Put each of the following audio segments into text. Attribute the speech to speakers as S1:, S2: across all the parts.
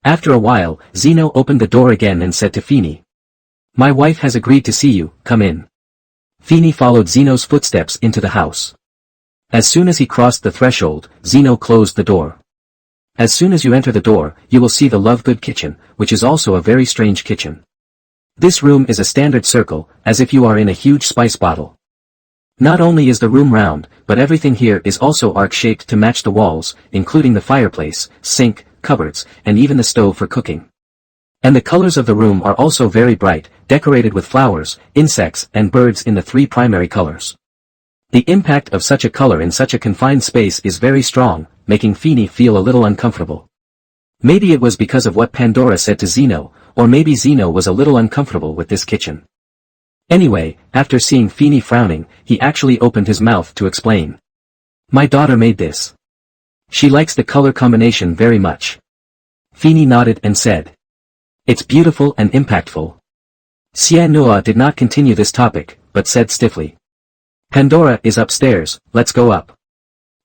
S1: After a while, Zeno opened the door again and said to Feeney. My wife has agreed to see you, come in. Feeney followed Zeno's footsteps into the house. As soon as he crossed the threshold, Zeno closed the door. As soon as you enter the door, you will see the Lovegood kitchen, which is also a very strange kitchen. This room is a standard circle, as if you are in a huge spice bottle. Not only is the room round, but everything here is also arc-shaped to match the walls, including the fireplace, sink, cupboards, and even the stove for cooking. And the colors of the room are also very bright, decorated with flowers, insects, and birds in the three primary colors. The impact of such a color in such a confined space is very strong, making Feeney feel a little uncomfortable. Maybe it was because of what Pandora said to Zeno, or maybe Zeno was a little uncomfortable with this kitchen. Anyway, after seeing Feeney frowning, he actually opened his mouth to explain. My daughter made this. She likes the color combination very much. Feeney nodded and said. It's beautiful and impactful. Sienua did not continue this topic, but said stiffly. Pandora is upstairs, let's go up.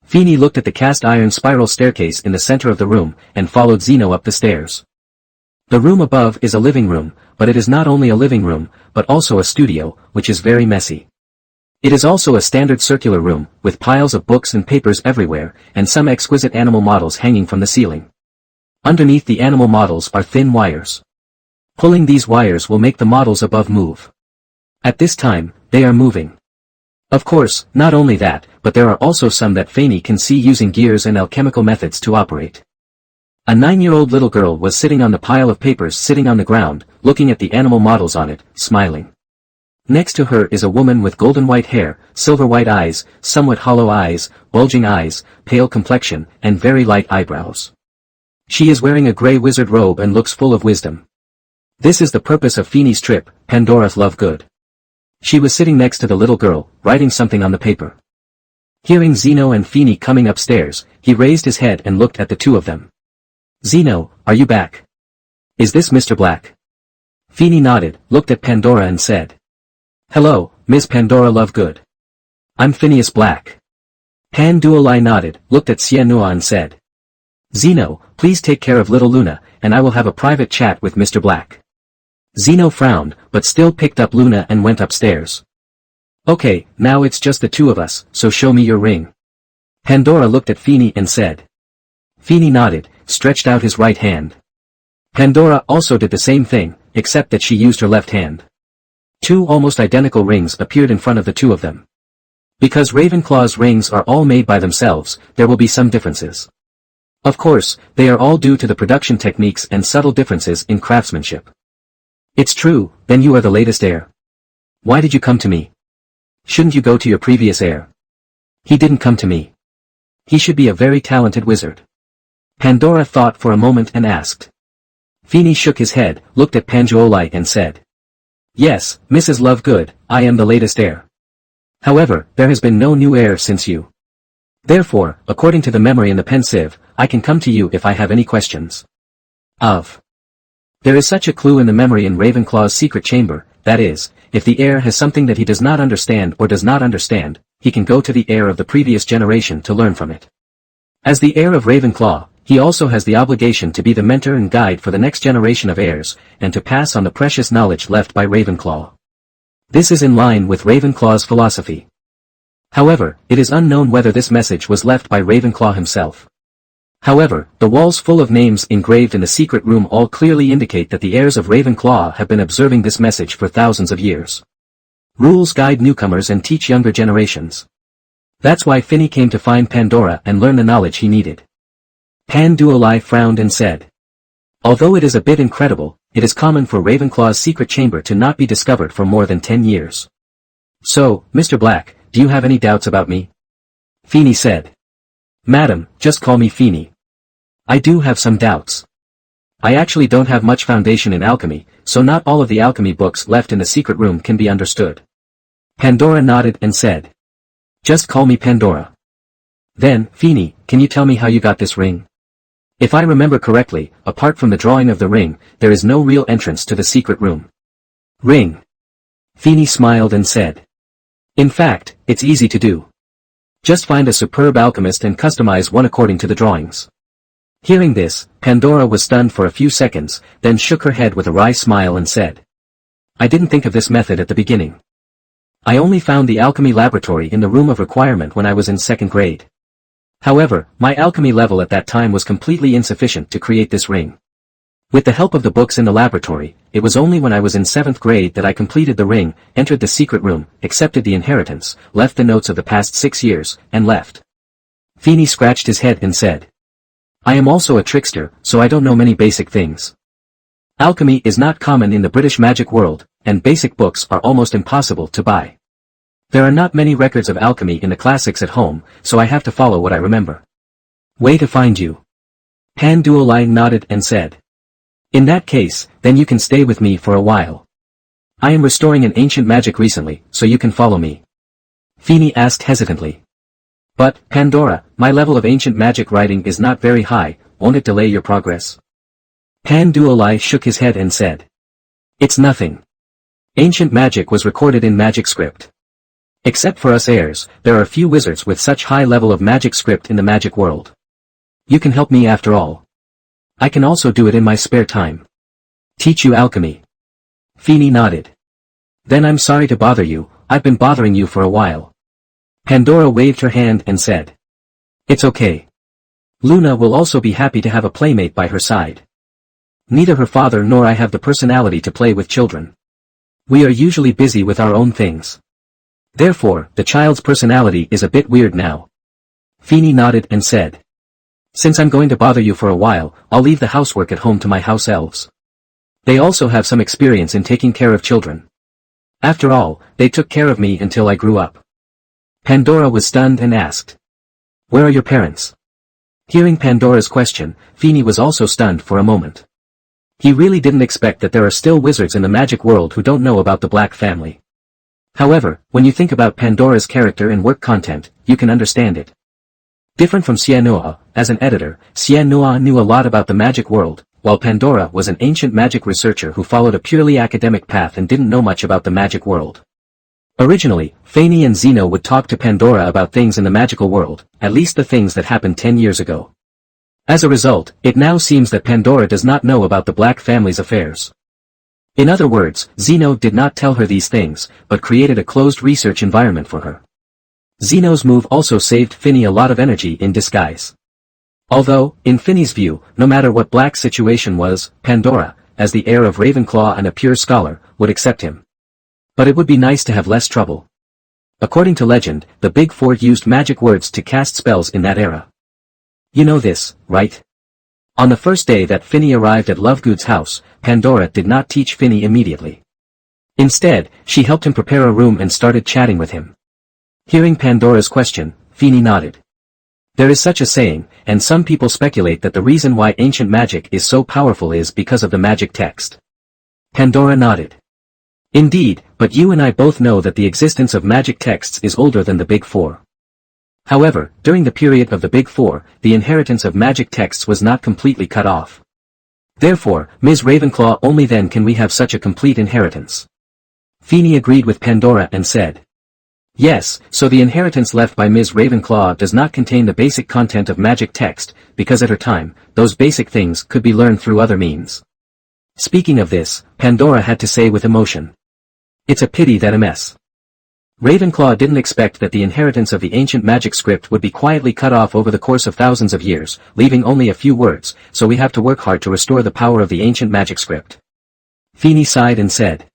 S1: Feeney looked at the cast-iron spiral staircase in the center of the room, and followed Zeno up the stairs. The room above is a living room, but it is not only a living room, but also a studio, which is very messy. It is also a standard circular room, with piles of books and papers everywhere, and some exquisite animal models hanging from the ceiling. Underneath the animal models are thin wires. Pulling these wires will make the models above move. At this time, they are moving. Of course, not only that, but there are also some that Feeney can see using gears and alchemical methods to operate. A 9-year-old little girl was sitting on the pile of papers sitting on the ground, looking at the animal models on it, smiling. Next to her is a woman with golden white hair, silver white eyes, somewhat hollow eyes, bulging eyes, pale complexion, and very light eyebrows. She is wearing a gray wizard robe and looks full of wisdom. This is the purpose of Feeney's trip, Pandora's Lovegood. She was sitting next to the little girl, writing something on the paper. Hearing Zeno and Feeney coming upstairs, he raised his head and looked at the two of them. Zeno, are you back? Is this Mr. Black? Feeney nodded, looked at Pandora and said. Hello, Miss Pandora Lovegood. I'm Phineas Black. Pandora nodded, looked at Sienua and said. Zeno, please take care of little Luna, and I will have a private chat with Mr. Black. Zeno frowned, but still picked up Luna and went upstairs. Okay, now it's just the two of us, so show me your ring. Pandora looked at Feeney and said. Feeney nodded, stretched out his right hand. Pandora also did the same thing, except that she used her left hand. Two almost identical rings appeared in front of the two of them. Because Ravenclaw's rings are all made by themselves, there will be some differences. Of course, they are all due to the production techniques and subtle differences in craftsmanship. It's true, then you are the latest heir. Why did you come to me? Shouldn't you go to your previous heir? He didn't come to me. He should be a very talented wizard. Pandora thought for a moment and asked. Feeney shook his head, looked at Pandora and said. Yes, Mrs. Lovegood, I am the latest heir. However, there has been no new heir since you. Therefore, according to the memory in the pensieve, I can come to you if I have any questions. There is such a clue in the memory in Ravenclaw's secret chamber, that is, if the heir has something that he does not understand or does not understand, he can go to the heir of the previous generation to learn from it. As the heir of Ravenclaw, he also has the obligation to be the mentor and guide for the next generation of heirs, and to pass on the precious knowledge left by Ravenclaw. This is in line with Ravenclaw's philosophy. However, it is unknown whether this message was left by Ravenclaw himself. However, the walls full of names engraved in the secret room all clearly indicate that the heirs of Ravenclaw have been observing this message for thousands of years. Rules guide newcomers and teach younger generations. That's why Feeney came to find Pandora and learn the knowledge he needed. Pandora frowned and said. Although it is a bit incredible, it is common for Ravenclaw's secret chamber to not be discovered for more than 10 years. So, Mr. Black, do you have any doubts about me? Feeney said. Madam, just call me Feeney. I do have some doubts. I actually don't have much foundation in alchemy, so not all of the alchemy books left in the secret room can be understood. Pandora nodded and said. Just call me Pandora. Then, Feeney, can you tell me how you got this ring? If I remember correctly, apart from the drawing of the ring, there is no real entrance to the secret room. Ring. Feeney smiled and said. In fact, it's easy to do. Just find a superb alchemist and customize one according to the drawings. Hearing this, Pandora was stunned for a few seconds, then shook her head with a wry smile and said, I didn't think of this method at the beginning. I only found the alchemy laboratory in the room of requirement when I was in 2nd grade. However, my alchemy level at that time was completely insufficient to create this ring. With the help of the books in the laboratory, it was only when I was in 7th grade that I completed the ring, entered the secret room, accepted the inheritance, left the notes of the past 6 years, and left. Phineas scratched his head and said, I am also a trickster, so I don't know many basic things. Alchemy is not common in the British magic world, and basic books are almost impossible to buy. There are not many records of alchemy in the classics at home, so I have to follow what I remember. Way to find you. Pandora nodded and said. In that case, then you can stay with me for a while. I am restoring an ancient magic recently, so you can follow me. Phineas asked hesitantly. But, Pandora, my level of ancient magic writing is not very high, won't it delay your progress? Pandora shook his head and said. It's nothing. Ancient magic was recorded in magic script. Except for us heirs, there are few wizards with such high level of magic script in the magic world. You can help me after all. I can also do it in my spare time. Teach you alchemy. Phineas nodded. Then I'm sorry to bother you, I've been bothering you for a while. Pandora waved her hand and said. It's okay. Luna will also be happy to have a playmate by her side. Neither her father nor I have the personality to play with children. We are usually busy with our own things. Therefore, the child's personality is a bit weird now. Phineas nodded and said. Since I'm going to bother you for a while, I'll leave the housework at home to my house elves. They also have some experience in taking care of children. After all, they took care of me until I grew up. Pandora was stunned and asked. Where are your parents? Hearing Pandora's question, Phineas was also stunned for a moment. He really didn't expect that there are still wizards in the magic world who don't know about the Black family. However, when you think about Pandora's character and work content, you can understand it. Different from Sienna, as an editor, Sienna knew a lot about the magic world, while Pandora was an ancient magic researcher who followed a purely academic path and didn't know much about the magic world. Originally, Phineas and Zeno would talk to Pandora about things in the magical world, at least the things that happened 10 years ago. As a result, it now seems that Pandora does not know about the Black family's affairs. In other words, Zeno did not tell her these things, but created a closed research environment for her. Zeno's move also saved Phineas a lot of energy in disguise. Although, in Phineas' view, no matter what Black's situation was, Pandora, as the heir of Ravenclaw and a pure scholar, would accept him. But it would be nice to have less trouble. According to legend, the Big Four used magic words to cast spells in that era. You know this, right? On the first day that Phineas arrived at Lovegood's house, Pandora did not teach Phineas immediately. Instead, she helped him prepare a room and started chatting with him. Hearing Pandora's question, Phineas nodded. There is such a saying, and some people speculate that the reason why ancient magic is so powerful is because of the magic text. Pandora nodded. Indeed, but you and I both know that the existence of magic texts is older than the Big Four. However, during the period of the Big Four, the inheritance of magic texts was not completely cut off. Therefore, Ms. Ravenclaw, only then can we have such a complete inheritance. Phineas agreed with Pandora and said. Yes, so the inheritance left by Ms. Ravenclaw does not contain the basic content of magic text, because at her time, those basic things could be learned through other means. Speaking of this, Pandora had to say with emotion. It's a pity that Ms. Ravenclaw didn't expect that the inheritance of the ancient magic script would be quietly cut off over the course of thousands of years, leaving only a few words, so we have to work hard to restore the power of the ancient magic script. Phineas sighed and said.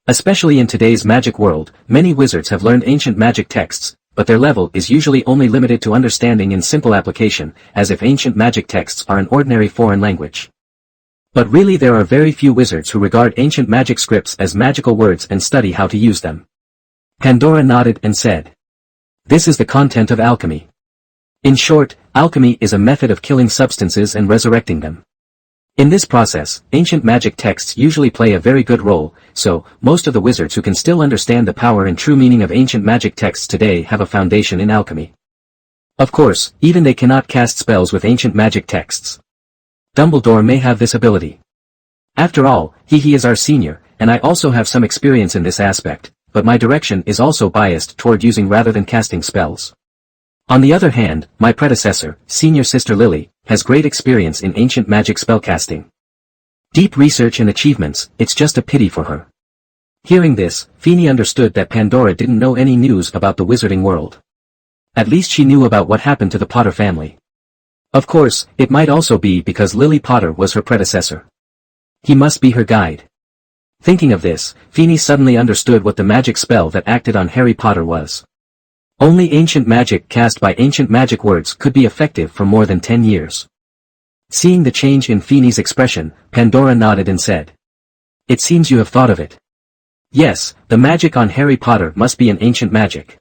S1: Especially in today's magic world, many wizards have learned ancient magic texts, but their level is usually only limited to understanding in simple application, as if ancient magic texts are an ordinary foreign language. But really there are very few wizards who regard ancient magic scripts as magical words and study how to use them. Pandora nodded and said. This is the content of alchemy. In short, alchemy is a method of killing substances and resurrecting them. In this process, ancient magic texts usually play a very good role, so, most of the wizards who can still understand the power and true meaning of ancient magic texts today have a foundation in alchemy. Of course, even they cannot cast spells with ancient magic texts. Dumbledore may have this ability. After all, he is our senior, and I also have some experience in this aspect, but my direction is also biased toward using rather than casting spells. On the other hand, my predecessor, Senior Sister Lily, has great experience in ancient magic spellcasting. Deep research and achievements, it's just a pity for her. Hearing this, Phineas understood that Pandora didn't know any news about the wizarding world. At least she knew about what happened to the Potter family. Of course, it might also be because Lily Potter was her predecessor. He must be her guide. Thinking of this, Phineas suddenly understood what the magic spell that acted on Harry Potter was. Only ancient magic cast by ancient magic words could be effective for more than 10 years. Seeing the change in Phineas' expression, Pandora nodded and said, "It seems you have thought of it. Yes, the magic on Harry Potter must be an ancient magic.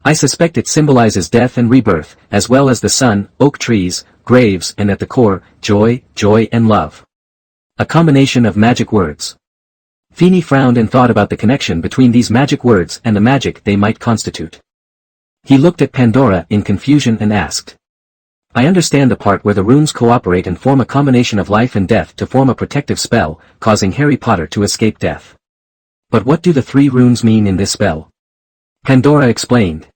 S1: I suspect it symbolizes death and rebirth, as well as the sun, oak trees, graves, and at the core, joy, and love. A combination of magic words." Phineas frowned and thought about the connection between these magic words and the magic they might constitute. He looked at Pandora in confusion and asked, "I understand the part where the runes cooperate and form a combination of life and death to form a protective spell, causing Harry Potter to escape death. But what do the 3 runes mean in this spell?" Pandora explained.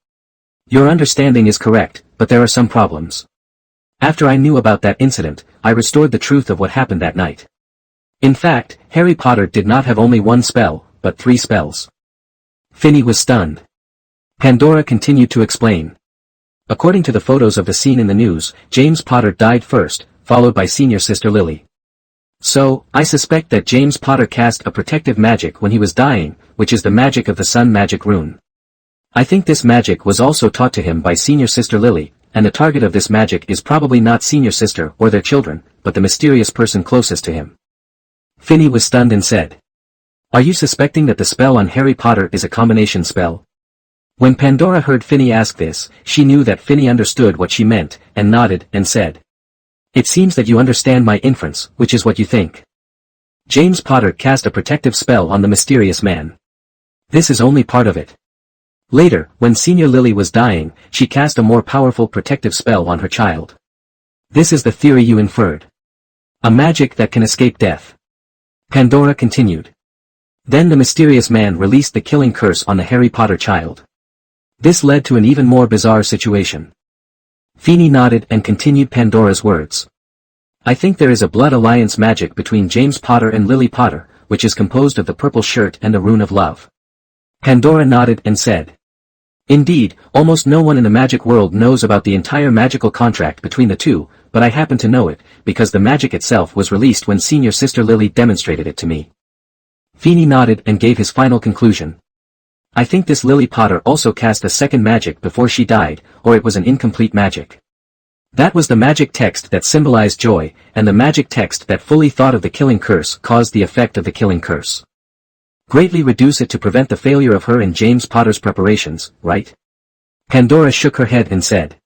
S1: "Your understanding is correct, but there are some problems. After I knew about that incident, I restored the truth of what happened that night. In fact, Harry Potter did not have only 1 spell, but 3 spells." Phineas was stunned. Pandora continued to explain. According to the photos of the scene in the news, James Potter died first, followed by senior sister Lily. So, I suspect that James Potter cast a protective magic when he was dying, which is the magic of the sun magic rune. I think this magic was also taught to him by senior sister Lily, and the target of this magic is probably not senior sister or their children, but the mysterious person closest to him. Phineas was stunned and said, "Are you suspecting that the spell on Harry Potter is a combination spell?" When Pandora heard Phineas ask this, she knew that Phineas understood what she meant, and nodded and said, "It seems that you understand my inference, which is what you think. James Potter cast a protective spell on the mysterious man. This is only part of it. Later, when Senior Lily was dying, she cast a more powerful protective spell on her child. This is the theory you inferred. A magic that can escape death." Pandora continued. Then the mysterious man released the killing curse on the Harry Potter child. This led to an even more bizarre situation. Phineas nodded and continued Pandora's words. "I think there is a blood alliance magic between James Potter and Lily Potter, which is composed of the purple shirt and the rune of love." Pandora nodded and said, "Indeed, almost no one in the magic world knows about the entire magical contract between the two, but I happen to know it, because the magic itself was released when senior sister Lily demonstrated it to me." Phineas nodded and gave his final conclusion. "I think this Lily Potter also cast a second magic before she died, or it was an incomplete magic. That was the magic text that symbolized joy, and the magic text that fully thought of the killing curse caused the effect of the killing curse. Greatly reduce it to prevent the failure of her and James Potter's preparations, right?" Pandora shook her head and said,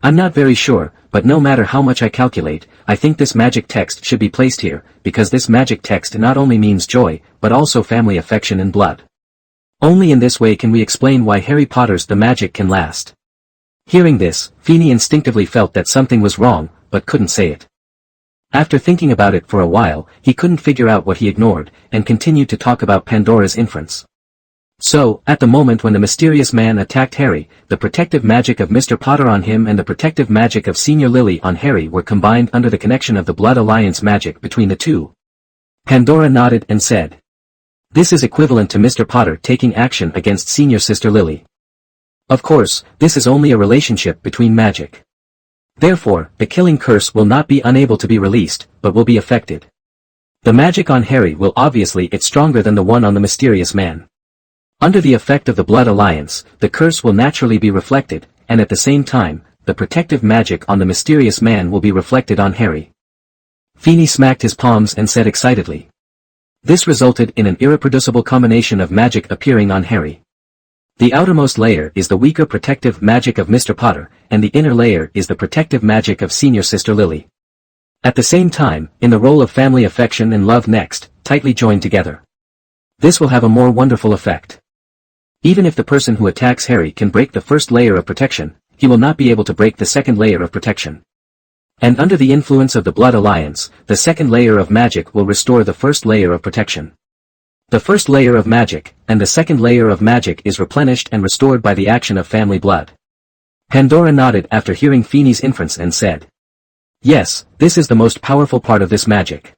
S1: "I'm not very sure, but no matter how much I calculate, I think this magic text should be placed here, because this magic text not only means joy, but also family affection and blood. Only in this way can we explain why Harry Potter's the magic can last." Hearing this, Phineas instinctively felt that something was wrong, but couldn't say it. After thinking about it for a while, he couldn't figure out what he ignored, and continued to talk about Pandora's inference. So, at the moment when the mysterious man attacked Harry, the protective magic of Mr. Potter on him and the protective magic of Senior Lily on Harry were combined under the connection of the blood alliance magic between the two. Pandora nodded and said, "This is equivalent to Mr. Potter taking action against Senior Sister Lily. Of course, this is only a relationship between magic. Therefore, the killing curse will not be unable to be released, but will be affected. The magic on Harry will obviously it's stronger than the one on the mysterious man. Under the effect of the blood alliance, the curse will naturally be reflected, and at the same time, the protective magic on the mysterious man will be reflected on Harry." Phineas smacked his palms and said excitedly, "This resulted in an irreproducible combination of magic appearing on Harry. The outermost layer is the weaker protective magic of Mr. Potter, and the inner layer is the protective magic of Senior Sister Lily. At the same time, in the role of family affection and love next, tightly joined together. This will have a more wonderful effect. Even if the person who attacks Harry can break the first layer of protection, he will not be able to break the second layer of protection. And under the influence of the blood alliance, the second layer of magic will restore the first layer of protection. The first layer of magic, and the second layer of magic is replenished and restored by the action of family blood." Pandora nodded after hearing Phineas' inference and said, Yes, this is the most powerful part of this magic.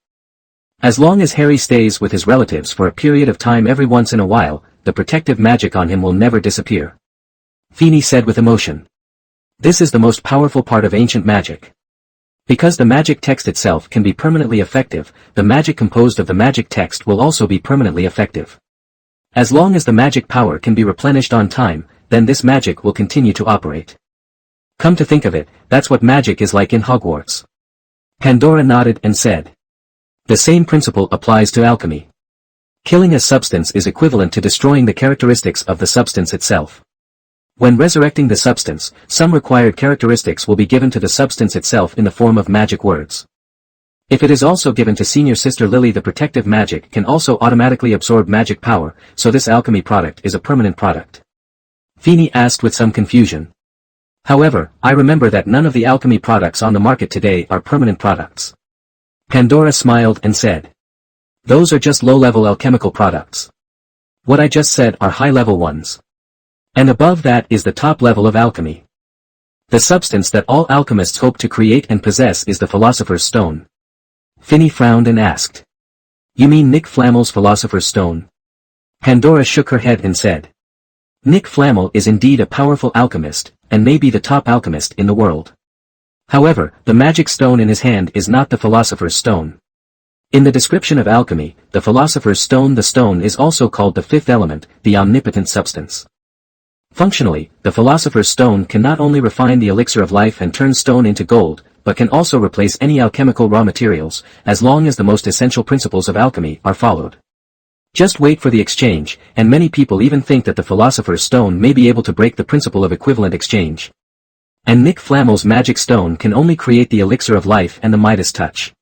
S1: As long as Harry stays with his relatives for a period of time every once in a while, the protective magic on him will never disappear. Feeney said with emotion. This is the most powerful part of ancient magic. Because the magic text itself can be permanently effective, the magic composed of the magic text will also be permanently effective. As long as the magic power can be replenished on time, then this magic will continue to operate. Come to think of it, that's what magic is like in Hogwarts. Pandora nodded and said. The same principle applies to alchemy. Killing a substance is equivalent to destroying the characteristics of the substance itself. When resurrecting the substance, some required characteristics will be given to the substance itself in the form of magic words. If it is also given to senior sister Lily, the protective magic can also automatically absorb magic power, so this alchemy product is a permanent product. Feeney asked with some confusion. However, I remember that none of the alchemy products on the market today are permanent products. Pandora smiled and said. Those are just low-level alchemical products. What I just said are high-level ones. And above that is the top level of alchemy. The substance that all alchemists hope to create and possess is the Philosopher's Stone. Feeney frowned and asked. You mean Nick Flamel's Philosopher's Stone? Pandora shook her head and said. Nick Flamel is indeed a powerful alchemist, and may be the top alchemist in the world. However, the magic stone in his hand is not the Philosopher's Stone. In the description of alchemy, the Philosopher's Stone, the stone is also called the fifth element, the omnipotent substance. Functionally, the Philosopher's Stone can not only refine the elixir of life and turn stone into gold, but can also replace any alchemical raw materials, as long as the most essential principles of alchemy are followed. Just wait for the exchange, and many people even think that the Philosopher's Stone may be able to break the principle of equivalent exchange. And Nick Flamel's magic stone can only create the elixir of life and the Midas touch.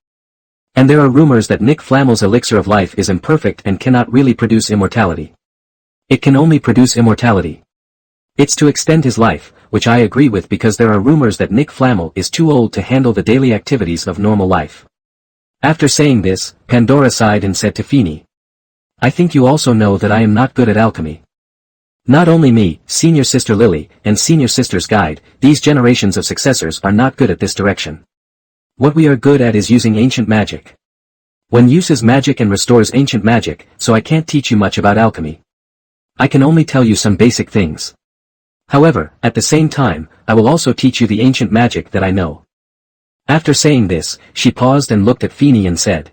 S1: And there are rumors that Nick Flamel's elixir of life is imperfect and cannot really produce immortality. It can only produce immortality. It's to extend his life, which I agree with, because there are rumors that Nick Flamel is too old to handle the daily activities of normal life. After saying this, Pandora sighed and said to Feeney. I think you also know that I am not good at alchemy. Not only me, senior sister Lily, and senior sister's guide, these generations of successors are not good at this direction. What we are good at is using ancient magic. One uses magic and restores ancient magic, so I can't teach you much about alchemy. I can only tell you some basic things. However, at the same time, I will also teach you the ancient magic that I know. After saying this, she paused and looked at Feeney and said.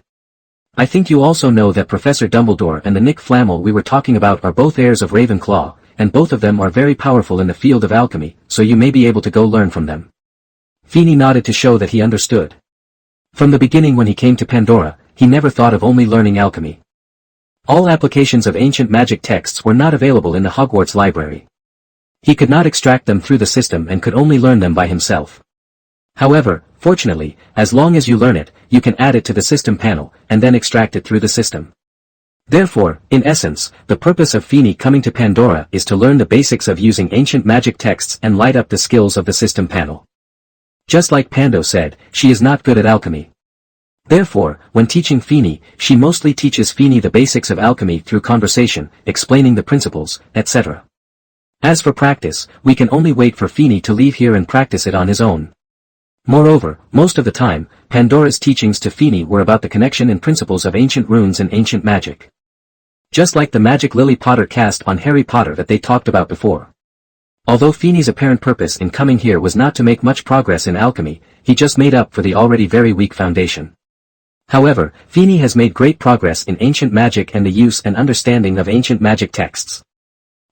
S1: I think you also know that Professor Dumbledore and the Nick Flamel we were talking about are both heirs of Ravenclaw, and both of them are very powerful in the field of alchemy, so you may be able to go learn from them. Feeney nodded to show that he understood. From the beginning, when he came to Pandora, he never thought of only learning alchemy. All applications of ancient magic texts were not available in the Hogwarts library. He could not extract them through the system and could only learn them by himself. However, fortunately, as long as you learn it, you can add it to the system panel, and then extract it through the system. Therefore, in essence, the purpose of Feeney coming to Pandora is to learn the basics of using ancient magic texts and light up the skills of the system panel. Just like Pando said, she is not good at alchemy. Therefore, when teaching Feeney, she mostly teaches Feeney the basics of alchemy through conversation, explaining the principles, etc. As for practice, we can only wait for Feeney to leave here and practice it on his own. Moreover, most of the time, Pandora's teachings to Feeney were about the connection and principles of ancient runes and ancient magic. Just like the magic Lily Potter cast on Harry Potter that they talked about before. Although Feeney's apparent purpose in coming here was not to make much progress in alchemy, he just made up for the already very weak foundation. However, Feeney has made great progress in ancient magic and the use and understanding of ancient magic texts.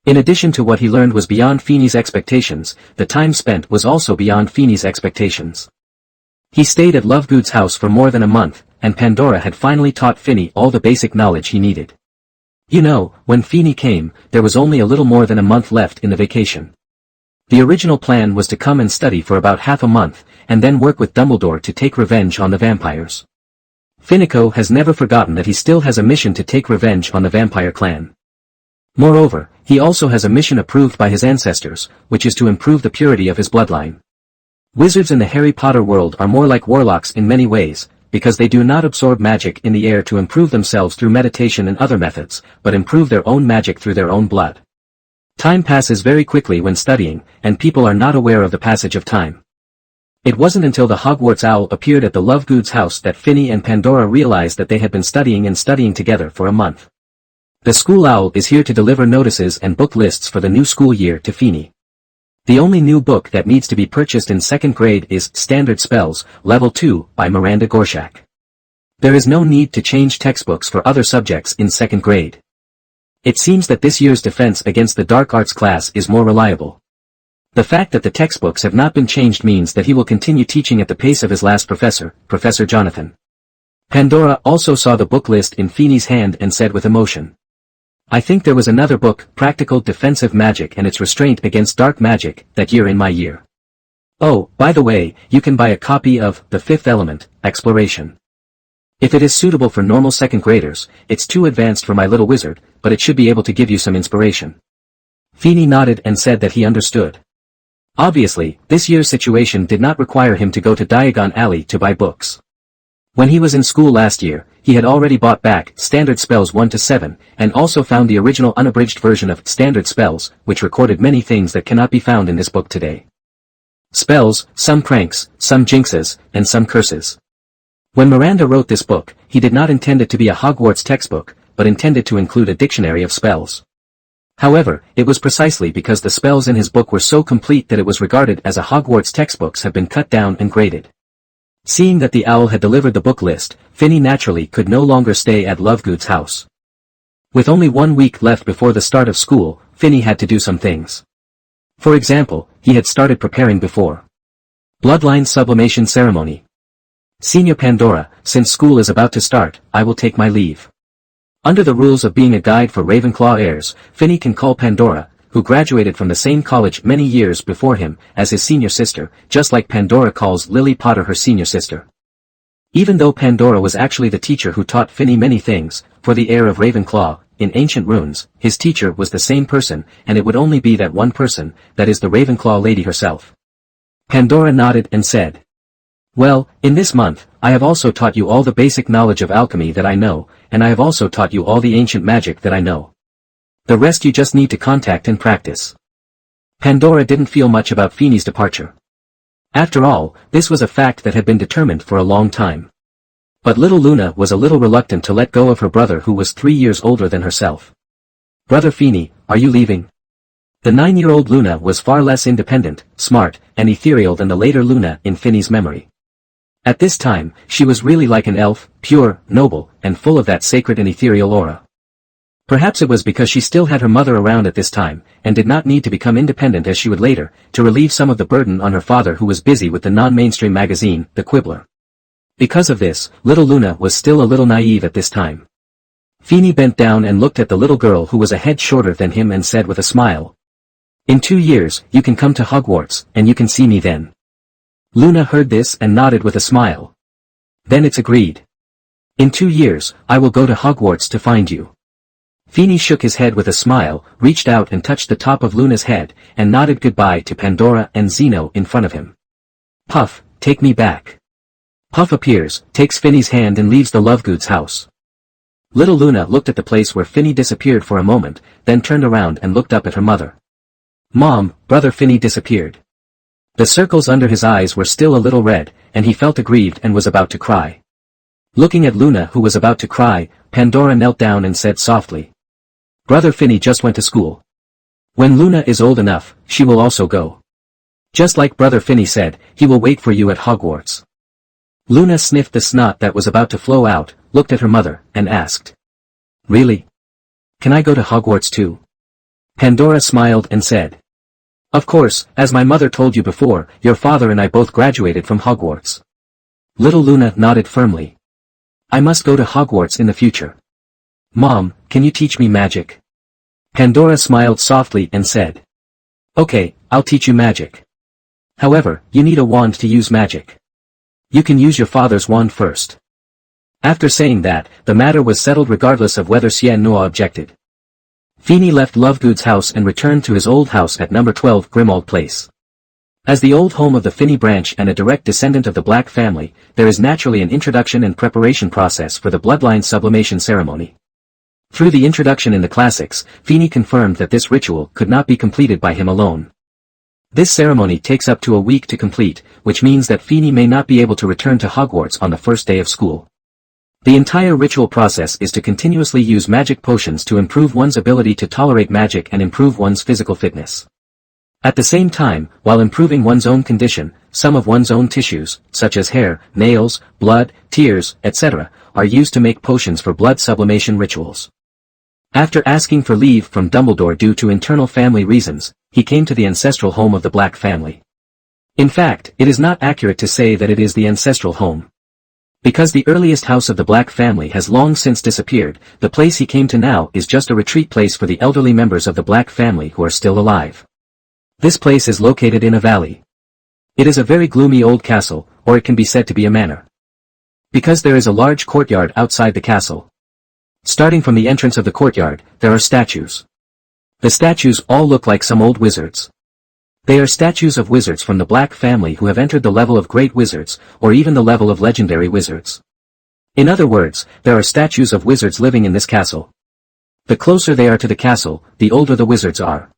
S1: In addition to what he learned was beyond Feeney's expectations, the time spent was also beyond Feeney's expectations. He stayed at Lovegood's house for more than a month, and Pandora had finally taught Feeney all the basic knowledge he needed. You know, when Feeney came, there was only a little more than a month left in the vacation. The original plan was to come and study for about half a month, and then work with Dumbledore to take revenge on the vampires. Finico has never forgotten that he still has a mission to take revenge on the vampire clan. Moreover, he also has a mission approved by his ancestors, which is to improve the purity of his bloodline. Wizards in the Harry Potter world are more like warlocks in many ways, because they do not absorb magic in the air to improve themselves through meditation and other methods, but improve their own magic through their own blood. Time passes very quickly when studying, and people are not aware of the passage of time. It wasn't until the Hogwarts owl appeared at the Lovegood's house that Phineas and Pandora realized that they had been studying together for a month. The school owl is here to deliver notices and book lists for the new school year to Phineas. The only new book that needs to be purchased in 2nd grade is Standard Spells, Level 2, by Miranda Gorshak. There is no need to change textbooks for other subjects in 2nd grade. It seems that this year's defense against the dark arts class is more reliable. The fact that the textbooks have not been changed means that he will continue teaching at the pace of his last professor, Professor Jonathan. Pandora also saw the book list in Phineas's hand and said with emotion, "I think there was another book, Practical Defensive Magic and its Restraint Against Dark Magic, that year in my year. Oh, by the way, you can buy a copy of The Fifth Element, Exploration. If it is suitable for normal 2nd graders, it's too advanced for my little wizard, but it should be able to give you some inspiration." Phineas nodded and said that he understood. Obviously, this year's situation did not require him to go to Diagon Alley to buy books. When he was in school last year, he had already bought back Standard Spells 1 to 7, and also found the original unabridged version of Standard Spells, which recorded many things that cannot be found in this book today. Spells, some pranks, some jinxes, and some curses. When Miranda wrote this book, he did not intend it to be a Hogwarts textbook, but intended to include a dictionary of spells. However, it was precisely because the spells in his book were so complete that it was regarded as a Hogwarts textbooks have been cut down and graded. Seeing that the owl had delivered the book list, Phineas naturally could no longer stay at Lovegood's house. With only 1 week left before the start of school, Phineas had to do some things. For example, he had started preparing before Bloodline sublimation ceremony. "Senior Pandora, since school is about to start, I will take my leave." Under the rules of being a guide for Ravenclaw heirs, Phineas can call Pandora, who graduated from the same college many years before him, as his senior sister, just like Pandora calls Lily Potter her senior sister. Even though Pandora was actually the teacher who taught Phineas many things, for the heir of Ravenclaw, in ancient runes, his teacher was the same person, and it would only be that one person, that is the Ravenclaw lady herself. Pandora nodded and said, "Well, in this month, I have also taught you all the basic knowledge of alchemy that I know, and I have also taught you all the ancient magic that I know. The rest you just need to contact and practice." Pandora didn't feel much about Phineas's departure. After all, this was a fact that had been determined for a long time. But little Luna was a little reluctant to let go of her brother who was 3 years older than herself. "Brother Phineas, are you leaving?" The 9-year-old Luna was far less independent, smart, and ethereal than the later Luna in Phineas's memory. At this time, she was really like an elf, pure, noble, and full of that sacred and ethereal aura. Perhaps it was because she still had her mother around at this time, and did not need to become independent as she would later, to relieve some of the burden on her father who was busy with the non-mainstream magazine, The Quibbler. Because of this, little Luna was still a little naive at this time. Phineas bent down and looked at the little girl who was a head shorter than him and said with a smile, "In 2 years, you can come to Hogwarts, and you can see me then." Luna heard this and nodded with a smile. "Then it's agreed. In 2 years, I will go to Hogwarts to find you." Phineas shook his head with a smile, reached out and touched the top of Luna's head, and nodded goodbye to Pandora and Zeno in front of him. "Puff, take me back." Puff appears, takes Phineas's hand and leaves the Lovegood's house. Little Luna looked at the place where Phineas disappeared for a moment, then turned around and looked up at her mother. "Mom, brother Phineas disappeared." The circles under his eyes were still a little red, and he felt aggrieved and was about to cry. Looking at Luna who was about to cry, Pandora knelt down and said softly, "Brother Phineas just went to school. When Luna is old enough, she will also go. Just like Brother Phineas said, he will wait for you at Hogwarts." Luna sniffed the snot that was about to flow out, looked at her mother, and asked, "Really? Can I go to Hogwarts too?" Pandora smiled and said, "Of course, as my mother told you before, your father and I both graduated from Hogwarts." Little Luna nodded firmly. "I must go to Hogwarts in the future. Mom, can you teach me magic?" Pandora smiled softly and said, "Okay, I'll teach you magic. However, you need a wand to use magic. You can use your father's wand first." After saying that, the matter was settled regardless of whether Cien Noir objected. Phineas left Lovegood's house and returned to his old house at number 12 Grimmauld Place. As the old home of the Phineas branch and a direct descendant of the Black family, there is naturally an introduction and preparation process for the Bloodline sublimation ceremony. Through the introduction in the classics, Phineas confirmed that this ritual could not be completed by him alone. This ceremony takes up to a week to complete, which means that Feeny may not be able to return to Hogwarts on the first day of school. The entire ritual process is to continuously use magic potions to improve one's ability to tolerate magic and improve one's physical fitness. At the same time, while improving one's own condition, some of one's own tissues, such as hair, nails, blood, tears, etc., are used to make potions for blood sublimation rituals. After asking for leave from Dumbledore due to internal family reasons, he came to the ancestral home of the Black family. In fact, it is not accurate to say that it is the ancestral home. Because the earliest house of the Black family has long since disappeared, the place he came to now is just a retreat place for the elderly members of the Black family who are still alive. This place is located in a valley. It is a very gloomy old castle, or it can be said to be a manor. Because there is a large courtyard outside the castle. Starting from the entrance of the courtyard, there are statues. The statues all look like some old wizards. They are statues of wizards from the Black family who have entered the level of great wizards, or even the level of legendary wizards. In other words, there are statues of wizards living in this castle. The closer they are to the castle, the older the wizards are.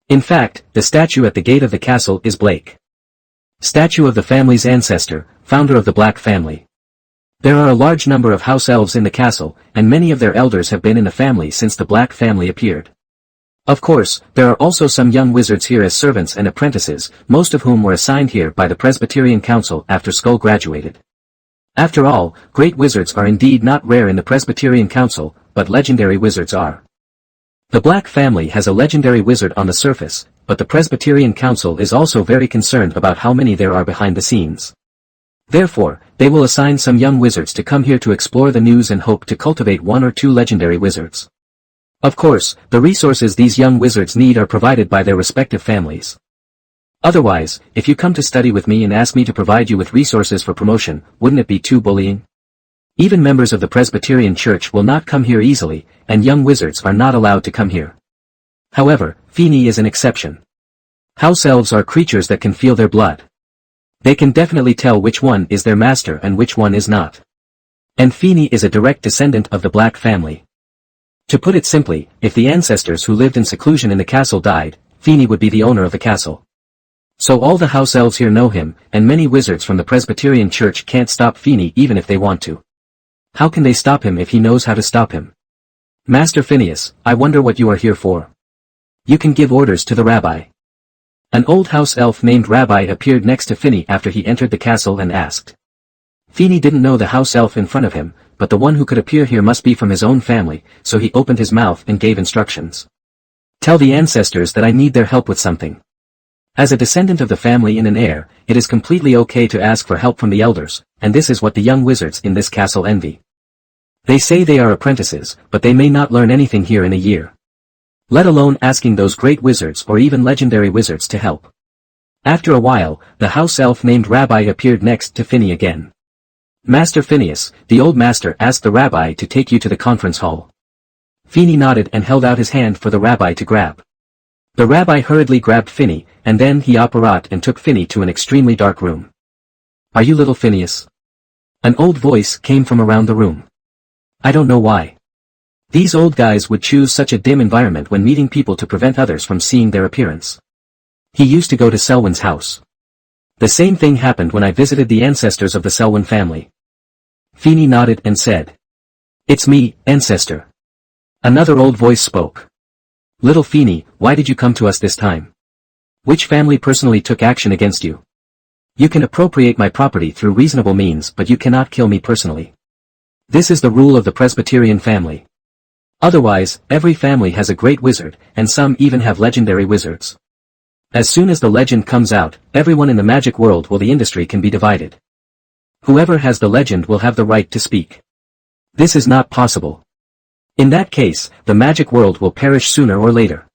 S1: In fact, the statue at the gate of the castle is Blake. Statue of the family's ancestor, founder of the Black family. There are a large number of house elves in the castle, and many of their elders have been in the family since the Black family appeared. Of course, there are also some young wizards here as servants and apprentices, most of whom were assigned here by the Presbyterian Council after Skull graduated. After all, great wizards are indeed not rare in the Presbyterian Council, but legendary wizards are. The Black family has a legendary wizard on the surface, but the Presbyterian Council is also very concerned about how many there are behind the scenes. Therefore, they will assign some young wizards to come here to explore the news and hope to cultivate 1 or 2 legendary wizards. Of course, the resources these young wizards need are provided by their respective families. Otherwise, if you come to study with me and ask me to provide you with resources for promotion, wouldn't it be too bullying? Even members of the Presbyterian Church will not come here easily, and young wizards are not allowed to come here. However, Feeny is an exception. House elves are creatures that can feel their blood. They can definitely tell which one is their master and which one is not. And Feeny is a direct descendant of the Black family. To put it simply, if the ancestors who lived in seclusion in the castle died, Feeny would be the owner of the castle. So all the house elves here know him, and many wizards from the Presbyterian Church can't stop Feeny even if they want to. How can they stop him if he knows how to stop him? Master Phineas, I wonder what you are here for. You can give orders to the rabbi. An old house elf named Rabbi appeared next to Feeny after he entered the castle and asked. Feeny didn't know the house elf in front of him, but the one who could appear here must be from his own family, so he opened his mouth and gave instructions. Tell the ancestors that I need their help with something. As a descendant of the family and an heir, it is completely okay to ask for help from the elders, and this is what the young wizards in this castle envy. They say they are apprentices, but they may not learn anything here in a year. Let alone asking those great wizards or even legendary wizards to help. After a while, the house elf named Rabbi appeared next to Feeny again. Master Phineas, the old master asked the rabbi to take you to the conference hall. Feeny nodded and held out his hand for the rabbi to grab. The rabbi hurriedly grabbed Feeny, and then he apparat and took Feeny to an extremely dark room. Are you little Phineas? An old voice came from around the room. I don't know why. These old guys would choose such a dim environment when meeting people to prevent others from seeing their appearance. He used to go to Selwyn's house. The same thing happened when I visited the ancestors of the Selwyn family. Feeny nodded and said. It's me, ancestor. Another old voice spoke. Little Feeny, why did you come to us this time? Which family personally took action against you? You can appropriate my property through reasonable means, but you cannot kill me personally. This is the rule of the Presbyterian family. Otherwise, every family has a great wizard, and some even have legendary wizards. As soon as the legend comes out, everyone in the magic world the industry can be divided. Whoever has the legend will have the right to speak. This is not possible. In that case, the magic world will perish sooner or later.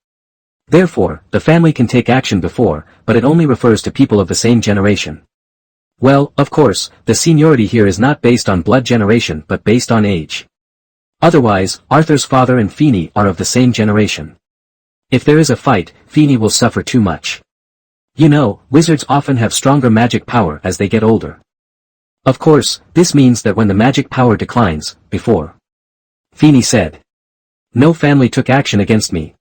S1: Therefore, the family can take action before, but it only refers to people of the same generation. Well, of course, the seniority here is not based on blood generation but based on age. Otherwise, Arthur's father and Feeny are of the same generation. If there is a fight, Feeny will suffer too much. You know, wizards often have stronger magic power as they get older. Of course, this means that when the magic power declines, before. Feeny said. No family took action against me.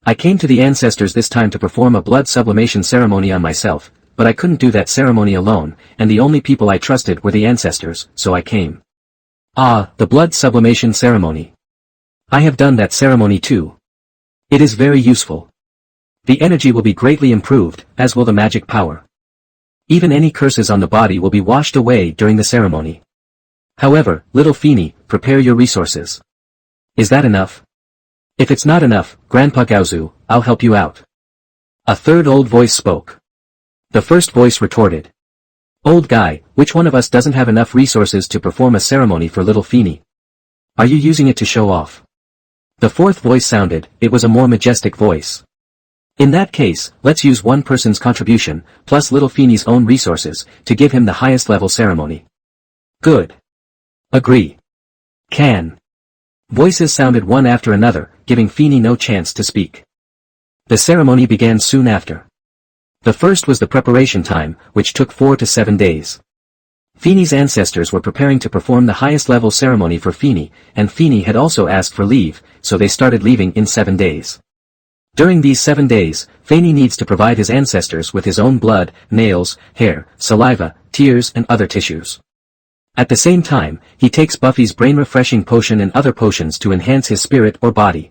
S1: I came to the ancestors this time to perform a blood sublimation ceremony on myself, but I couldn't do that ceremony alone, and the only people I trusted were the ancestors, so I came. Ah, the blood sublimation ceremony. I have done that ceremony too. It is very useful. The energy will be greatly improved, as will the magic power. Even any curses on the body will be washed away during the ceremony. However, little Feeny, prepare your resources. Is that enough? If it's not enough, Grandpa Gaozu, I'll help you out. A third old voice spoke. The first voice retorted. Old guy, which one of us doesn't have enough resources to perform a ceremony for little Feeny? Are you using it to show off? The fourth voice sounded, it was a more majestic voice. In that case, let's use one person's contribution, plus little Feeny's own resources, to give him the highest level ceremony. Good. Agree. Can. Voices sounded one after another, giving Feeny no chance to speak. The ceremony began soon after. The first was the preparation time, which took 4 to 7 days. Feeny's ancestors were preparing to perform the highest level ceremony for Feeny, and Feeny had also asked for leave, so they started leaving in 7 days. During these 7 days, Feeny needs to provide his ancestors with his own blood, nails, hair, saliva, tears and other tissues. At the same time, he takes Buffy's brain-refreshing potion and other potions to enhance his spirit or body.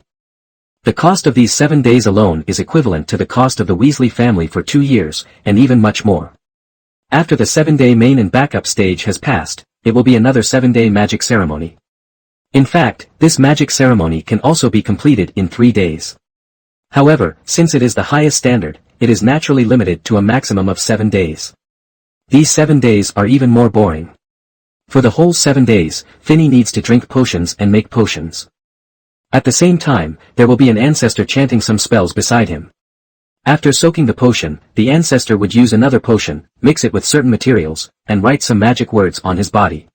S1: The cost of these 7 days alone is equivalent to the cost of the Weasley family for 2 years, and even much more. After the 7-day main and backup stage has passed, it will be another 7-day magic ceremony. In fact, this magic ceremony can also be completed in 3 days. However, since it is the highest standard, it is naturally limited to a maximum of 7 days. These 7 days are even more boring. For the whole 7 days, Feeny needs to drink potions and make potions. At the same time, there will be an ancestor chanting some spells beside him. After soaking the potion, the ancestor would use another potion, mix it with certain materials, and write some magic words on his body.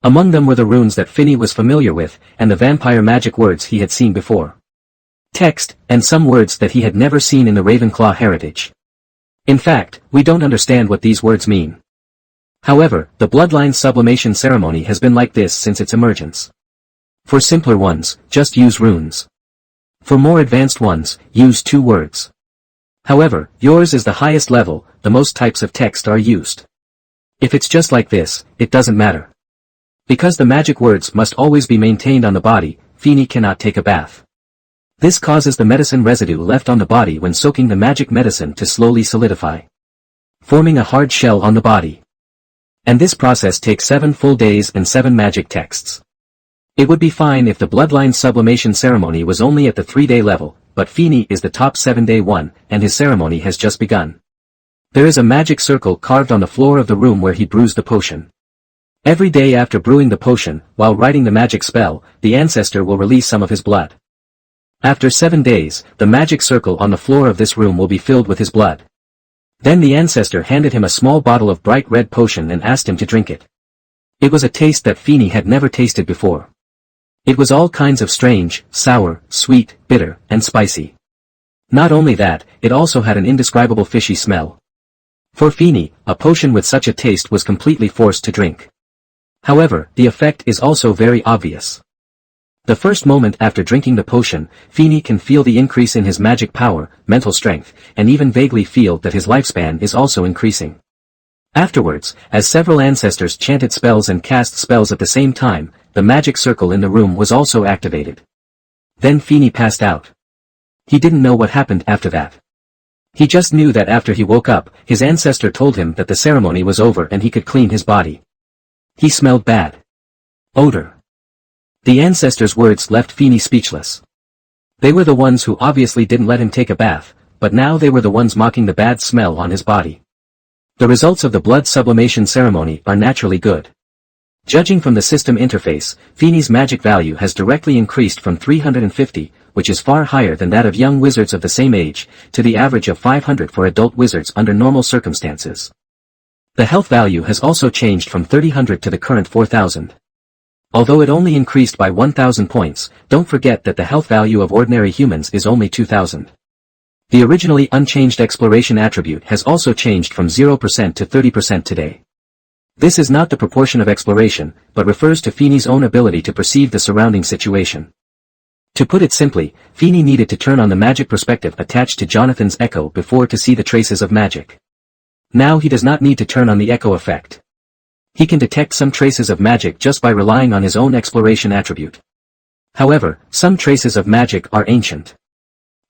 S1: Among them were the runes that Feeny was familiar with, and the vampire magic words he had seen before. Text, and some words that he had never seen in the Ravenclaw heritage. In fact, we don't understand what these words mean. However, the Bloodline sublimation ceremony has been like this since its emergence. For simpler ones, just use runes. For more advanced ones, use 2 words. However, yours is the highest level, the most types of text are used. If it's just like this, it doesn't matter. Because the magic words must always be maintained on the body, Feeny cannot take a bath. This causes the medicine residue left on the body when soaking the magic medicine to slowly solidify, forming a hard shell on the body. And this process takes 7 full days and 7 magic texts. It would be fine if the Bloodline sublimation ceremony was only at the 3-day level, but Feeny is the top 7-day one, and his ceremony has just begun. There is a magic circle carved on the floor of the room where he brews the potion. Every day after brewing the potion, while writing the magic spell, the ancestor will release some of his blood. After 7 days, the magic circle on the floor of this room will be filled with his blood. Then the ancestor handed him a small bottle of bright red potion and asked him to drink it. It was a taste that Feeny had never tasted before. It was all kinds of strange, sour, sweet, bitter, and spicy. Not only that, it also had an indescribable fishy smell. For Feeny, a potion with such a taste was completely forced to drink. However, the effect is also very obvious. The first moment after drinking the potion, Feeny can feel the increase in his magic power, mental strength, and even vaguely feel that his lifespan is also increasing. Afterwards, as several ancestors chanted spells and cast spells at the same time, the magic circle in the room was also activated. Then Feeny passed out. He didn't know what happened after that. He just knew that after he woke up, his ancestor told him that the ceremony was over and he could clean his body. He smelled bad odor. The ancestors' words left Feeny speechless. They were the ones who obviously didn't let him take a bath, but now they were the ones mocking the bad smell on his body. The results of the blood sublimation ceremony are naturally good. Judging from the system interface, Feeny's magic value has directly increased from 350, which is far higher than that of young wizards of the same age, to the average of 500 for adult wizards under normal circumstances. The health value has also changed from 300 to the current 4000. Although it only increased by 1000 points, don't forget that the health value of ordinary humans is only 2000. The originally unchanged exploration attribute has also changed from 0% to 30% today. This is not the proportion of exploration, but refers to Feeny's own ability to perceive the surrounding situation. To put it simply, Feeny needed to turn on the magic perspective attached to Jonathan's echo before to see the traces of magic. Now he does not need to turn on the echo effect. He can detect some traces of magic just by relying on his own exploration attribute. However, some traces of magic are ancient.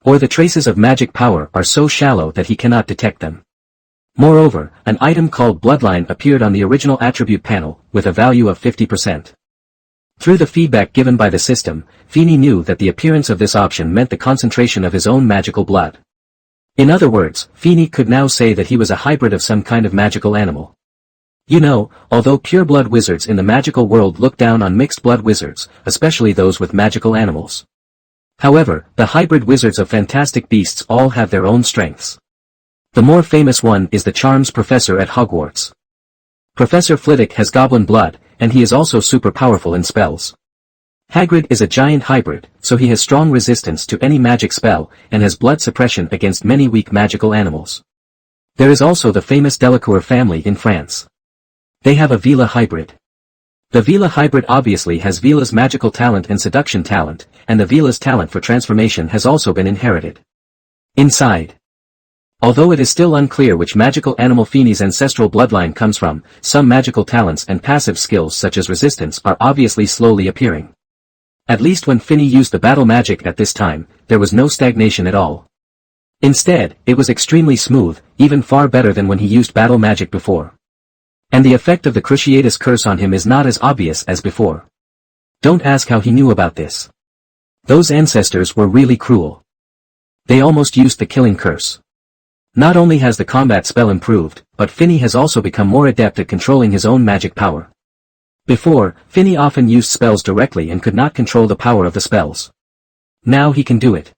S1: Or the traces of magic power are so shallow that he cannot detect them. Moreover, an item called Bloodline appeared on the original attribute panel, with a value of 50%. Through the feedback given by the system, Feeny knew that the appearance of this option meant the concentration of his own magical blood. In other words, Feeny could now say that he was a hybrid of some kind of magical animal. You know, although pureblood wizards in the magical world look down on mixed blood wizards, especially those with magical animals. However, the hybrid wizards of Fantastic Beasts all have their own strengths. The more famous one is the Charms Professor at Hogwarts. Professor Flitwick has goblin blood, and he is also super powerful in spells. Hagrid is a giant hybrid, so he has strong resistance to any magic spell, and has blood suppression against many weak magical animals. There is also the famous Delacour family in France. They have a Vila hybrid. The Vila hybrid obviously has Vila's magical talent and seduction talent, and the Vila's talent for transformation has also been inherited. Inside. Although it is still unclear which magical animal Feeny's ancestral bloodline comes from, some magical talents and passive skills such as resistance are obviously slowly appearing. At least when Finny used the battle magic at this time, there was no stagnation at all. Instead, it was extremely smooth, even far better than when he used battle magic before. And the effect of the Cruciatus curse on him is not as obvious as before. Don't ask how he knew about this. Those ancestors were really cruel. They almost used the killing curse. Not only has the combat spell improved, but Finny has also become more adept at controlling his own magic power. Before, Finny often used spells directly and could not control the power of the spells. Now he can do it.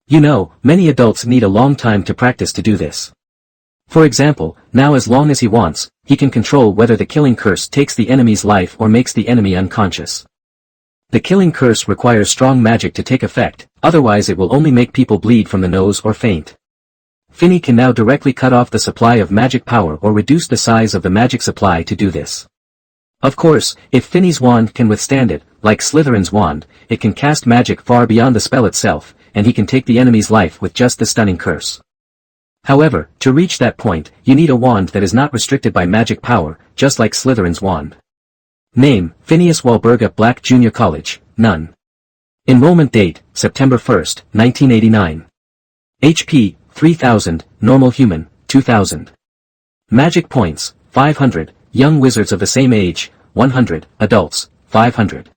S1: You know, many adults need a long time to practice to do this. For example, now as long as he wants, he can control whether the killing curse takes the enemy's life or makes the enemy unconscious. The killing curse requires strong magic to take effect, otherwise it will only make people bleed from the nose or faint. Finny can now directly cut off the supply of magic power or reduce the size of the magic supply to do this. Of course, if Finny's wand can withstand it, like Slytherin's wand, it can cast magic far beyond the spell itself, and he can take the enemy's life with just the stunning curse. However, to reach that point, you need a wand that is not restricted by magic power, just like Slytherin's wand. Name, Phineas Walburga Black Junior College, None. Enrollment date, September 1st, 1989. HP, 3000, Normal Human, 2000. Magic points, 500, Young Wizards of the same age, 100, Adults, 500.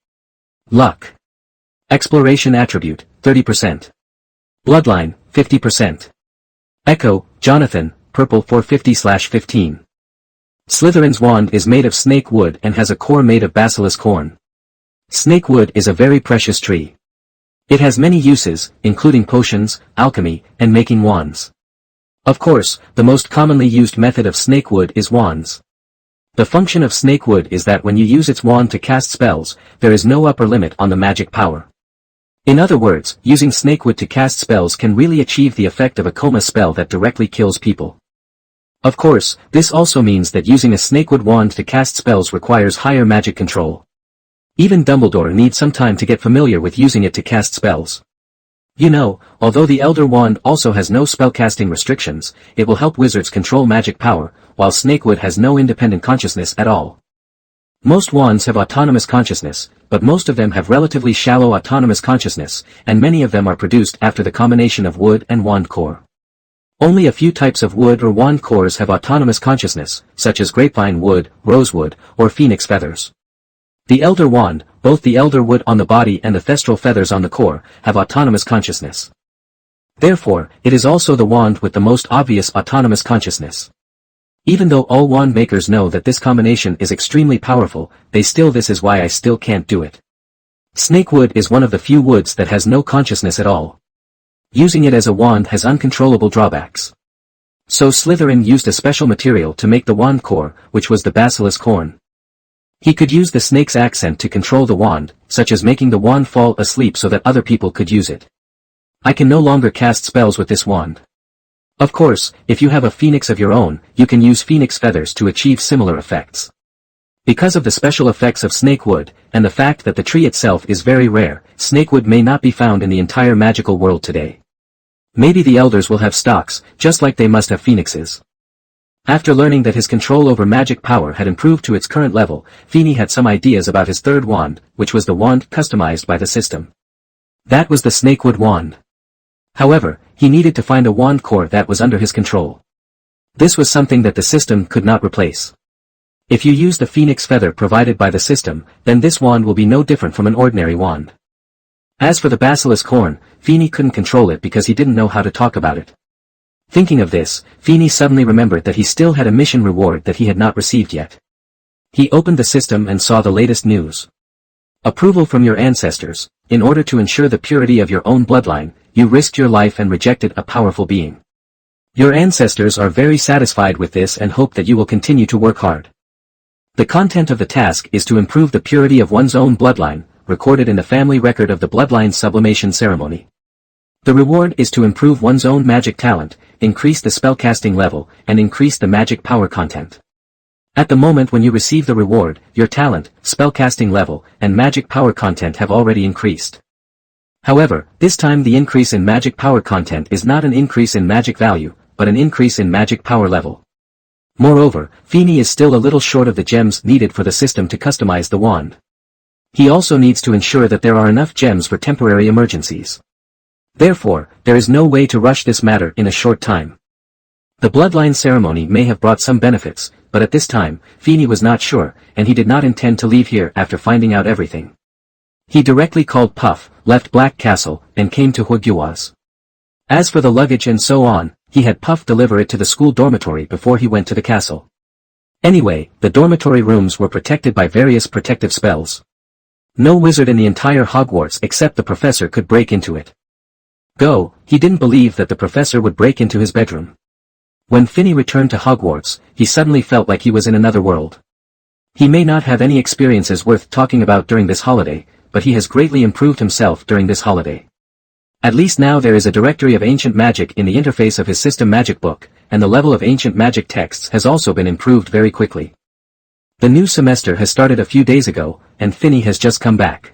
S1: Luck. Exploration Attribute, 30%. Bloodline, 50%. Echo, Jonathan, Purple 450/15. Slytherin's wand is made of snake wood and has a core made of basilisk horn. Snake wood is a very precious tree. It has many uses, including potions, alchemy, and making wands. Of course, the most commonly used method of snake wood is wands. The function of snake wood is that when you use its wand to cast spells, there is no upper limit on the magic power. In other words, using snakewood to cast spells can really achieve the effect of a coma spell that directly kills people. Of course, this also means that using a snakewood wand to cast spells requires higher magic control. Even Dumbledore needs some time to get familiar with using it to cast spells. You know, although the Elder Wand also has no spellcasting restrictions, it will help wizards control magic power, while snakewood has no independent consciousness at all. Most wands have autonomous consciousness, but most of them have relatively shallow autonomous consciousness, and many of them are produced after the combination of wood and wand core. Only a few types of wood or wand cores have autonomous consciousness, such as grapevine wood, rosewood, or phoenix feathers. The Elder Wand, both the elder wood on the body and the thestral feathers on the core, have autonomous consciousness. Therefore, it is also the wand with the most obvious autonomous consciousness. Even though all wand makers know that this combination is extremely powerful, this is why I still can't do it. Snakewood is one of the few woods that has no consciousness at all. Using it as a wand has uncontrollable drawbacks. So Slytherin used a special material to make the wand core, which was the basilisk horn. He could use the snake's accent to control the wand, such as making the wand fall asleep so that other people could use it. I can no longer cast spells with this wand. Of course, if you have a phoenix of your own, you can use phoenix feathers to achieve similar effects. Because of the special effects of snakewood, and the fact that the tree itself is very rare, snakewood may not be found in the entire magical world today. Maybe the elders will have stocks, just like they must have phoenixes. After learning that his control over magic power had improved to its current level, Phineas had some ideas about his third wand, which was the wand customized by the system. That was the snakewood wand. However, he needed to find a wand core that was under his control. This was something that the system could not replace. If you use the phoenix feather provided by the system, then this wand will be no different from an ordinary wand. As for the basilisk horn, Phineas couldn't control it because he didn't know how to talk about it. Thinking of this, Phineas suddenly remembered that he still had a mission reward that he had not received yet. He opened the system and saw the latest news. Approval from your ancestors. In order to ensure the purity of your own bloodline, you risked your life and rejected a powerful being. Your ancestors are very satisfied with this and hope that you will continue to work hard. The content of the task is to improve the purity of one's own bloodline, recorded in the family record of the Bloodline sublimation ceremony. The reward is to improve one's own magic talent, increase the spellcasting level, and increase the magic power content. At the moment when you receive the reward, your talent, spellcasting level, and magic power content have already increased. However, this time the increase in magic power content is not an increase in magic value, but an increase in magic power level. Moreover, Phineas is still a little short of the gems needed for the system to customize the wand. He also needs to ensure that there are enough gems for temporary emergencies. Therefore, there is no way to rush this matter in a short time. The bloodline ceremony may have brought some benefits, but at this time, Phineas was not sure, and he did not intend to leave here after finding out everything. He directly called Puff, left Black Castle, and came to Hogwarts. As for the luggage and so on, he had Puff deliver it to the school dormitory before he went to the castle. Anyway, the dormitory rooms were protected by various protective spells. No wizard in the entire Hogwarts except the professor could break into it. He didn't believe that the professor would break into his bedroom. When Phineas returned to Hogwarts, he suddenly felt like he was in another world. He may not have any experiences worth talking about during this holiday, but he has greatly improved himself during this holiday. At least now there is a directory of ancient magic in the interface of his system magic book, and the level of ancient magic texts has also been improved very quickly. The new semester has started a few days ago, and Phineas has just come back.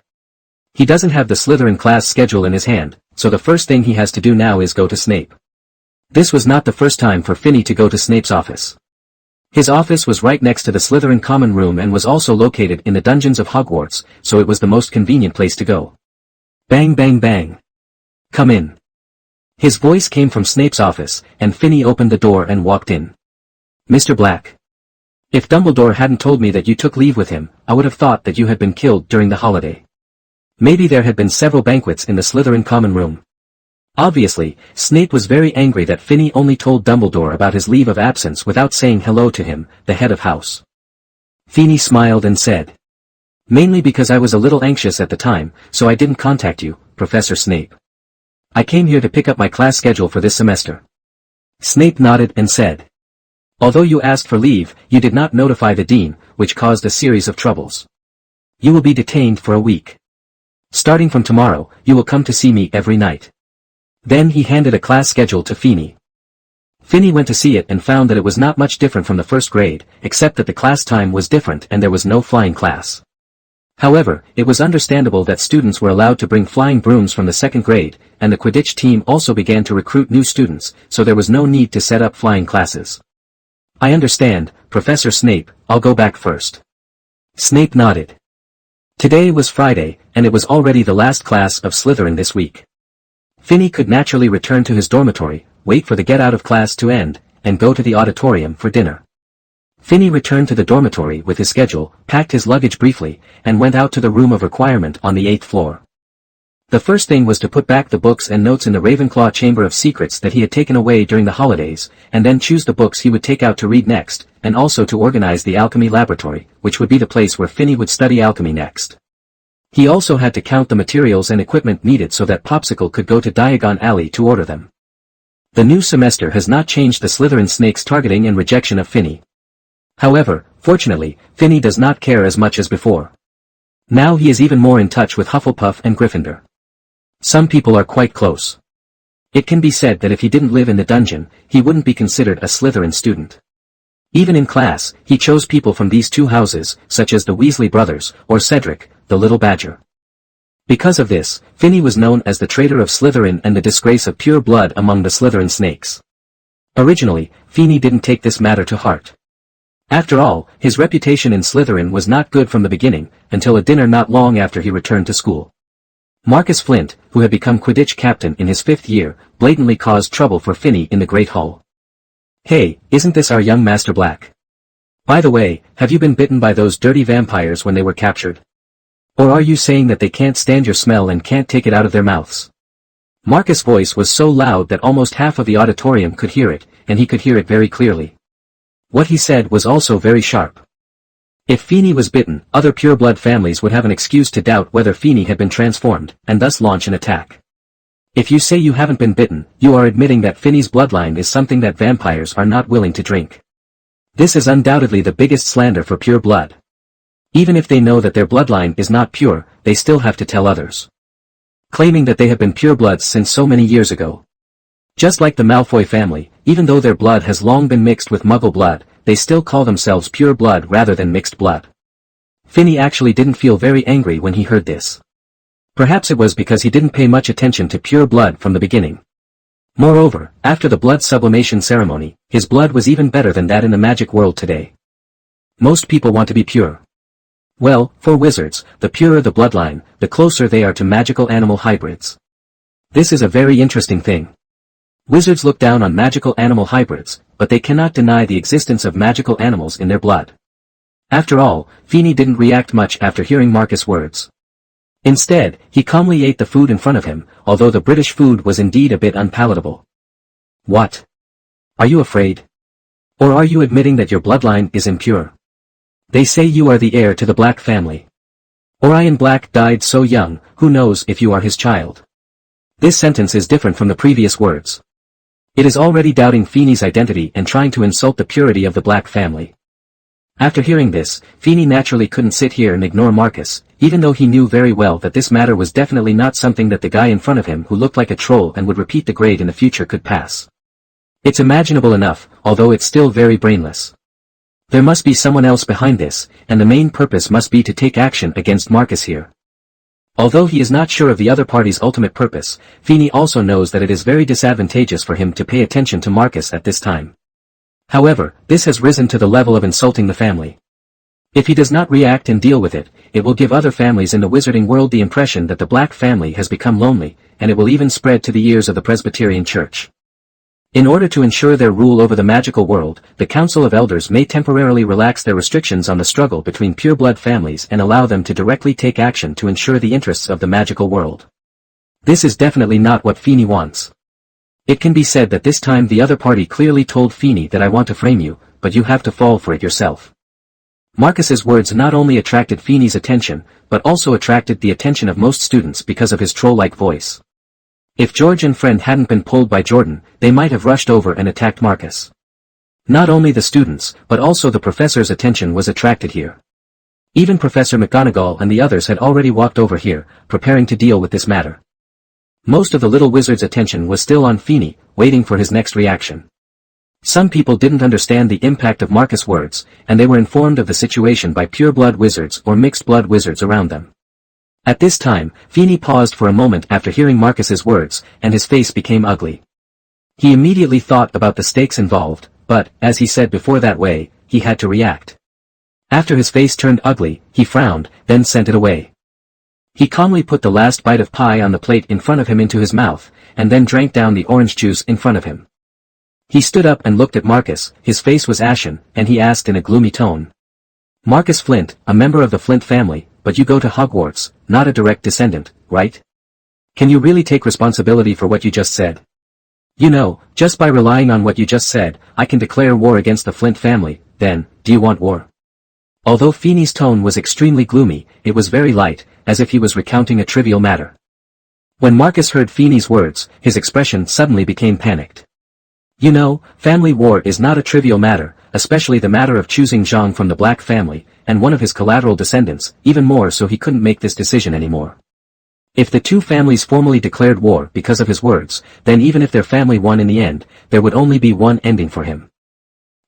S1: He doesn't have the Slytherin class schedule in his hand, so the first thing he has to do now is go to Snape. This was not the first time for Phineas to go to Snape's office. His office was right next to the Slytherin common room and was also located in the dungeons of Hogwarts, so it was the most convenient place to go. Bang bang bang. Come in. His voice came from Snape's office, and Phineas opened the door and walked in. Mr. Black. If Dumbledore hadn't told me that you took leave with him, I would have thought that you had been killed during the holiday. Maybe there had been several banquets in the Slytherin common room. Obviously, Snape was very angry that Phineas only told Dumbledore about his leave of absence without saying hello to him, the head of house. Phineas smiled and said, "Mainly because I was a little anxious at the time, so I didn't contact you, Professor Snape. I came here to pick up my class schedule for this semester." Snape nodded and said, "Although you asked for leave, you did not notify the dean, which caused a series of troubles. You will be detained for a week. Starting from tomorrow, you will come to see me every night." Then he handed a class schedule to Phineas. Phineas went to see it and found that it was not much different from the first grade, except that the class time was different and there was no flying class. However, it was understandable that students were allowed to bring flying brooms from the second grade, and the Quidditch team also began to recruit new students, so there was no need to set up flying classes. "I understand, Professor Snape, I'll go back first." Snape nodded. Today was Friday, and it was already the last class of Slytherin this week. Phineas could naturally return to his dormitory, wait for the get-out of class to end, and go to the auditorium for dinner. Phineas returned to the dormitory with his schedule, packed his luggage briefly, and went out to the room of requirement on the 8th floor. The first thing was to put back the books and notes in the Ravenclaw Chamber of Secrets that he had taken away during the holidays, and then choose the books he would take out to read next, and also to organize the alchemy laboratory, which would be the place where Phineas would study alchemy next. He also had to count the materials and equipment needed so that Popsicle could go to Diagon Alley to order them. The new semester has not changed the Slytherin snake's targeting and rejection of Phineas. However, fortunately, Phineas does not care as much as before. Now he is even more in touch with Hufflepuff and Gryffindor. Some people are quite close. It can be said that if he didn't live in the dungeon, he wouldn't be considered a Slytherin student. Even in class, he chose people from these two houses, such as the Weasley brothers, or Cedric, the little badger. Because of this, Finney was known as the traitor of Slytherin and the disgrace of pure blood among the Slytherin snakes. Originally, Finney didn't take this matter to heart. After all, his reputation in Slytherin was not good from the beginning, until a dinner not long after he returned to school. Marcus Flint, who had become Quidditch captain in his 5th year, blatantly caused trouble for Finney in the Great Hall. "Hey, isn't this our young Master Black? By the way, have you been bitten by those dirty vampires when they were captured? Or are you saying that they can't stand your smell and can't take it out of their mouths?" Marcus' voice was so loud that almost half of the auditorium could hear it, and he could hear it very clearly. What he said was also very sharp. If Finney was bitten, other pureblood families would have an excuse to doubt whether Finney had been transformed, and thus launch an attack. If you say you haven't been bitten, you are admitting that Finney's bloodline is something that vampires are not willing to drink. This is undoubtedly the biggest slander for pure blood. Even if they know that their bloodline is not pure, they still have to tell others. Claiming that they have been purebloods since so many years ago. Just like the Malfoy family, even though their blood has long been mixed with Muggle blood, they still call themselves pure blood rather than mixed blood. Finney actually didn't feel very angry when he heard this. Perhaps it was because he didn't pay much attention to pure blood from the beginning. Moreover, after the blood sublimation ceremony, his blood was even better than that in the magic world today. Most people want to be pure. Well, for wizards, the purer the bloodline, the closer they are to magical animal hybrids. This is a very interesting thing. Wizards look down on magical animal hybrids, but they cannot deny the existence of magical animals in their blood. After all, Finney didn't react much after hearing Marcus' words. Instead, he calmly ate the food in front of him, although the British food was indeed a bit unpalatable. What? Are you afraid? Or are you admitting that your bloodline is impure? They say you are the heir to the Black family. Orion Black died so young, who knows if you are his child. This sentence is different from the previous words. It is already doubting Finney's identity and trying to insult the purity of the Black family. After hearing this, Finney naturally couldn't sit here and ignore Marcus, even though he knew very well that this matter was definitely not something that the guy in front of him who looked like a troll and would repeat the grade in the future could pass. It's imaginable enough, although it's still very brainless. There must be someone else behind this, and the main purpose must be to take action against Marcus here. Although he is not sure of the other party's ultimate purpose, Finney also knows that it is very disadvantageous for him to pay attention to Marcus at this time. However, this has risen to the level of insulting the family. If he does not react and deal with it, it will give other families in the wizarding world the impression that the Black family has become lonely, and it will even spread to the ears of the Presbyterian Church. In order to ensure their rule over the magical world, the Council of Elders may temporarily relax their restrictions on the struggle between pureblood families and allow them to directly take action to ensure the interests of the magical world. This is definitely not what Finney wants. It can be said that this time the other party clearly told Finney that I want to frame you, but you have to fall for it yourself. Marcus's words not only attracted Finney's attention, but also attracted the attention of most students because of his troll-like voice. If George and Friend hadn't been pulled by Jordan, they might have rushed over and attacked Marcus. Not only the students, but also the professor's attention was attracted here. Even Professor McGonagall and the others had already walked over here, preparing to deal with this matter. Most of the little wizard's attention was still on Finney, waiting for his next reaction. Some people didn't understand the impact of Marcus' words, and they were informed of the situation by pure-blood wizards or mixed-blood wizards around them. At this time, Finney paused for a moment after hearing Marcus's words, and his face became ugly. He immediately thought about the stakes involved, but, as he said before that way, he had to react. After his face turned ugly, he frowned, then sent it away. He calmly put the last bite of pie on the plate in front of him into his mouth, and then drank down the orange juice in front of him. He stood up and looked at Marcus, his face was ashen, and he asked in a gloomy tone. "Marcus Flint, a member of the Flint family, but you go to Hogwarts, not a direct descendant, right? Can you really take responsibility for what you just said? You know, just by relying on what you just said, I can declare war against the Flint family, then, do you want war?" Although Finney's tone was extremely gloomy, it was very light, as if he was recounting a trivial matter. When Marcus heard Finney's words, his expression suddenly became panicked. You know, family war is not a trivial matter, especially the matter of choosing Zhang from the Black family, and one of his collateral descendants, even more so he couldn't make this decision anymore. If the two families formally declared war because of his words, then even if their family won in the end, there would only be one ending for him.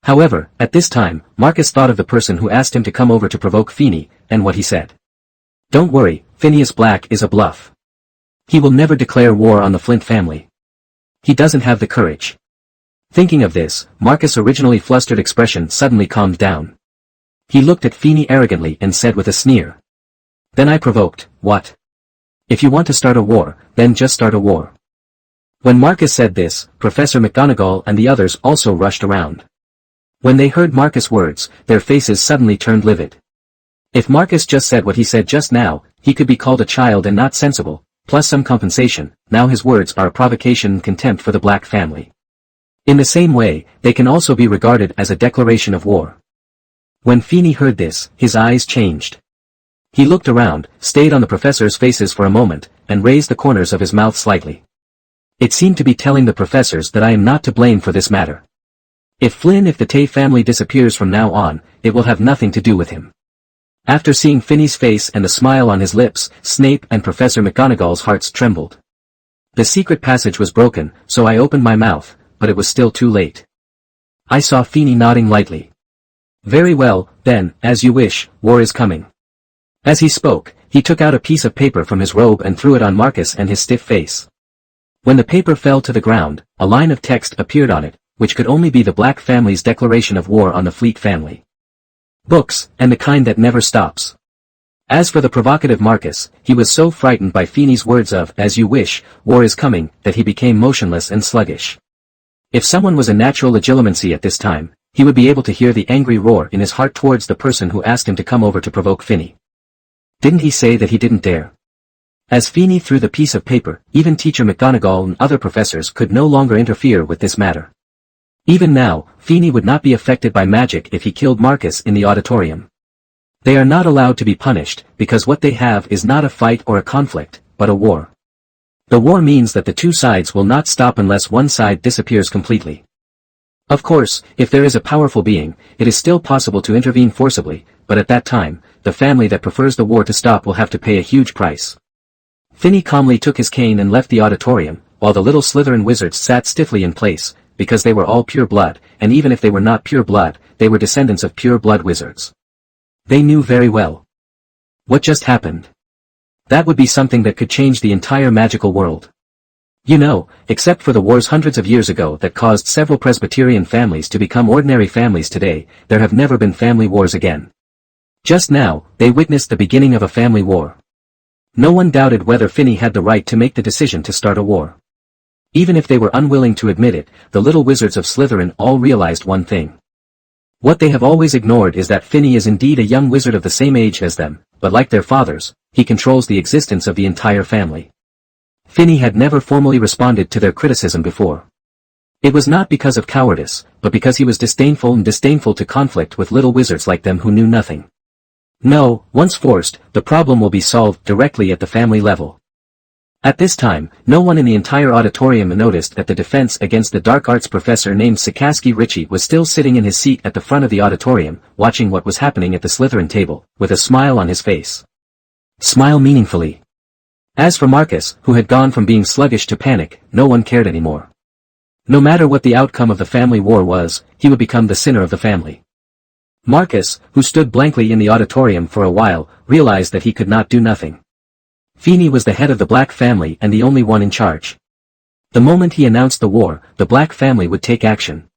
S1: However, at this time, Marcus thought of the person who asked him to come over to provoke Phineas, and what he said. Don't worry, Phineas Black is a bluff. He will never declare war on the Flint family. He doesn't have the courage. Thinking of this, Marcus' originally flustered expression suddenly calmed down. He looked at Phineas arrogantly and said with a sneer. Then I provoked, what? If you want to start a war, then just start a war. When Marcus said this, Professor McGonagall and the others also rushed around. When they heard Marcus' words, their faces suddenly turned livid. If Marcus just said what he said just now, he could be called a child and not sensible, plus some compensation. Now his words are a provocation and contempt for the Black family. In the same way, they can also be regarded as a declaration of war. When Phineas heard this, his eyes changed. He looked around, stayed on the professors' faces for a moment, and raised the corners of his mouth slightly. It seemed to be telling the professors that I am not to blame for this matter. If the Tay family disappears from now on, it will have nothing to do with him. After seeing Phineas' face and the smile on his lips, Snape and Professor McGonagall's hearts trembled. The secret passage was broken, so I opened my mouth, but it was still too late. I saw Phineas nodding lightly. Very well, then, as you wish, war is coming. As he spoke, he took out a piece of paper from his robe and threw it on Marcus and his stiff face. When the paper fell to the ground, a line of text appeared on it, which could only be the Black family's declaration of war on the Fleet family. Books, and the kind that never stops. As for the provocative Marcus, he was so frightened by Phineas' words of, as you wish, war is coming, that he became motionless and sluggish. If someone was a natural legitimacy at this time, he would be able to hear the angry roar in his heart towards the person who asked him to come over to provoke Phineas. Didn't he say that he didn't dare? As Phineas threw the piece of paper, even Teacher McGonagall and other professors could no longer interfere with this matter. Even now, Phineas would not be affected by magic if he killed Marcus in the auditorium. They are not allowed to be punished, because what they have is not a fight or a conflict, but a war. The war means that the two sides will not stop unless one side disappears completely. Of course, if there is a powerful being, it is still possible to intervene forcibly, but at that time, the family that prefers the war to stop will have to pay a huge price. Phineas calmly took his cane and left the auditorium, while the little Slytherin wizards sat stiffly in place, because they were all pure blood, and even if they were not pure blood, they were descendants of pure blood wizards. They knew very well what just happened. That would be something that could change the entire magical world. You know, except for the wars hundreds of years ago that caused several Presbyterian families to become ordinary families today, there have never been family wars again. Just now, they witnessed the beginning of a family war. No one doubted whether Phineas had the right to make the decision to start a war. Even if they were unwilling to admit it, the little wizards of Slytherin all realized one thing. What they have always ignored is that Phineas is indeed a young wizard of the same age as them, but like their fathers, he controls the existence of the entire family. Phineas had never formally responded to their criticism before. It was not because of cowardice, but because he was disdainful to conflict with little wizards like them who knew nothing. No, once forced, the problem will be solved directly at the family level. At this time, no one in the entire auditorium noticed that the defense against the dark arts professor named Sikaski Ritchie was still sitting in his seat at the front of the auditorium, watching what was happening at the Slytherin table, with a smile on his face. Smile meaningfully. As for Marcus, who had gone from being sluggish to panic, no one cared anymore. No matter what the outcome of the family war was, he would become the sinner of the family. Marcus, who stood blankly in the auditorium for a while, realized that he could not do nothing. Phineas was the head of the Black family and the only one in charge. The moment he announced the war, the Black family would take action.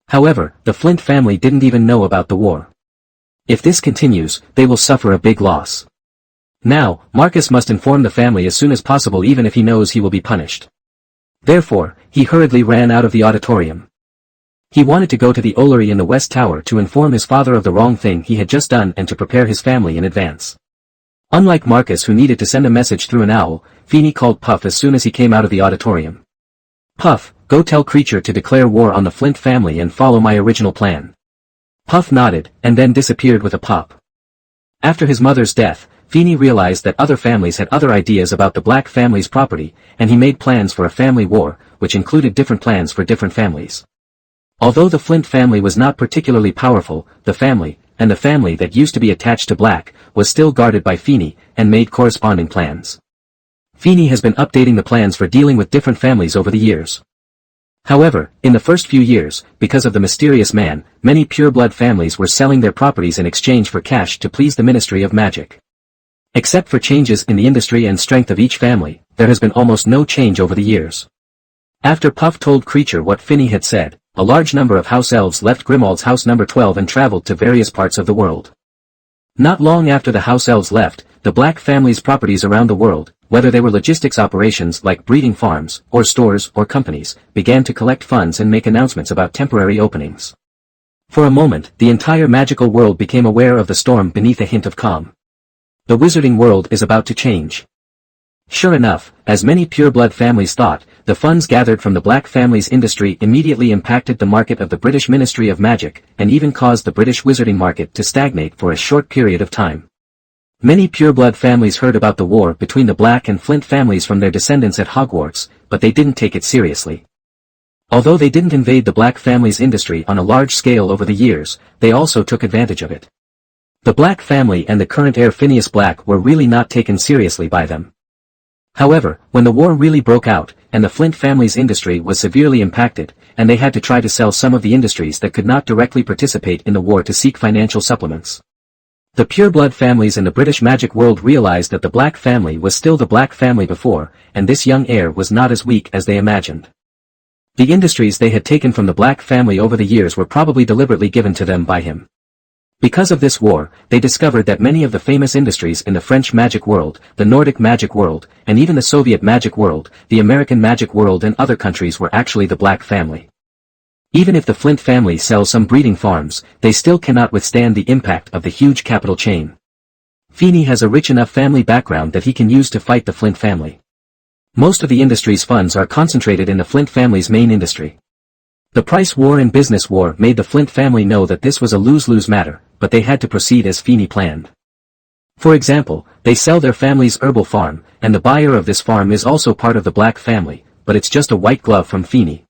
S1: However, the Flint family didn't even know about the war. If this continues, they will suffer a big loss. Now, Marcus must inform the family as soon as possible even if he knows he will be punished. Therefore, he hurriedly ran out of the auditorium. He wanted to go to the Ollery in the West Tower to inform his father of the wrong thing he had just done and to prepare his family in advance. Unlike Marcus who needed to send a message through an owl, Phineas called Puff as soon as he came out of the auditorium. Puff, go tell Creature to declare war on the Flint family and follow my original plan. Puff nodded, and then disappeared with a pop. After his mother's death, Phineas realized that other families had other ideas about the Black family's property, and he made plans for a family war, which included different plans for different families. Although the Flint family was not particularly powerful, the family that used to be attached to Black, was still guarded by Phineas, and made corresponding plans. Phineas has been updating the plans for dealing with different families over the years. However, in the first few years, because of the mysterious man, many pureblood families were selling their properties in exchange for cash to please the Ministry of Magic. Except for changes in the industry and strength of each family, there has been almost no change over the years. After Puff told Creature what Finny had said, a large number of house elves left Grimauld's house number 12 and traveled to various parts of the world. Not long after the house elves left, the Black family's properties around the world, whether they were logistics operations like breeding farms, or stores, or companies, began to collect funds and make announcements about temporary openings. For a moment, the entire magical world became aware of the storm beneath a hint of calm. The wizarding world is about to change. Sure enough, as many pureblood families thought, the funds gathered from the Black family's industry immediately impacted the market of the British Ministry of Magic, and even caused the British wizarding market to stagnate for a short period of time. Many pureblood families heard about the war between the Black and Flint families from their descendants at Hogwarts, but they didn't take it seriously. Although they didn't invade the Black family's industry on a large scale over the years, they also took advantage of it. The Black family and the current heir Phineas Black were really not taken seriously by them. However, when the war really broke out, and the Flint family's industry was severely impacted, and they had to try to sell some of the industries that could not directly participate in the war to seek financial supplements. The pureblood families in the British magic world realized that the Black family was still the Black family before, and this young heir was not as weak as they imagined. The industries they had taken from the Black family over the years were probably deliberately given to them by him. Because of this war, they discovered that many of the famous industries in the French magic world, the Nordic magic world, and even the Soviet magic world, the American magic world and other countries were actually the Black family. Even if the Flint family sells some breeding farms, they still cannot withstand the impact of the huge capital chain. Feeney has a rich enough family background that he can use to fight the Flint family. Most of the industry's funds are concentrated in the Flint family's main industry. The price war and business war made the Flint family know that this was a lose-lose matter, but they had to proceed as Feeney planned. For example, they sell their family's herbal farm, and the buyer of this farm is also part of the Black family, but it's just a white glove from Feeney.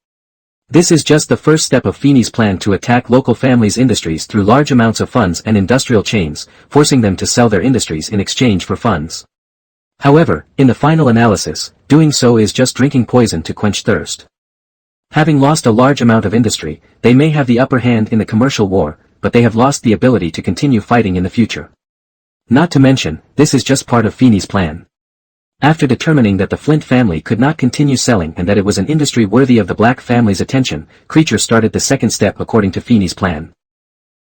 S1: This is just the first step of Feeney's plan to attack local families' industries through large amounts of funds and industrial chains, forcing them to sell their industries in exchange for funds. However, in the final analysis, doing so is just drinking poison to quench thirst. Having lost a large amount of industry, they may have the upper hand in the commercial war, but they have lost the ability to continue fighting in the future. Not to mention, this is just part of Feeney's plan. After determining that the Flint family could not continue selling and that it was an industry worthy of the Black family's attention, Creature started the second step according to Feeney's plan.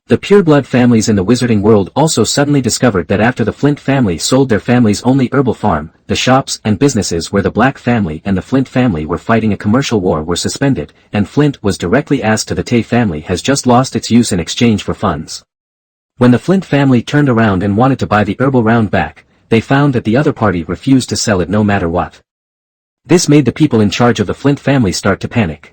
S1: The pureblood families in the wizarding world also suddenly discovered that after the Flint family sold their family's only herbal farm, the shops and businesses where the Black family and the Flint family were fighting a commercial war were suspended, and Flint was directly asked to the Tay family has just lost its use in exchange for funds. When the Flint family turned around and wanted to buy the herbal round back, they found that the other party refused to sell it no matter what. This made the people in charge of the Flint family start to panic.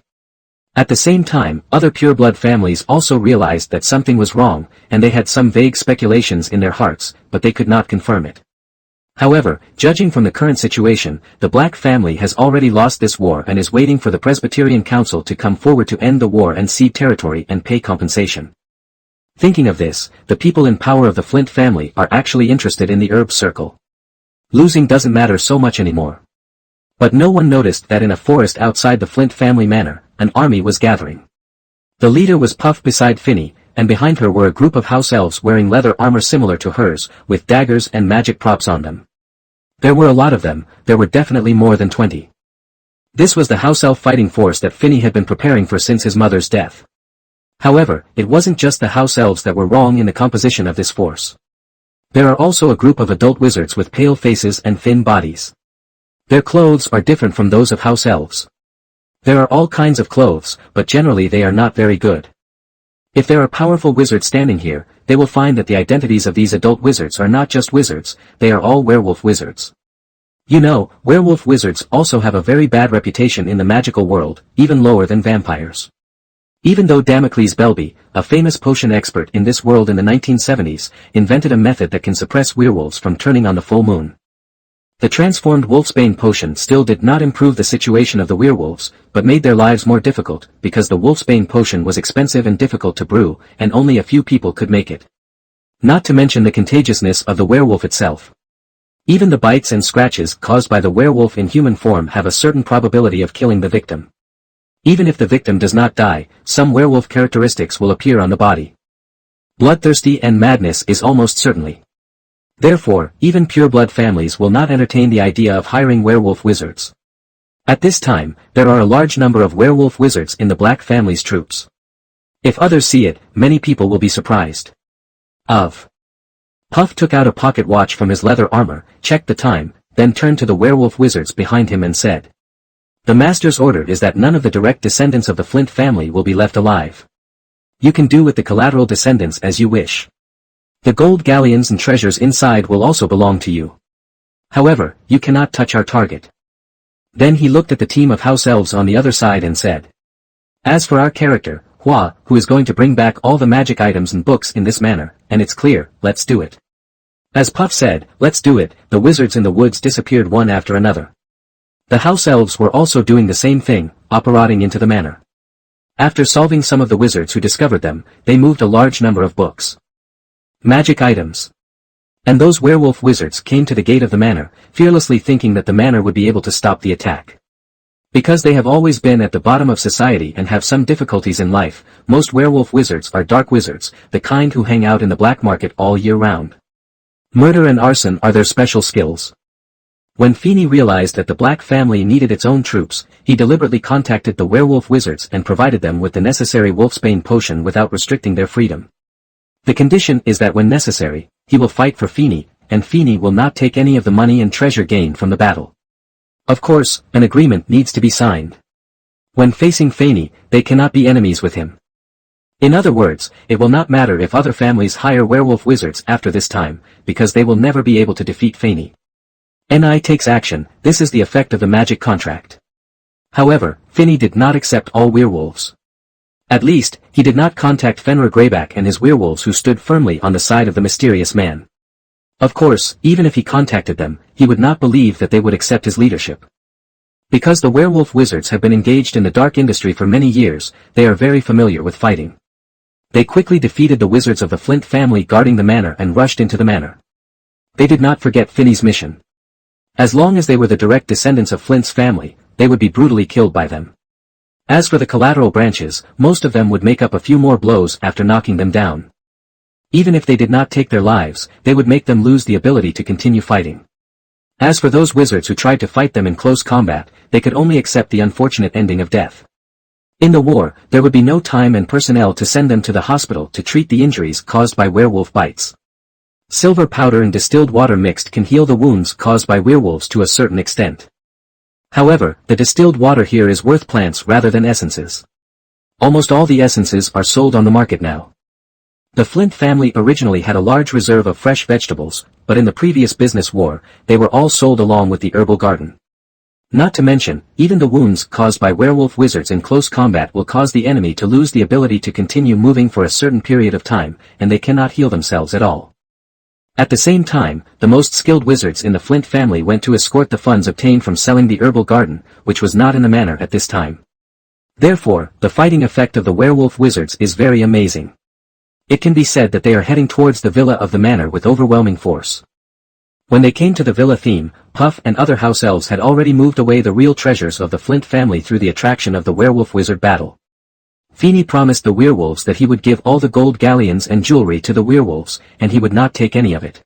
S1: At the same time, other pureblood families also realized that something was wrong, and they had some vague speculations in their hearts, but they could not confirm it. However, judging from the current situation, the Black family has already lost this war and is waiting for the Presbyterian Council to come forward to end the war and cede territory and pay compensation. Thinking of this, the people in power of the Flint family are actually interested in the herb circle. Losing doesn't matter so much anymore. But no one noticed that in a forest outside the Flint family manor, an army was gathering. The leader was Puff beside Finny, and behind her were a group of house elves wearing leather armor similar to hers, with daggers and magic props on them. There were a lot of them, there were definitely more than 20. This was the house elf fighting force that Finny had been preparing for since his mother's death. However, it wasn't just the house elves that were wrong in the composition of this force. There are also a group of adult wizards with pale faces and thin bodies. Their clothes are different from those of house elves. There are all kinds of clothes, but generally they are not very good. If there are powerful wizards standing here, they will find that the identities of these adult wizards are not just wizards, they are all werewolf wizards. You know, werewolf wizards also have a very bad reputation in the magical world, even lower than vampires. Even though Damocles Belby, a famous potion expert in this world in the 1970s, invented a method that can suppress werewolves from turning on the full moon. The transformed wolfsbane potion still did not improve the situation of the werewolves, but made their lives more difficult, because the wolfsbane potion was expensive and difficult to brew, and only a few people could make it. Not to mention the contagiousness of the werewolf itself. Even the bites and scratches caused by the werewolf in human form have a certain probability of killing the victim. Even if the victim does not die, some werewolf characteristics will appear on the body. Bloodthirsty and madness is almost certainly. Therefore, even pureblood families will not entertain the idea of hiring werewolf wizards. At this time, there are a large number of werewolf wizards in the Black family's troops. If others see it, many people will be surprised. Puff took out a pocket watch from his leather armor, checked the time, then turned to the werewolf wizards behind him and said, "The master's order is that none of the direct descendants of the Flint family will be left alive. You can do with the collateral descendants as you wish. The gold galleons and treasures inside will also belong to you. However, you cannot touch our target." Then he looked at the team of house elves on the other side and said, "As for our character, Hua, who is going to bring back all the magic items and books in this manner, and it's clear, let's do it." As Puff said, "Let's do it," the wizards in the woods disappeared one after another. The house elves were also doing the same thing, operating into the manor. After solving some of the wizards who discovered them, they moved a large number of books. Magic items. And those werewolf wizards came to the gate of the manor, fearlessly thinking that the manor would be able to stop the attack. Because they have always been at the bottom of society and have some difficulties in life, most werewolf wizards are dark wizards, the kind who hang out in the black market all year round. Murder and arson are their special skills. When Phineas realized that the Black family needed its own troops, he deliberately contacted the werewolf wizards and provided them with the necessary wolfsbane potion without restricting their freedom. The condition is that when necessary, he will fight for Phineas, and Phineas will not take any of the money and treasure gained from the battle. Of course, an agreement needs to be signed. When facing Phineas, they cannot be enemies with him. In other words, it will not matter if other families hire werewolf wizards after this time, because they will never be able to defeat Phineas. Ni takes action, this is the effect of the magic contract. However, Phineas did not accept all werewolves. At least, he did not contact Fenrir Greyback and his werewolves who stood firmly on the side of the mysterious man. Of course, even if he contacted them, he would not believe that they would accept his leadership. Because the werewolf wizards have been engaged in the dark industry for many years, they are very familiar with fighting. They quickly defeated the wizards of the Flint family guarding the manor and rushed into the manor. They did not forget Phineas' mission. As long as they were the direct descendants of Flint's family, they would be brutally killed by them. As for the collateral branches, most of them would make up a few more blows after knocking them down. Even if they did not take their lives, they would make them lose the ability to continue fighting. As for those wizards who tried to fight them in close combat, they could only accept the unfortunate ending of death. In the war, there would be no time and personnel to send them to the hospital to treat the injuries caused by werewolf bites. Silver powder and distilled water mixed can heal the wounds caused by werewolves to a certain extent. However, the distilled water here is worth plants rather than essences. Almost all the essences are sold on the market now. The Flint family originally had a large reserve of fresh vegetables, but in the previous business war, they were all sold along with the herbal garden. Not to mention, even the wounds caused by werewolf wizards in close combat will cause the enemy to lose the ability to continue moving for a certain period of time, and they cannot heal themselves at all. At the same time, the most skilled wizards in the Flint family went to escort the funds obtained from selling the herbal garden, which was not in the manor at this time. Therefore, the fighting effect of the werewolf wizards is very amazing. It can be said that they are heading towards the villa of the manor with overwhelming force. When they came to the villa theme, Puff and other house elves had already moved away the real treasures of the Flint family through the attraction of the werewolf wizard battle. Phineas promised the werewolves that he would give all the gold galleons and jewelry to the werewolves, and he would not take any of it.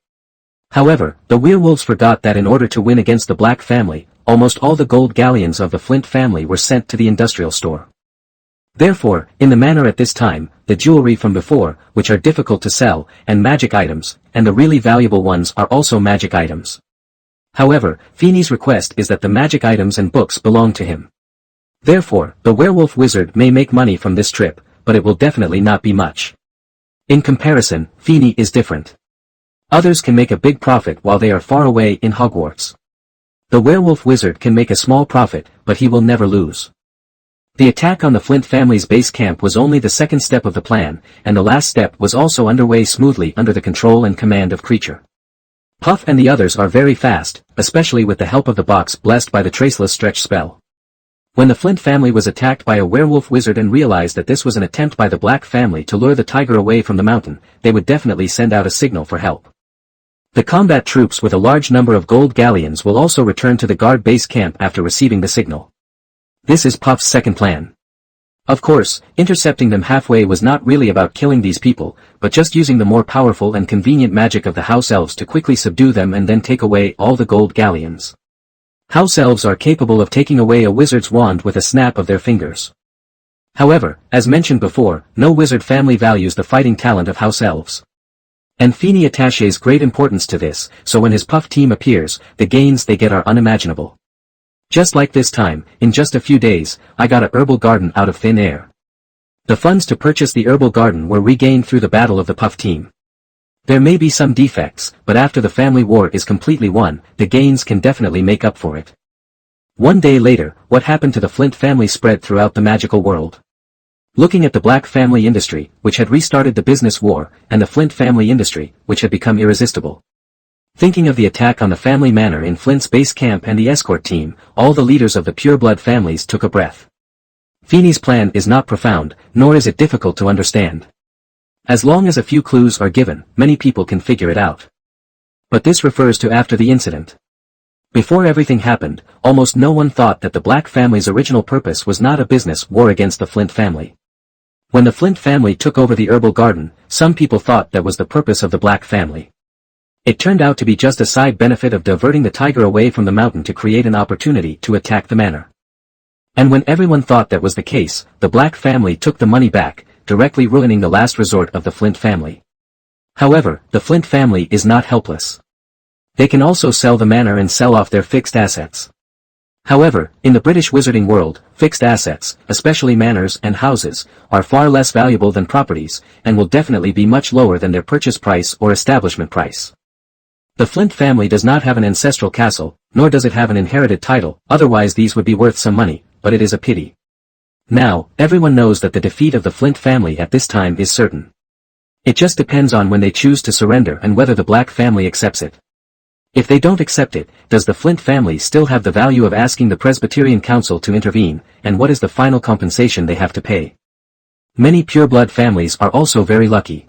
S1: However, the werewolves forgot that in order to win against the Black family, almost all the gold galleons of the Flint family were sent to the industrial store. Therefore, in the manor at this time, the jewelry from before, which are difficult to sell, and magic items, and the really valuable ones are also magic items. However, Phineas' request is that the magic items and books belong to him. Therefore, the werewolf wizard may make money from this trip, but it will definitely not be much. In comparison, Phineas is different. Others can make a big profit while they are far away in Hogwarts. The werewolf wizard can make a small profit, but he will never lose. The attack on the Flint family's base camp was only the second step of the plan, and the last step was also underway smoothly under the control and command of Creature. Puff and the others are very fast, especially with the help of the box blessed by the Traceless Stretch spell. When the Flint family was attacked by a werewolf wizard and realized that this was an attempt by the Black family to lure the tiger away from the mountain, they would definitely send out a signal for help. The combat troops with a large number of gold galleons will also return to the guard base camp after receiving the signal. This is Puff's second plan. Of course, intercepting them halfway was not really about killing these people, but just using the more powerful and convenient magic of the house elves to quickly subdue them and then take away all the gold galleons. House elves are capable of taking away a wizard's wand with a snap of their fingers. However, as mentioned before, no wizard family values the fighting talent of house elves. And Phineas attaches great importance to this, so when his puff team appears, the gains they get are unimaginable. Just like this time, in just a few days, I got a herbal garden out of thin air. The funds to purchase the herbal garden were regained through the battle of the puff team. There may be some defects, but after the family war is completely won, the gains can definitely make up for it. One day later, what happened to the Flint family spread throughout the magical world. Looking at the Black family industry, which had restarted the business war, and the Flint family industry, which had become irresistible. Thinking of the attack on the family manor in Flint's base camp and the escort team, all the leaders of the Pureblood families took a breath. Phineas' plan is not profound, nor is it difficult to understand. As long as a few clues are given, many people can figure it out. But this refers to after the incident. Before everything happened, almost no one thought that the Black family's original purpose was not a business war against the Flint family. When the Flint family took over the herbal garden, some people thought that was the purpose of the Black family. It turned out to be just a side benefit of diverting the tiger away from the mountain to create an opportunity to attack the manor. And when everyone thought that was the case, the Black family took the money back, directly ruining the last resort of the Flint family. However, the Flint family is not helpless. They can also sell the manor and sell off their fixed assets. However, in the British wizarding world, fixed assets, especially manors and houses, are far less valuable than properties, and will definitely be much lower than their purchase price or establishment price. The Flint family does not have an ancestral castle, nor does it have an inherited title, otherwise these would be worth some money, but it is a pity. Now, everyone knows that the defeat of the Flint family at this time is certain. It just depends on when they choose to surrender and whether the Black family accepts it. If they don't accept it, does the Flint family still have the value of asking the Presbyterian Council to intervene, and what is the final compensation they have to pay? Many pureblood families are also very lucky.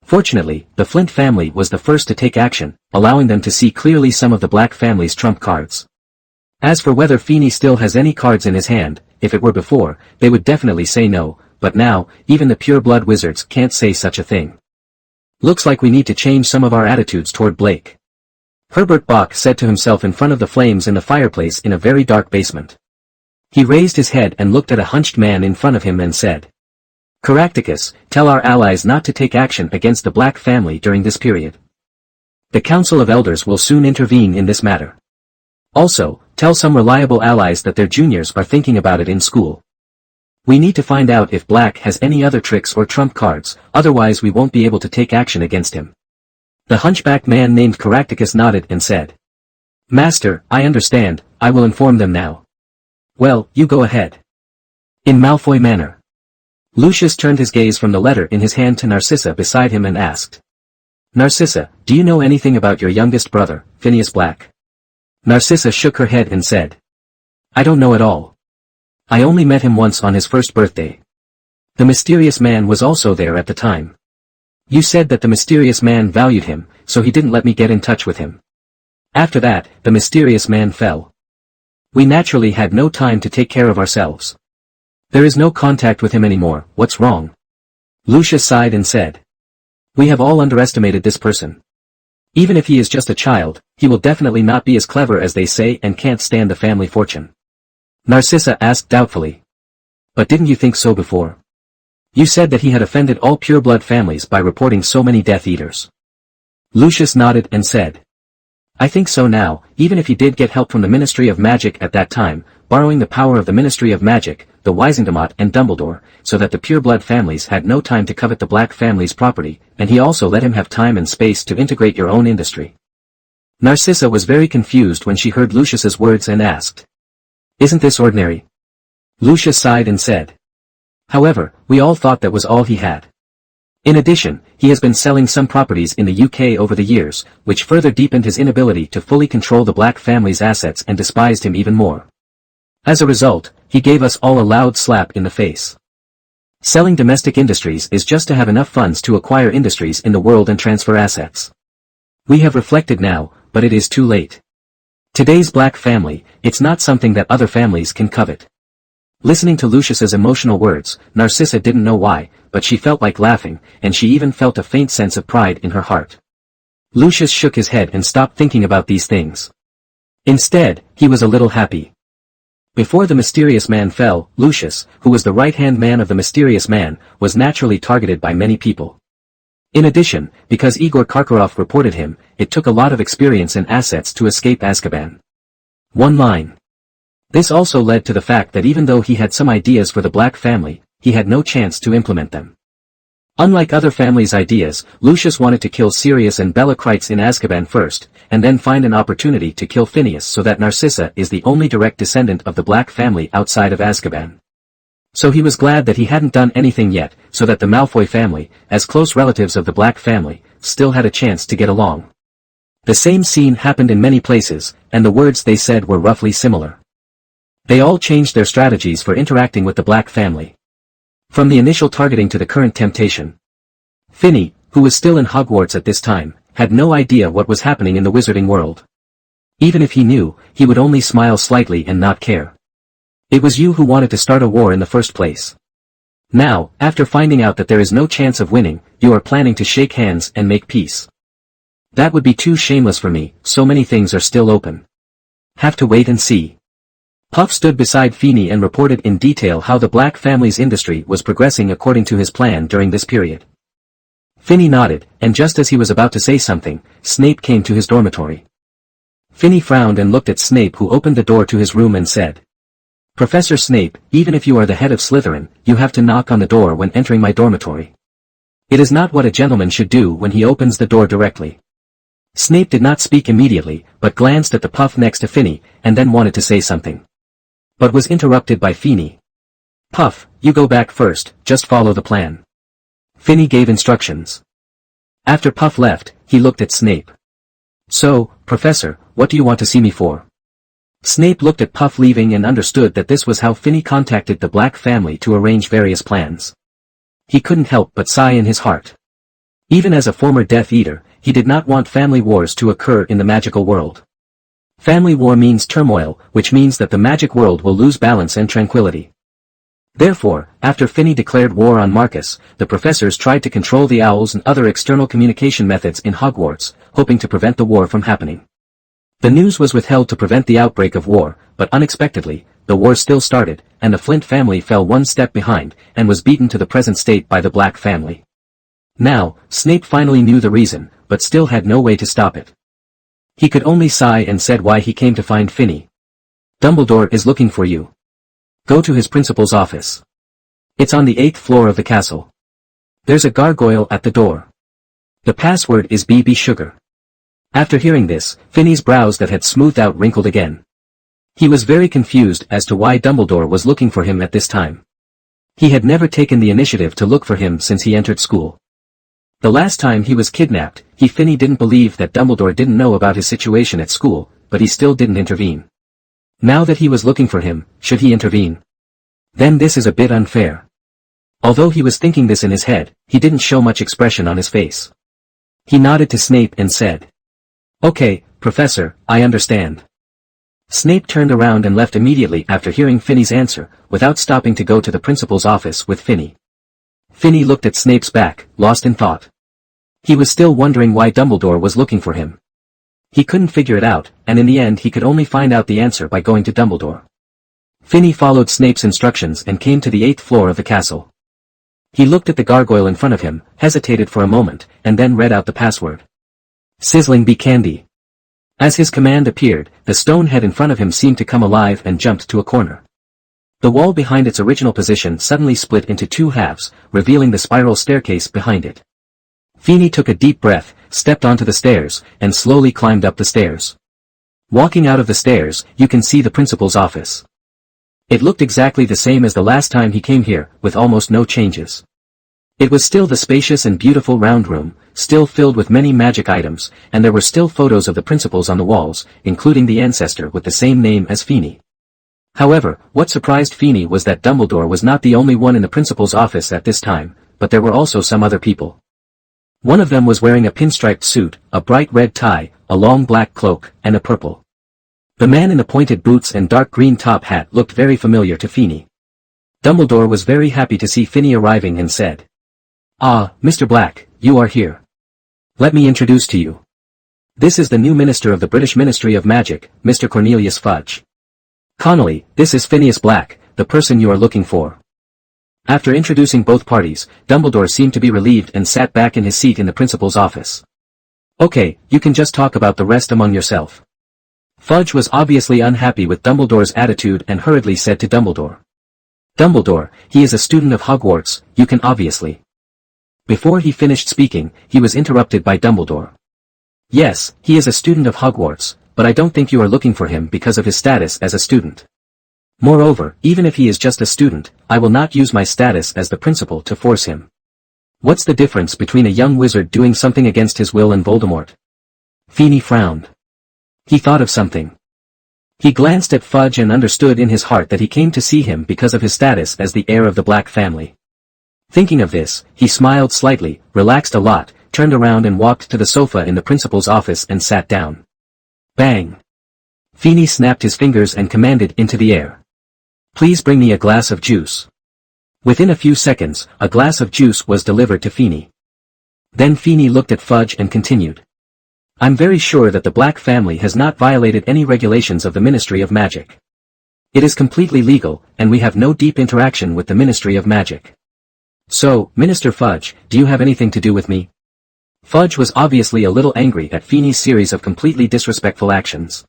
S1: Fortunately, the Flint family was the first to take action, allowing them to see clearly some of the Black family's trump cards. As for whether Phineas still has any cards in his hand, if it were before, they would definitely say no, but now, even the pureblood wizards can't say such a thing. Looks like we need to change some of our attitudes toward Blake. Herbert Bach said to himself in front of the flames in the fireplace in a very dark basement. He raised his head and looked at a hunched man in front of him and said, "Caractacus, tell our allies not to take action against the Black family during this period. The Council of Elders will soon intervene in this matter. Also, tell some reliable allies that their juniors are thinking about it in school. We need to find out if Black has any other tricks or trump cards, otherwise we won't be able to take action against him." The hunchbacked man named Caractacus nodded and said, "Master, I understand, I will inform them now." "Well, you go ahead." In Malfoy Manor. Lucius turned his gaze from the letter in his hand to Narcissa beside him and asked, "Narcissa, do you know anything about your youngest brother, Phineas Black?" Narcissa shook her head and said, "I don't know at all. I only met him once on his first birthday. The mysterious man was also there at the time. You said that the mysterious man valued him, so he didn't let me get in touch with him. After that, the mysterious man fell. We naturally had no time to take care of ourselves. There is no contact with him anymore. What's wrong?" Lucius sighed and said, "We have all underestimated this person. Even if he is just a child, he will definitely not be as clever as they say and can't stand the family fortune." Narcissa asked doubtfully, "But didn't you think so before? You said that he had offended all pureblood families by reporting so many Death Eaters." Lucius nodded and said, "I think so now, even if he did get help from the Ministry of Magic at that time, borrowing the power of the Ministry of Magic, the Wisendamat and Dumbledore, so that the pureblood families had no time to covet the Black family's property, and he also let him have time and space to integrate your own industry." Narcissa was very confused when she heard Lucius's words and asked, "Isn't this ordinary?" Lucius sighed and said, "However, we all thought that was all he had. In addition, he has been selling some properties in the UK over the years, which further deepened his inability to fully control the Black family's assets and despised him even more. As a result, he gave us all a loud slap in the face. Selling domestic industries is just to have enough funds to acquire industries in the world and transfer assets. We have reflected now, but it is too late. Today's Black family, it's not something that other families can covet. Listening to Lucius's emotional words, Narcissa didn't know why, but she felt like laughing, and she even felt a faint sense of pride in her heart. Lucius shook his head and stopped thinking about these things. Instead, he was a little happy. Before the mysterious man fell, Lucius, who was the right-hand man of the mysterious man, was naturally targeted by many people. In addition, because Igor Karkaroff reported him, it took a lot of experience and assets to escape Azkaban. One line. This also led to the fact that even though he had some ideas for the Black family, he had no chance to implement them. Unlike other families' ideas, Lucius wanted to kill Sirius and Bellacrites in Azkaban first, and then find an opportunity to kill Phineas so that Narcissa is the only direct descendant of the Black family outside of Azkaban. So he was glad that he hadn't done anything yet, so that the Malfoy family, as close relatives of the Black family, still had a chance to get along. The same scene happened in many places, and the words they said were roughly similar. They all changed their strategies for interacting with the Black family. From the initial targeting to the current temptation. Finney, who was still in Hogwarts at this time, had no idea what was happening in the wizarding world. Even if he knew, he would only smile slightly and not care. It was you who wanted to start a war in the first place. Now, after finding out that there is no chance of winning, you are planning to shake hands and make peace. That would be too shameless for me, so many things are still open. Have to wait and see. Puff stood beside Feeney and reported in detail how the Black family's industry was progressing according to his plan during this period. Finney nodded, and just as he was about to say something, Snape came to his dormitory. Finney frowned and looked at Snape, who opened the door to his room and said, "Professor Snape, even if you are the head of Slytherin, you have to knock on the door when entering my dormitory. It is not what a gentleman should do when he opens the door directly." Snape did not speak immediately, but glanced at the Puff next to Finney, and then wanted to say something. But was interrupted by Feeney. "Puff, you go back first, just follow the plan." Finney gave instructions. After Puff left, he looked at Snape. "So, Professor, what do you want to see me for?" Snape looked at Puff leaving and understood that this was how Finney contacted the Black family to arrange various plans. He couldn't help but sigh in his heart. Even as a former Death Eater, he did not want family wars to occur in the magical world. Family war means turmoil, which means that the magic world will lose balance and tranquility. Therefore, after Finney declared war on Marcus, the professors tried to control the owls and other external communication methods in Hogwarts, hoping to prevent the war from happening. The news was withheld to prevent the outbreak of war, but unexpectedly, the war still started, and the Flint family fell one step behind, and was beaten to the present state by the Black family. Now, Snape finally knew the reason, but still had no way to stop it. He could only sigh and said why he came to find Finney. "Dumbledore is looking for you. Go to his principal's office. It's on the 8th floor of the castle. There's a gargoyle at the door. The password is BB Sugar." After hearing this, Finney's brows that had smoothed out wrinkled again. He was very confused as to why Dumbledore was looking for him at this time. He had never taken the initiative to look for him since he entered school. The last time he was kidnapped, Finney didn't believe that Dumbledore didn't know about his situation at school, but he still didn't intervene. Now that he was looking for him, should he intervene? Then this is a bit unfair. Although he was thinking this in his head, he didn't show much expression on his face. He nodded to Snape and said, "Okay, Professor, I understand." Snape turned around and left immediately after hearing Finney's answer, without stopping to go to the principal's office with Finney. Finney looked at Snape's back, lost in thought. He was still wondering why Dumbledore was looking for him. He couldn't figure it out, and in the end he could only find out the answer by going to Dumbledore. Finney followed Snape's instructions and came to the 8th floor of the castle. He looked at the gargoyle in front of him, hesitated for a moment, and then read out the password. "Sizzling bee candy." As his command appeared, the stone head in front of him seemed to come alive and jumped to a corner. The wall behind its original position suddenly split into two halves, revealing the spiral staircase behind it. Feeney took a deep breath, stepped onto the stairs, and slowly climbed up the stairs. Walking out of the stairs, you can see the principal's office. It looked exactly the same as the last time he came here, with almost no changes. It was still the spacious and beautiful round room, still filled with many magic items, and there were still photos of the principals on the walls, including the ancestor with the same name as Feeney. However, what surprised Feeney was that Dumbledore was not the only one in the principal's office at this time, but there were also some other people. One of them was wearing a pinstriped suit, a bright red tie, a long black cloak, and a purple. The man in the pointed boots and dark green top hat looked very familiar to Feeney. Dumbledore was very happy to see Phineas arriving and said, "Ah, Mr. Black, you are here. Let me introduce to you. This is the new Minister of the British Ministry of Magic, Mr. Cornelius Fudge. Connolly, this is Phineas Black, the person you are looking for." After introducing both parties, Dumbledore seemed to be relieved and sat back in his seat in the principal's office. "Okay, you can just talk about the rest among yourself." Fudge was obviously unhappy with Dumbledore's attitude and hurriedly said to Dumbledore, "Dumbledore, he is a student of Hogwarts, you can obviously." Before he finished speaking, he was interrupted by Dumbledore. "Yes, he is a student of Hogwarts, but I don't think you are looking for him because of his status as a student. Moreover, even if he is just a student, I will not use my status as the principal to force him. What's the difference between a young wizard doing something against his will and Voldemort?" Phineas frowned. He thought of something. He glanced at Fudge and understood in his heart that he came to see him because of his status as the heir of the Black family. Thinking of this, he smiled slightly, relaxed a lot, turned around and walked to the sofa in the principal's office and sat down. Bang! Phineas snapped his fingers and commanded into the air. "Please bring me a glass of juice." Within a few seconds, a glass of juice was delivered to Phineas. Then Phineas looked at Fudge and continued. "I'm very sure that the Black family has not violated any regulations of the Ministry of Magic. It is completely legal, and we have no deep interaction with the Ministry of Magic. So, Minister Fudge, do you have anything to do with me?" Fudge was obviously a little angry at Phineas' series of completely disrespectful actions.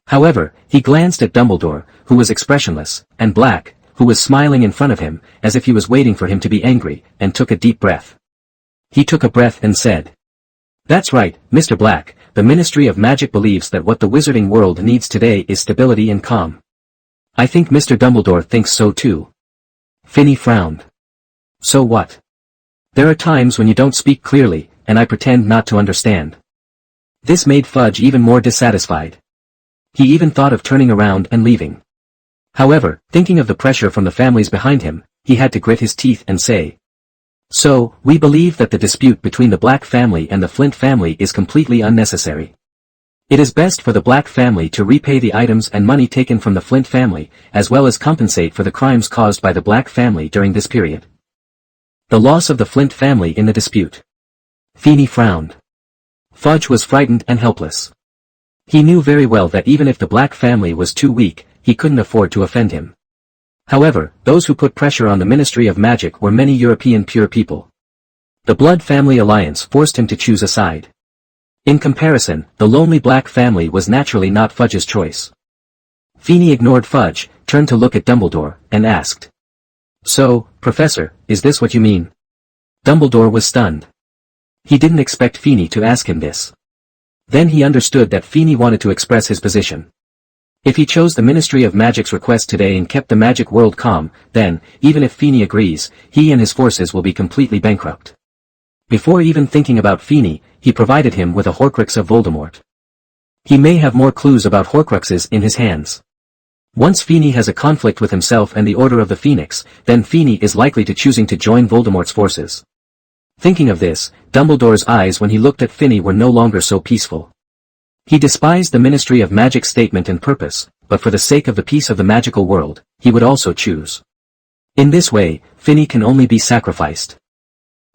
S1: However, he glanced at Dumbledore, who was expressionless, and Black, who was smiling in front of him, as if he was waiting for him to be angry, and took a deep breath. He took a breath and said, "That's right, Mr. Black, the Ministry of Magic believes that what the wizarding world needs today is stability and calm. I think Mr. Dumbledore thinks so too." Phineas frowned. "So what? There are times when you don't speak clearly, and I pretend not to understand." This made Fudge even more dissatisfied. He even thought of turning around and leaving. However, thinking of the pressure from the families behind him, he had to grit his teeth and say, "So, we believe that the dispute between the Black family and the Flint family is completely unnecessary. It is best for the Black family to repay the items and money taken from the Flint family, as well as compensate for the crimes caused by the Black family during this period. The loss of the Flint family in the dispute." Phineas frowned. Fudge was frightened and helpless. He knew very well that even if the Black family was too weak, he couldn't afford to offend him. However, those who put pressure on the Ministry of Magic were many European pure people. The Blood family alliance forced him to choose a side. In comparison, the lonely Black family was naturally not Fudge's choice. Phineas ignored Fudge, turned to look at Dumbledore, and asked, "So, Professor, is this what you mean?" Dumbledore was stunned. He didn't expect Phineas to ask him this. Then he understood that Phineas wanted to express his position. If he chose the Ministry of Magic's request today and kept the magic world calm, then, even if Phineas agrees, he and his forces will be completely bankrupt. Before even thinking about Phineas, he provided him with a Horcrux of Voldemort. He may have more clues about Horcruxes in his hands. Once Phineas has a conflict with himself and the Order of the Phoenix, then Phineas is likely to choosing to join Voldemort's forces. Thinking of this, Dumbledore's eyes when he looked at Phineas were no longer so peaceful. He despised the Ministry of Magic's statement and purpose, but for the sake of the peace of the magical world, he would also choose. In this way, Phineas can only be sacrificed.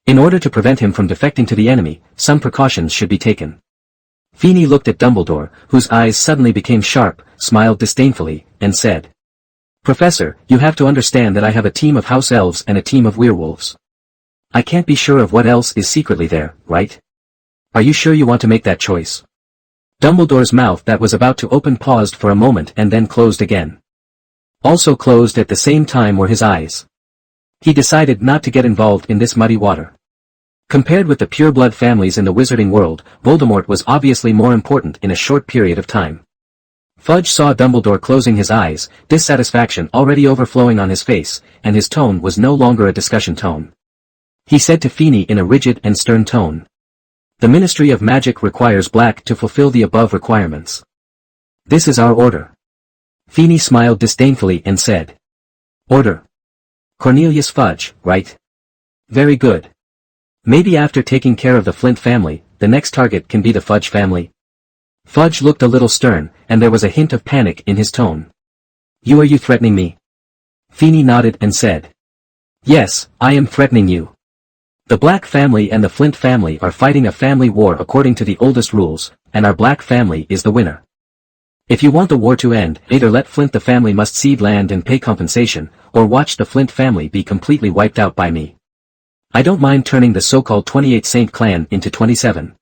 S1: In order to prevent him from defecting to the enemy, some precautions should be taken. Phineas looked at Dumbledore, whose eyes suddenly became sharp, smiled disdainfully, and said, "Professor, you have to understand that I have a team of house elves and a team of werewolves. I can't be sure of what else is secretly there, right? Are you sure you want to make that choice?" Dumbledore's mouth that was about to open paused for a moment and then closed again. Also closed at the same time were his eyes. He decided not to get involved in this muddy water. Compared with the pureblood families in the wizarding world, Voldemort was obviously more important in a short period of time. Fudge saw Dumbledore closing his eyes, dissatisfaction already overflowing on his face, and his tone was no longer a discussion tone. He said to Phineas in a rigid and stern tone, "The Ministry of Magic requires Black to fulfill the above requirements. This is our order." Phineas smiled disdainfully and said, "Order? Cornelius Fudge, right? Very good. Maybe after taking care of the Flint family, the next target can be the Fudge family." Fudge looked a little stern, and there was a hint of panic in his tone. Are you threatening me?" Feeny nodded and said. Yes, I am threatening you. The Black family and the Flint family are fighting a family war according to the oldest rules, and our Black family is the winner. If you want the war to end, either let Flint the family must cede land and pay compensation, or watch the Flint family be completely wiped out by me. I don't mind turning the so-called 28 Saint clan into 27.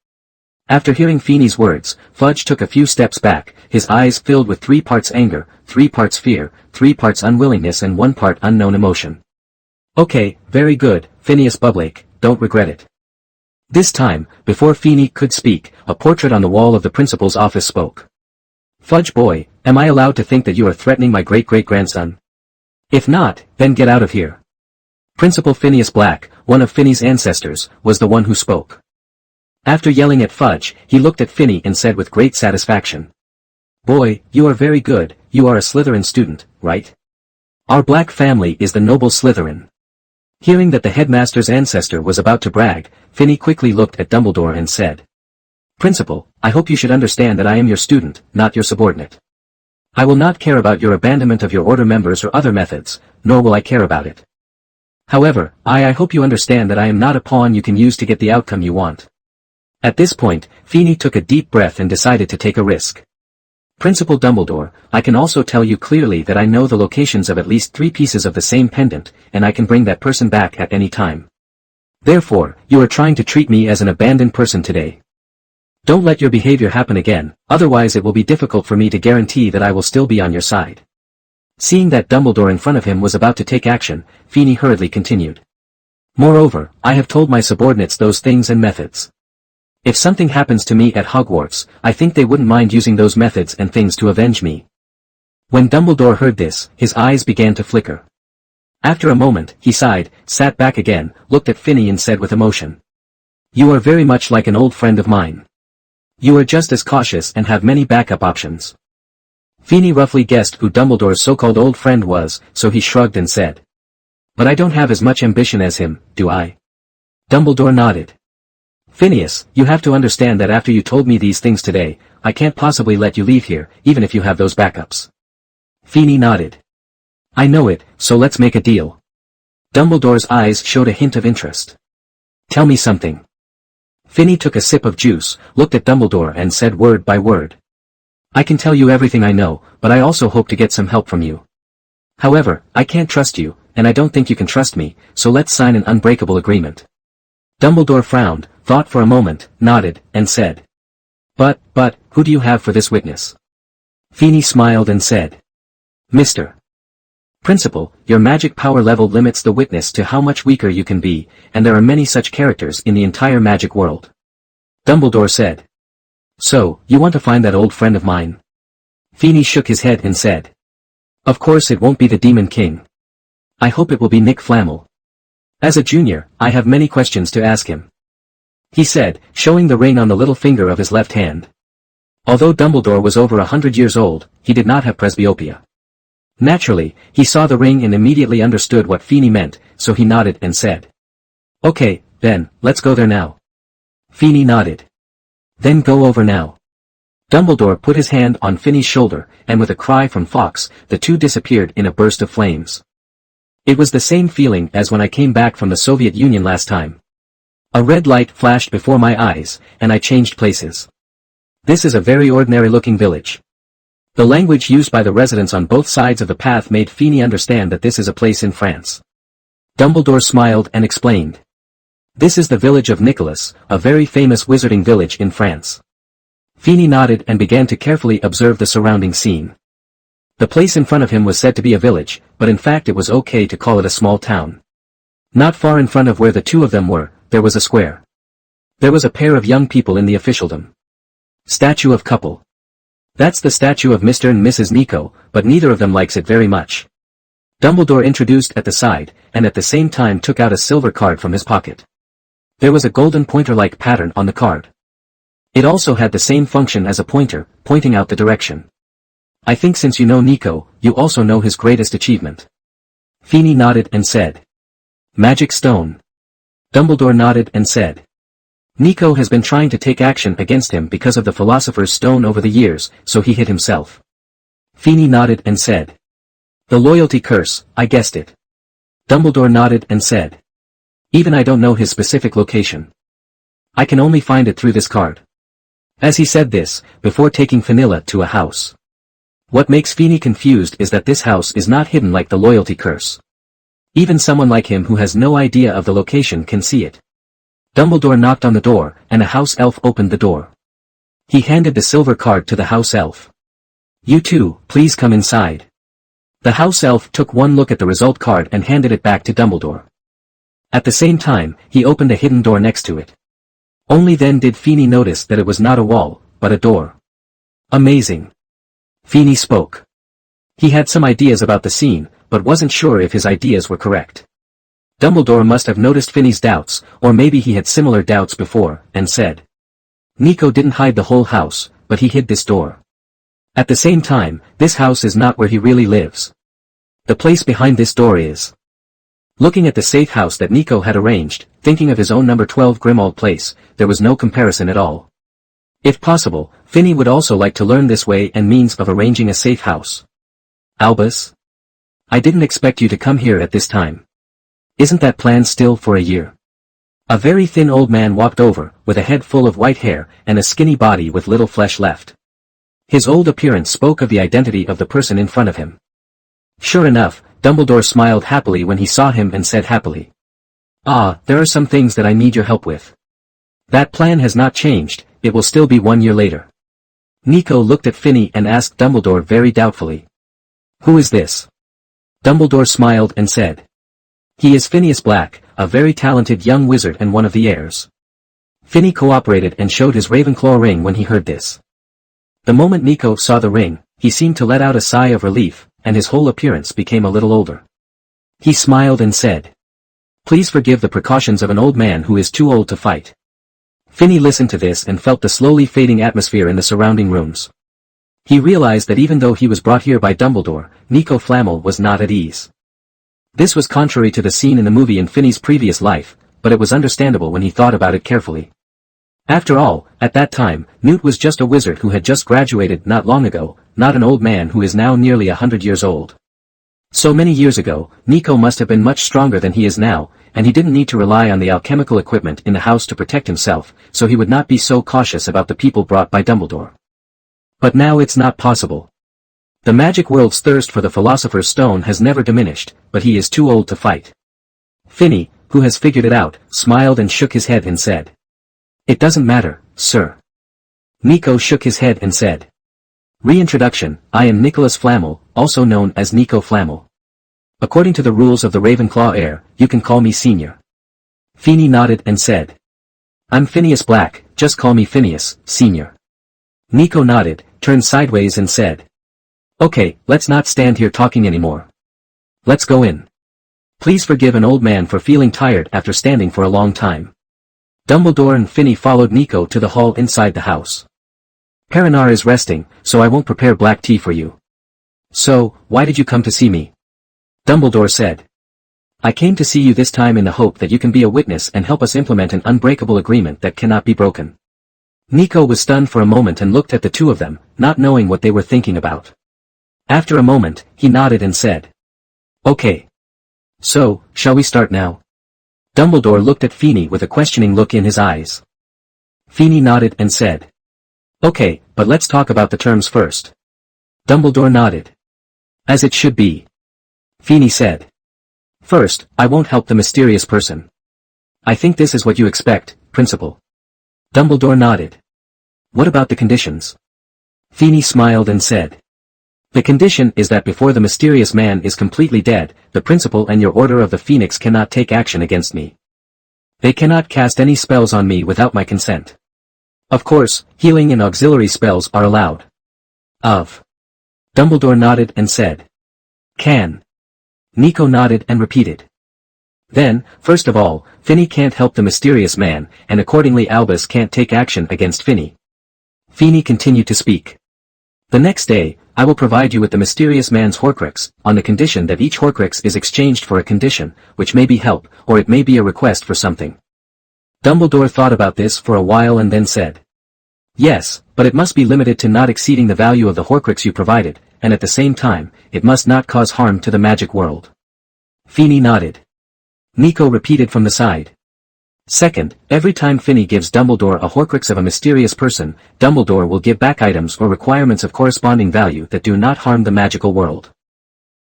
S1: After hearing Feeny's words, Fudge took a few steps back, his eyes filled with 3 parts anger, 3 parts fear, 3 parts unwillingness and 1 part unknown emotion. Okay, very good, Phineas Bublake, don't regret it. This time, before Feeny could speak, a portrait on the wall of the principal's office spoke. Fudge boy, am I allowed to think that you are threatening my great-great-grandson? If not, then get out of here. Principal Phineas Black, one of Finney's ancestors, was the one who spoke. After yelling at Fudge, he looked at Finney and said with great satisfaction. Boy, you are very good, you are a Slytherin student, right? Our Black family is the noble Slytherin. Hearing that the headmaster's ancestor was about to brag, Finney quickly looked at Dumbledore and said. Principal, I hope you should understand that I am your student, not your subordinate. I will not care about your abandonment of your order members or other methods, nor will I care about it. However, I hope you understand that I am not a pawn you can use to get the outcome you want. At this point, Feeny took a deep breath and decided to take a risk. Principal Dumbledore, I can also tell you clearly that I know the locations of at least 3 pieces of the same pendant, and I can bring that person back at any time. Therefore, you are trying to treat me as an abandoned person today. Don't let your behavior happen again, otherwise it will be difficult for me to guarantee that I will still be on your side. Seeing that Dumbledore in front of him was about to take action, Feeny hurriedly continued. Moreover, I have told my subordinates those things and methods. If something happens to me at Hogwarts, I think they wouldn't mind using those methods and things to avenge me. When Dumbledore heard this, his eyes began to flicker. After a moment, he sighed, sat back again, looked at Finney and said with emotion. You are very much like an old friend of mine. You are just as cautious and have many backup options. Feeny roughly guessed who Dumbledore's so-called old friend was, so he shrugged and said. But I don't have as much ambition as him, do I? Dumbledore nodded. Phineas, you have to understand that after you told me these things today, I can't possibly let you leave here, even if you have those backups. Feeny nodded. I know it, so let's make a deal. Dumbledore's eyes showed a hint of interest. Tell me something. Finney took a sip of juice, looked at Dumbledore and said word by word. I can tell you everything I know, but I also hope to get some help from you. However, I can't trust you, and I don't think you can trust me, so let's sign an unbreakable agreement. Dumbledore frowned, thought for a moment, nodded, and said. But, who do you have for this witness? Feeny smiled and said. Mr. Principal, your magic power level limits the witness to how much weaker you can be, and there are many such characters in the entire magic world. Dumbledore said. So, you want to find that old friend of mine? Feeny shook his head and said. Of course it won't be the Demon King. I hope it will be Nick Flamel. As a junior, I have many questions to ask him. He said, showing the ring on the little finger of his left hand. Although Dumbledore was over 100 years old, he did not have presbyopia. Naturally, he saw the ring and immediately understood what Feeny meant, so he nodded and said. Okay, then, let's go there now. Feeny nodded. Then go over now. Dumbledore put his hand on Finney's shoulder, and with a cry from Fawkes, the two disappeared in a burst of flames. It was the same feeling as when I came back from the Soviet Union last time. A red light flashed before my eyes, and I changed places. This is a very ordinary-looking village. The language used by the residents on both sides of the path made Feeny understand that this is a place in France. Dumbledore smiled and explained. This is the village of Nicholas, a very famous wizarding village in France. Feeny nodded and began to carefully observe the surrounding scene. The place in front of him was said to be a village, but in fact it was okay to call it a small town. Not far in front of where the two of them were, there was a square. There was a pair of young people in the officialdom. Statue of couple. That's the statue of Mr. and Mrs. Nico, but neither of them likes it very much. Dumbledore introduced at the side, and at the same time took out a silver card from his pocket. There was a golden pointer-like pattern on the card. It also had the same function as a pointer, pointing out the direction. I think since you know Nico, you also know his greatest achievement. Feeny nodded and said. Magic stone. Dumbledore nodded and said. Nico has been trying to take action against him because of the Philosopher's Stone over the years, so he hid himself. Feeny nodded and said. The loyalty curse, I guessed it. Dumbledore nodded and said. Even I don't know his specific location. I can only find it through this card. As he said this, before taking Fenella to a house. What makes Feeney confused is that this house is not hidden like the loyalty curse. Even someone like him who has no idea of the location can see it. Dumbledore knocked on the door, and a house elf opened the door. He handed the silver card to the house elf. You two, please come inside. The house elf took one look at the result card and handed it back to Dumbledore. At the same time, he opened a hidden door next to it. Only then did Feeney notice that it was not a wall, but a door. Amazing. Feeney spoke. He had some ideas about the scene, but wasn't sure if his ideas were correct. Dumbledore must have noticed Feeney's doubts, or maybe he had similar doubts before, and said. Nico didn't hide the whole house, but he hid this door. At the same time, this house is not where he really lives. The place behind this door is. Looking at the safe house that Nico had arranged, thinking of his own number 12 Grimmauld place, there was no comparison at all. If possible, Finney would also like to learn this way and means of arranging a safe house. Albus? I didn't expect you to come here at this time. Isn't that planned still for a year? A very thin old man walked over, with a head full of white hair, and a skinny body with little flesh left. His old appearance spoke of the identity of the person in front of him. Sure enough, Dumbledore smiled happily when he saw him and said happily. Ah, there are some things that I need your help with. That plan has not changed, it will still be 1 year later. Nico looked at Finney and asked Dumbledore very doubtfully. Who is this? Dumbledore smiled and said. He is Phineas Black, a very talented young wizard and one of the heirs. Finney cooperated and showed his Ravenclaw ring when he heard this. The moment Nico saw the ring, he seemed to let out a sigh of relief, and his whole appearance became a little older. He smiled and said. Please forgive the precautions of an old man who is too old to fight. Finney listened to this and felt the slowly fading atmosphere in the surrounding rooms. He realized that even though he was brought here by Dumbledore, Nico Flamel was not at ease. This was contrary to the scene in the movie in Finney's previous life, but it was understandable when he thought about it carefully. After all, at that time, Newt was just a wizard who had just graduated not long ago, not an old man who is now nearly 100 years old. So many years ago, Nico must have been much stronger than he is now, and he didn't need to rely on the alchemical equipment in the house to protect himself, so he would not be so cautious about the people brought by Dumbledore. But now it's not possible. The magic world's thirst for the Philosopher's Stone has never diminished, but he is too old to fight. Finney, who has figured it out, smiled and shook his head and said. It doesn't matter, sir. Nico shook his head and said. Reintroduction, I am Nicholas Flamel, also known as Nico Flamel. According to the rules of the Ravenclaw heir, you can call me Senior. Feeney nodded and said. I'm Phineas Black, just call me Phineas, Senior. Nico nodded, turned sideways and said. Okay, let's not stand here talking anymore. Let's go in. Please forgive an old man for feeling tired after standing for a long time. Dumbledore and Finney followed Nico to the hall inside the house. Perinar is resting, so I won't prepare black tea for you. So, why did you come to see me? Dumbledore said. I came to see you this time in the hope that you can be a witness and help us implement an unbreakable agreement that cannot be broken. Nico was stunned for a moment and looked at the two of them, not knowing what they were thinking about. After a moment, he nodded and said. Okay. So, shall we start now? Dumbledore looked at Feeney with a questioning look in his eyes. Feeney nodded and said. Okay, but let's talk about the terms first. Dumbledore nodded. As it should be. Feeney said. First, I won't help the mysterious person. I think this is what you expect, Principal. Dumbledore nodded. What about the conditions? Feeney smiled and said. The condition is that before the mysterious man is completely dead, the Principal and your Order of the Phoenix cannot take action against me. They cannot cast any spells on me without my consent. Of course, healing and auxiliary spells are allowed. Dumbledore nodded and said. Can. Nico nodded and repeated. Then, first of all, Finney can't help the mysterious man, and accordingly Albus can't take action against Finney. Feeney continued to speak. The next day, I will provide you with the mysterious man's Horcrux, on the condition that each Horcrux is exchanged for a condition, which may be help, or it may be a request for something. Dumbledore thought about this for a while and then said. Yes, but it must be limited to not exceeding the value of the Horcrux you provided, and at the same time, it must not cause harm to the magic world. Feeny nodded. Nico repeated from the side. Second, every time Finney gives Dumbledore a Horcrux of a mysterious person, Dumbledore will give back items or requirements of corresponding value that do not harm the magical world.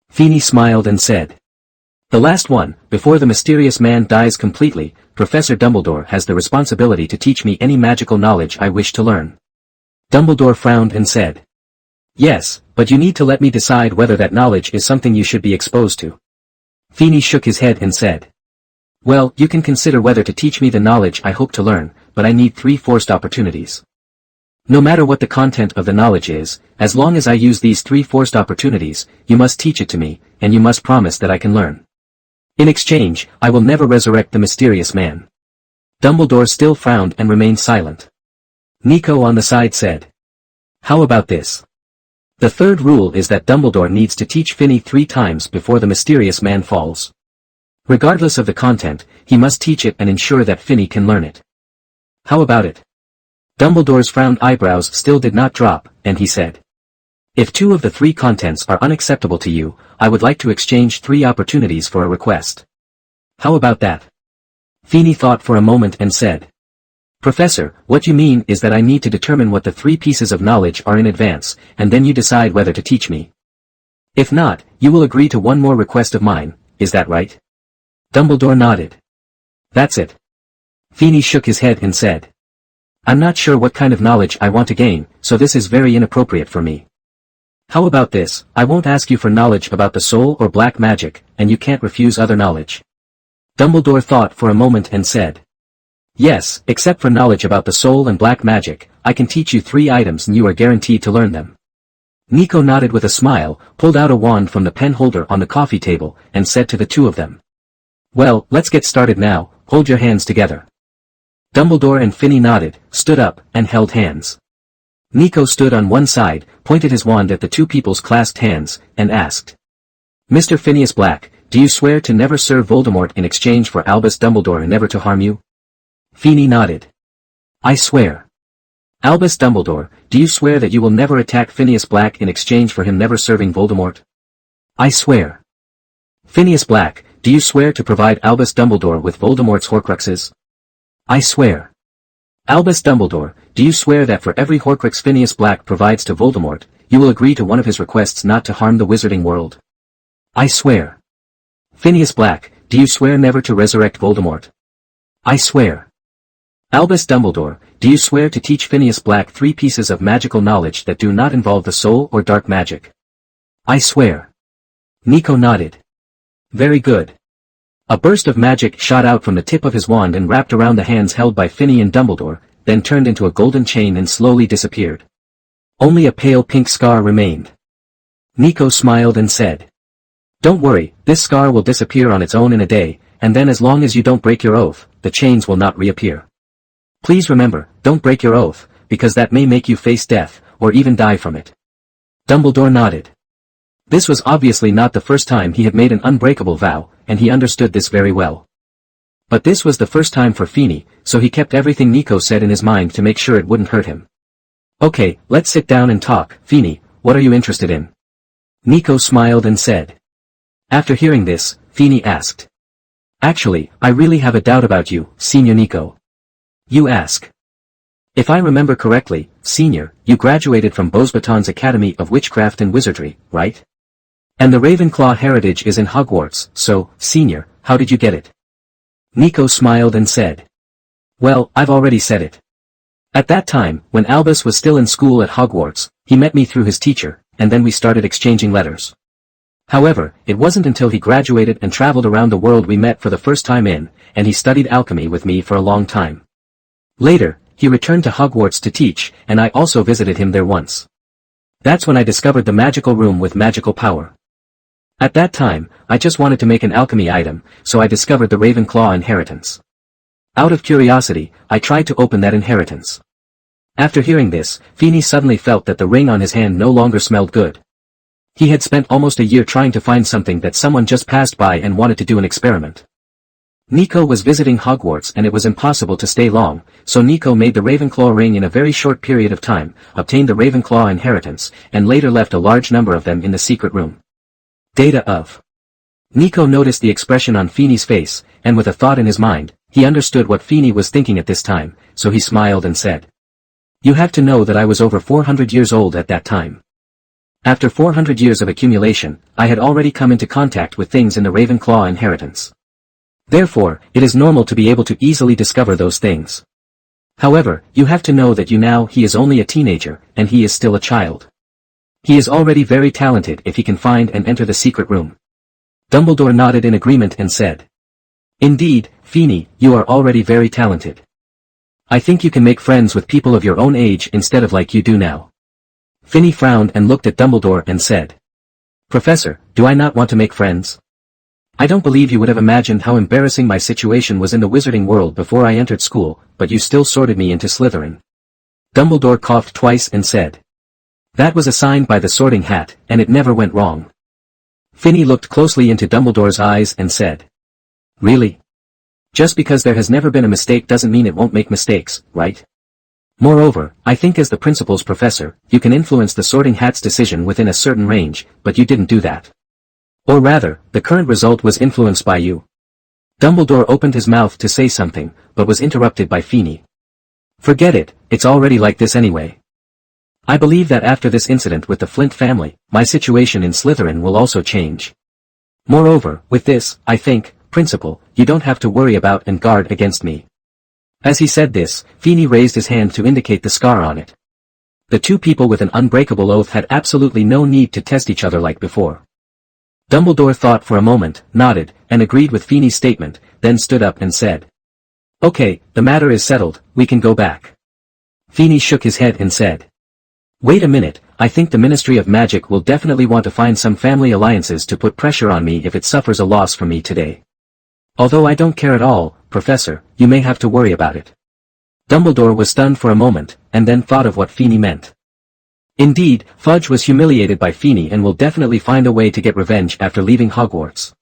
S1: Feeny smiled and said. The last one, before the mysterious man dies completely, Professor Dumbledore has the responsibility to teach me any magical knowledge I wish to learn. Dumbledore frowned and said. Yes, but you need to let me decide whether that knowledge is something you should be exposed to. Feeny shook his head and said. Well, you can consider whether to teach me the knowledge I hope to learn, but I need 3 forced opportunities. No matter what the content of the knowledge is, as long as I use these 3 forced opportunities, you must teach it to me, and you must promise that I can learn. In exchange, I will never resurrect the mysterious man. Dumbledore still frowned and remained silent. Nico on the side said. How about this? The third rule is that Dumbledore needs to teach Finney 3 times before the mysterious man falls. Regardless of the content, he must teach it and ensure that Finney can learn it. How about it? Dumbledore's frowned eyebrows still did not drop, and he said. If 2 of the 3 contents are unacceptable to you, I would like to exchange 3 opportunities for a request. How about that? Feeny thought for a moment and said. Professor, what you mean is that I need to determine what the 3 pieces of knowledge are in advance, and then you decide whether to teach me. If not, you will agree to one more request of mine, is that right? Dumbledore nodded. That's it. Feeny shook his head and said. I'm not sure what kind of knowledge I want to gain, so this is very inappropriate for me. How about this, I won't ask you for knowledge about the soul or black magic, and you can't refuse other knowledge. Dumbledore thought for a moment and said. Yes, except for knowledge about the soul and black magic, I can teach you 3 items and you are guaranteed to learn them. Nico nodded with a smile, pulled out a wand from the pen holder on the coffee table, and said to the 2 of them. Well, let's get started now, hold your hands together. Dumbledore and Finney nodded, stood up, and held hands. Nico stood on one side, pointed his wand at the 2 people's clasped hands, and asked. Mr. Phineas Black, do you swear to never serve Voldemort in exchange for Albus Dumbledore and never to harm you? Feeny nodded. I swear. Albus Dumbledore, do you swear that you will never attack Phineas Black in exchange for him never serving Voldemort? I swear. Phineas Black, do you swear to provide Albus Dumbledore with Voldemort's Horcruxes? I swear. Albus Dumbledore, do you swear that for every Horcrux Phineas Black provides to Voldemort, you will agree to one of his requests not to harm the wizarding world? I swear. Phineas Black, do you swear never to resurrect Voldemort? I swear. Albus Dumbledore, do you swear to teach Phineas Black 3 pieces of magical knowledge that do not involve the soul or dark magic? I swear. Nico nodded. Very good. A burst of magic shot out from the tip of his wand and wrapped around the hands held by Finney and Dumbledore, then turned into a golden chain and slowly disappeared. Only a pale pink scar remained. Nico smiled and said. Don't worry, this scar will disappear on its own in a day, and then as long as you don't break your oath, the chains will not reappear. Please remember, don't break your oath, because that may make you face death, or even die from it. Dumbledore nodded. This was obviously not the first time he had made an unbreakable vow, and he understood this very well. But this was the first time for Feeny, so he kept everything Nico said in his mind to make sure it wouldn't hurt him. Okay, let's sit down and talk. Feeny, what are you interested in? Nico smiled and said. After hearing this, Feeny asked. Actually, I really have a doubt about you, Senior Nico. You ask. If I remember correctly, Senior, you graduated from Beauxbatons Academy of Witchcraft and Wizardry, right? And the Ravenclaw heritage is in Hogwarts, so, Senior, how did you get it? Nico smiled and said. Well, I've already said it. At that time, when Albus was still in school at Hogwarts, he met me through his teacher, and then we started exchanging letters. However, it wasn't until he graduated and traveled around the world we met for the first time and he studied alchemy with me for a long time. Later, he returned to Hogwarts to teach, and I also visited him there once. That's when I discovered the magical room with magical power. At that time, I just wanted to make an alchemy item, so I discovered the Ravenclaw inheritance. Out of curiosity, I tried to open that inheritance. After hearing this, Feeny suddenly felt that the ring on his hand no longer smelled good. He had spent almost a year trying to find something that someone just passed by and wanted to do an experiment. Nico was visiting Hogwarts and it was impossible to stay long, so Nico made the Ravenclaw ring in a very short period of time, obtained the Ravenclaw inheritance, and later left a large number of them in the secret room. Data of. Nico noticed the expression on Feeney's face, and with a thought in his mind, he understood what Feeney was thinking at this time, so he smiled and said, "You have to know that I was over 400 years old at that time. After 400 years of accumulation, I had already come into contact with things in the Ravenclaw inheritance. Therefore, it is normal to be able to easily discover those things. However, you have to know that he is only a teenager, and he is still a child. He is already very talented if he can find and enter the secret room." Dumbledore nodded in agreement and said, "Indeed, Feeney, you are already very talented. I think you can make friends with people of your own age instead of like you do now." Feeney frowned and looked at Dumbledore and said, "Professor, do I not want to make friends? I don't believe you would have imagined how embarrassing my situation was in the wizarding world before I entered school, but you still sorted me into Slytherin." Dumbledore coughed twice and said, "That was assigned by the sorting hat, and it never went wrong." Feeney looked closely into Dumbledore's eyes and said, "Really? Just because there has never been a mistake doesn't mean it won't make mistakes, right? Moreover, I think as the principal's professor, you can influence the sorting hat's decision within a certain range, but you didn't do that. Or rather, the current result was influenced by you." Dumbledore opened his mouth to say something, but was interrupted by Feeney. "Forget it, it's already like this anyway. I believe that after this incident with the Flint family, my situation in Slytherin will also change. Moreover, with this, I think, Principal, you don't have to worry about and guard against me." As he said this, Feeney raised his hand to indicate the scar on it. The two people with an unbreakable oath had absolutely no need to test each other like before. Dumbledore thought for a moment, nodded, and agreed with Feeney's statement, then stood up and said, "Okay, the matter is settled, we can go back." Feeney shook his head and said, "Wait a minute, I think the Ministry of Magic will definitely want to find some family alliances to put pressure on me if it suffers a loss from me today. Although I don't care at all, Professor, you may have to worry about it." Dumbledore was stunned for a moment, and then thought of what Feeney meant. Indeed, Fudge was humiliated by Feeney and will definitely find a way to get revenge after leaving Hogwarts.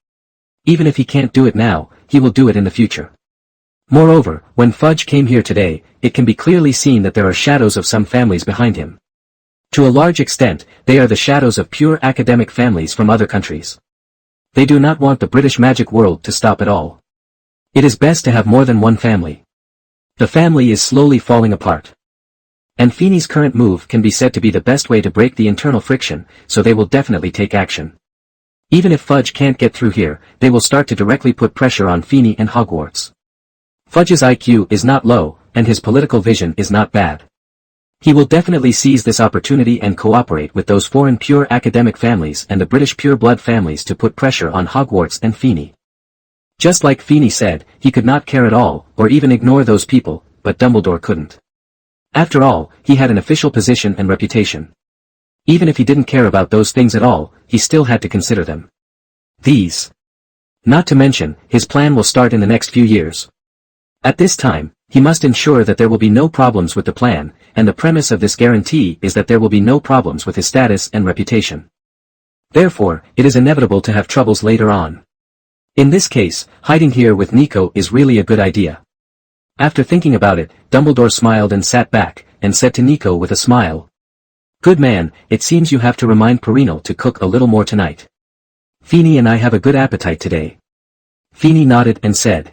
S1: Even if he can't do it now, he will do it in the future. Moreover, when Fudge came here today, it can be clearly seen that there are shadows of some families behind him. To a large extent, they are the shadows of pure academic families from other countries. They do not want the British magic world to stop at all. It is best to have more than one family. The family is slowly falling apart. And Feeney's current move can be said to be the best way to break the internal friction, so they will definitely take action. Even if Fudge can't get through here, they will start to directly put pressure on Feeney and Hogwarts. Fudge's IQ is not low, and his political vision is not bad. He will definitely seize this opportunity and cooperate with those foreign pure academic families and the British pure-blood families to put pressure on Hogwarts and Feeney. Just like Feeney said, he could not care at all, or even ignore those people, but Dumbledore couldn't. After all, he had an official position and reputation. Even if he didn't care about those things at all, he still had to consider them. Not to mention, his plan will start in the next few years. At this time, he must ensure that there will be no problems with the plan, and the premise of this guarantee is that there will be no problems with his status and reputation. Therefore, it is inevitable to have troubles later on. In this case, hiding here with Nico is really a good idea. After thinking about it, Dumbledore smiled and sat back, and said to Nico with a smile, "Good man, it seems you have to remind Perino to cook a little more tonight. Feeney and I have a good appetite today." Feeney nodded and said,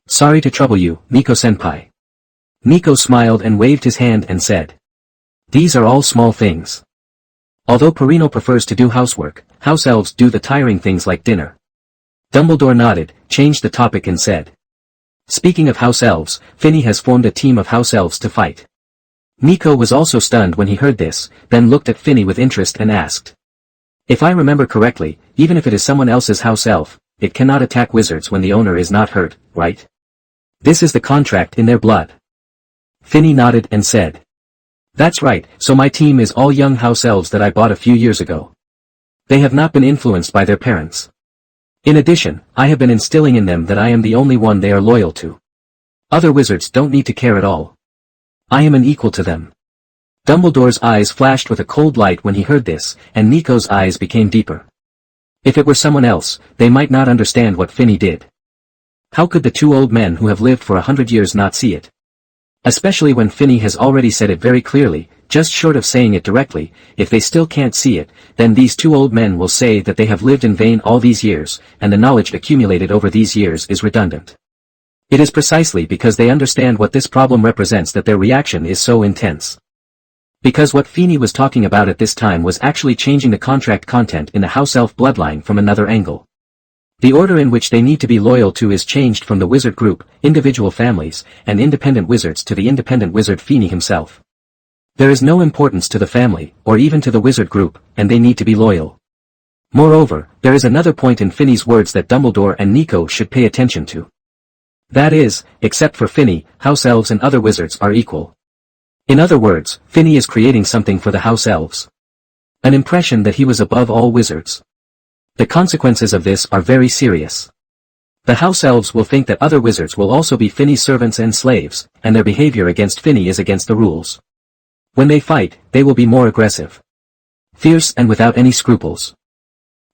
S1: "Sorry to trouble you, Nico-senpai." Nico smiled and waved his hand and said, "These are all small things. Although Perino prefers to do housework, house elves do the tiring things like dinner." Dumbledore nodded, changed the topic and said, "Speaking of house elves, Feeney has formed a team of house elves to fight." Nico was also stunned when he heard this, then looked at Feeney with interest and asked, "If I remember correctly, even if it is someone else's house elf, it cannot attack wizards when the owner is not hurt, right? This is the contract in their blood." Feeney nodded and said, "That's right, so my team is all young house elves that I bought a few years ago. They have not been influenced by their parents. In addition, I have been instilling in them that I am the only one they are loyal to. Other wizards don't need to care at all. I am an equal to them." Dumbledore's eyes flashed with a cold light when he heard this, and Nico's eyes became deeper. If it were someone else, they might not understand what Feeney did. How could the two old men who have lived for 100 years not see it? Especially when Finney has already said it very clearly, just short of saying it directly. If they still can't see it, then these two old men will say that they have lived in vain all these years, and the knowledge accumulated over these years is redundant. It is precisely because they understand what this problem represents that their reaction is so intense. Because what Finney was talking about at this time was actually changing the contract content in the house elf bloodline from another angle. The order in which they need to be loyal to is changed from the wizard group, individual families, and independent wizards to the independent wizard Finney himself. There is no importance to the family, or even to the wizard group, and they need to be loyal. Moreover, there is another point in Finney's words that Dumbledore and Nico should pay attention to. That is, except for Finney, house elves and other wizards are equal. In other words, Finney is creating something for the house elves. An impression that he was above all wizards. The consequences of this are very serious. The house elves will think that other wizards will also be Finney's servants and slaves, and their behavior against Finney is against the rules. When they fight, they will be more aggressive. Fierce and without any scruples.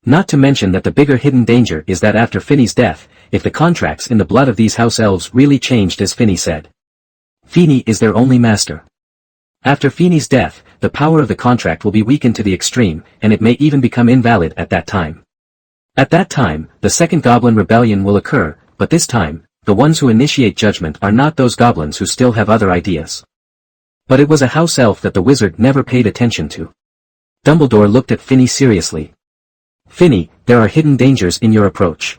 S1: Not to mention that the bigger hidden danger is that after Finney's death, if the contracts in the blood of these house elves really changed as Finney said. Finney is their only master. After Finney's death, the power of the contract will be weakened to the extreme, and it may even become invalid at that time. At that time, the second goblin rebellion will occur, but this time, the ones who initiate judgment are not those goblins who still have other ideas. But it was a house elf that the wizard never paid attention to. Dumbledore looked at Finney seriously. Finney, there are hidden dangers in your approach.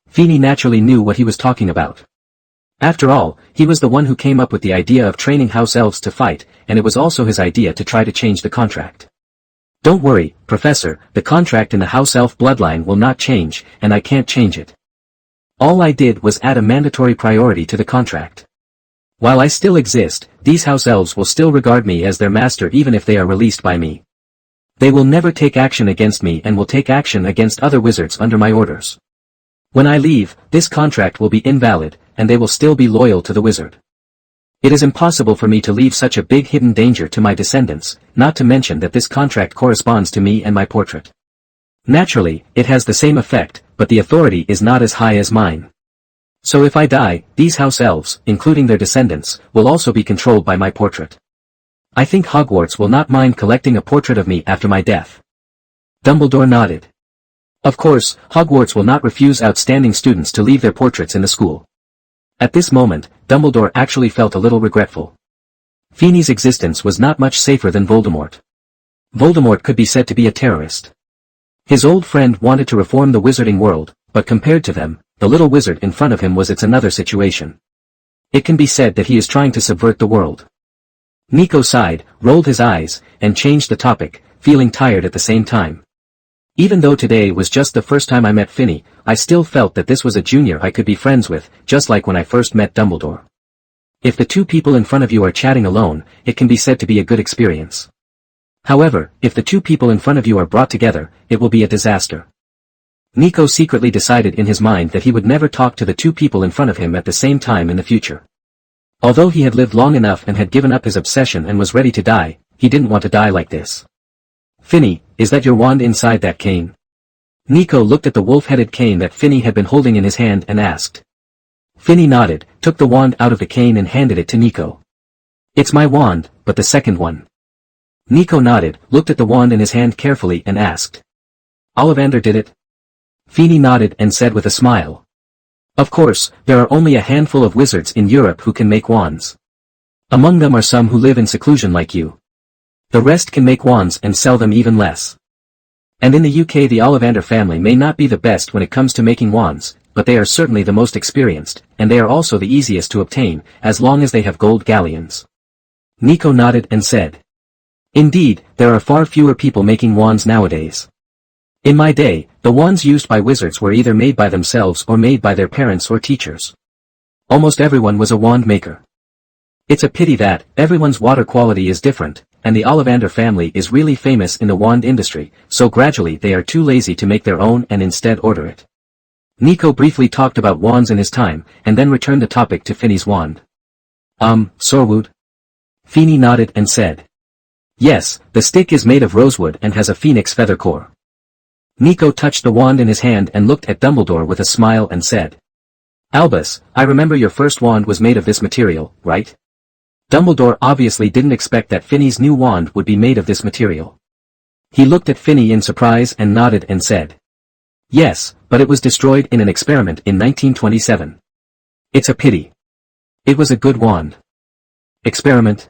S1: Finney naturally knew what he was talking about. After all, he was the one who came up with the idea of training house elves to fight, and it was also his idea to try to change the contract. Don't worry, Professor, the contract in the house elf bloodline will not change, and I can't change it. All I did was add a mandatory priority to the contract. While I still exist, these house elves will still regard me as their master even if they are released by me. They will never take action against me and will take action against other wizards under my orders. When I leave, this contract will be invalid, and they will still be loyal to the wizard. It is impossible for me to leave such a big hidden danger to my descendants, not to mention that this contract corresponds to me and my portrait. Naturally, it has the same effect, but the authority is not as high as mine. So if I die, these house elves, including their descendants, will also be controlled by my portrait. I think Hogwarts will not mind collecting a portrait of me after my death. Dumbledore nodded. Of course, Hogwarts will not refuse outstanding students to leave their portraits in the school. At this moment, Dumbledore actually felt a little regretful. Finney's existence was not much safer than Voldemort. Voldemort could be said to be a terrorist. His old friend wanted to reform the wizarding world, but compared to them, the little wizard in front of him was another situation. It can be said that he is trying to subvert the world. Nico sighed, rolled his eyes, and changed the topic, feeling tired at the same time. Even though today was just the first time I met Finney, I still felt that this was a junior I could be friends with, just like when I first met Dumbledore. If the two people in front of you are chatting alone, it can be said to be a good experience. However, if the two people in front of you are brought together, it will be a disaster. Nico secretly decided in his mind that he would never talk to the two people in front of him at the same time in the future. Although he had lived long enough and had given up his obsession and was ready to die, he didn't want to die like this. Finney, is that your wand inside that cane? Nico looked at the wolf-headed cane that Finney had been holding in his hand and asked. Finney nodded, took the wand out of the cane and handed it to Nico. It's my wand, but the second one. Nico nodded, looked at the wand in his hand carefully and asked. Ollivander did it? Finney nodded and said with a smile. Of course, there are only a handful of wizards in Europe who can make wands. Among them are some who live in seclusion like you. The rest can make wands and sell them even less. And in the UK the Ollivander family may not be the best when it comes to making wands, but they are certainly the most experienced, and they are also the easiest to obtain, as long as they have gold galleons. Nico nodded and said. Indeed, there are far fewer people making wands nowadays. In my day, the wands used by wizards were either made by themselves or made by their parents or teachers. Almost everyone was a wand maker. It's a pity that, everyone's water quality is different, and the Ollivander family is really famous in the wand industry, so gradually they are too lazy to make their own and instead order it. Nico briefly talked about wands in his time, and then returned the topic to Finney's wand. Sorwood? Finney nodded and said. Yes, the stick is made of rosewood and has a phoenix feather core. Nico touched the wand in his hand and looked at Dumbledore with a smile and said. Albus, I remember your first wand was made of this material, right? Dumbledore obviously didn't expect that Finney's new wand would be made of this material. He looked at Finney in surprise and nodded and said, "Yes, but it was destroyed in an experiment in 1927. It's a pity. It was a good wand." Experiment?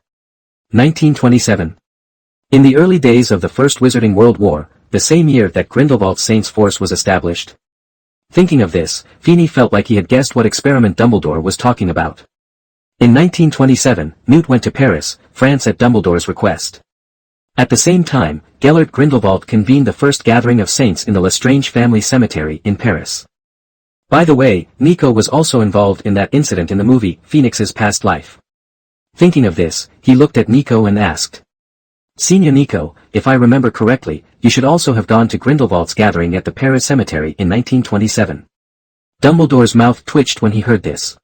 S1: 1927. In the early days of the First Wizarding World War, the same year that Grindelwald's Saints Force was established. Thinking of this, Finney felt like he had guessed what experiment Dumbledore was talking about. In 1927, Newt went to Paris, France at Dumbledore's request. At the same time, Gellert Grindelwald convened the first gathering of saints in the Lestrange family cemetery in Paris. By the way, Nico was also involved in that incident in the movie, Phoenix's Past Life. Thinking of this, he looked at Nico and asked, "Senior Nico, if I remember correctly, you should also have gone to Grindelwald's gathering at the Paris cemetery in 1927. Dumbledore's mouth twitched when he heard this.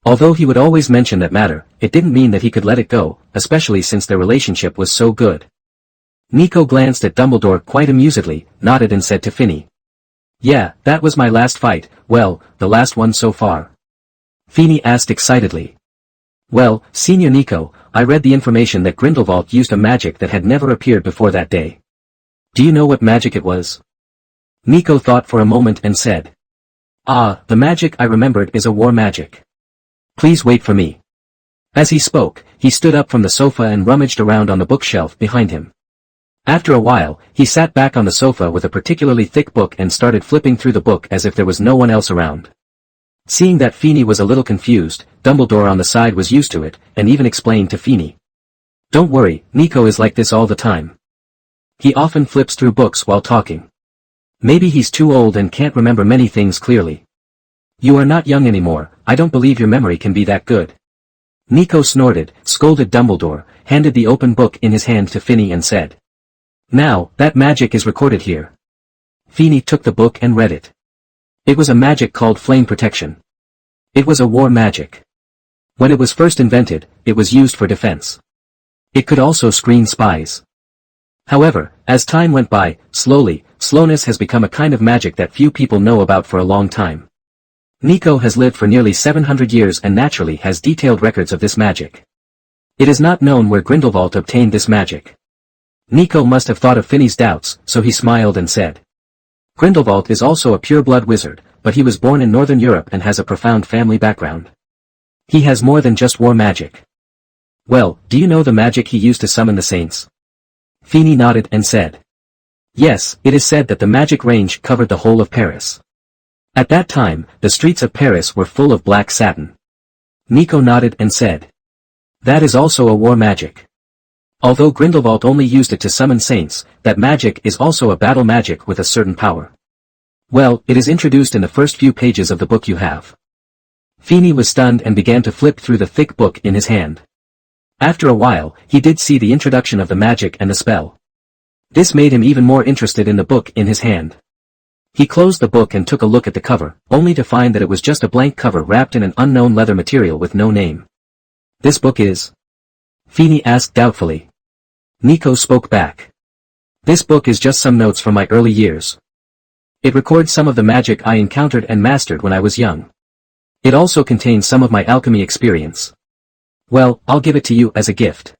S1: Although he would always mention that matter, it didn't mean that he could let it go, especially since their relationship was so good. Nico glanced at Dumbledore quite amusedly, nodded and said to Finney, "Yeah, that was my last fight, well, the last one so far." Finney asked excitedly. "Well, Senior Nico, I read the information that Grindelwald used a magic that had never appeared before that day. Do you know what magic it was?" Nico thought for a moment and said, "Ah, the magic I remembered is a war magic. Please wait for me." As he spoke, he stood up from the sofa and rummaged around on the bookshelf behind him. After a while, he sat back on the sofa with a particularly thick book and started flipping through the book as if there was no one else around. Seeing that Finney was a little confused, Dumbledore on the side was used to it, and even explained to Finney, "Don't worry, Nico is like this all the time. He often flips through books while talking. Maybe he's too old and can't remember many things clearly. You are not young anymore, I don't believe your memory can be that good." Nico snorted, scolded Dumbledore, handed the open book in his hand to Finney and said, "Now, that magic is recorded here." Finney took the book and read it. It was a magic called flame protection. It was a war magic. When it was first invented, it was used for defense. It could also screen spies. However, as time went by, slowness has become a kind of magic that few people know about for a long time. Nico has lived for nearly 700 years and naturally has detailed records of this magic. It is not known where Grindelwald obtained this magic. Nico must have thought of Finney's doubts, so he smiled and said, "Grindelwald is also a pure-blood wizard, but he was born in Northern Europe and has a profound family background. He has more than just war magic." "Well, do you know the magic he used to summon the saints?" Finney nodded and said, "Yes, it is said that the magic range covered the whole of Paris. At that time, the streets of Paris were full of black satin." Nico nodded and said, "That is also a war magic. Although Grindelwald only used it to summon saints, that magic is also a battle magic with a certain power. Well, it is introduced in the first few pages of the book you have." Finney was stunned and began to flip through the thick book in his hand. After a while, he did see the introduction of the magic and the spell. This made him even more interested in the book in his hand. He closed the book and took a look at the cover, only to find that it was just a blank cover wrapped in an unknown leather material with no name. "This book is?" Finney asked doubtfully. Nico spoke back. "This book is just some notes from my early years. It records some of the magic I encountered and mastered when I was young. It also contains some of my alchemy experience. Well, I'll give it to you as a gift."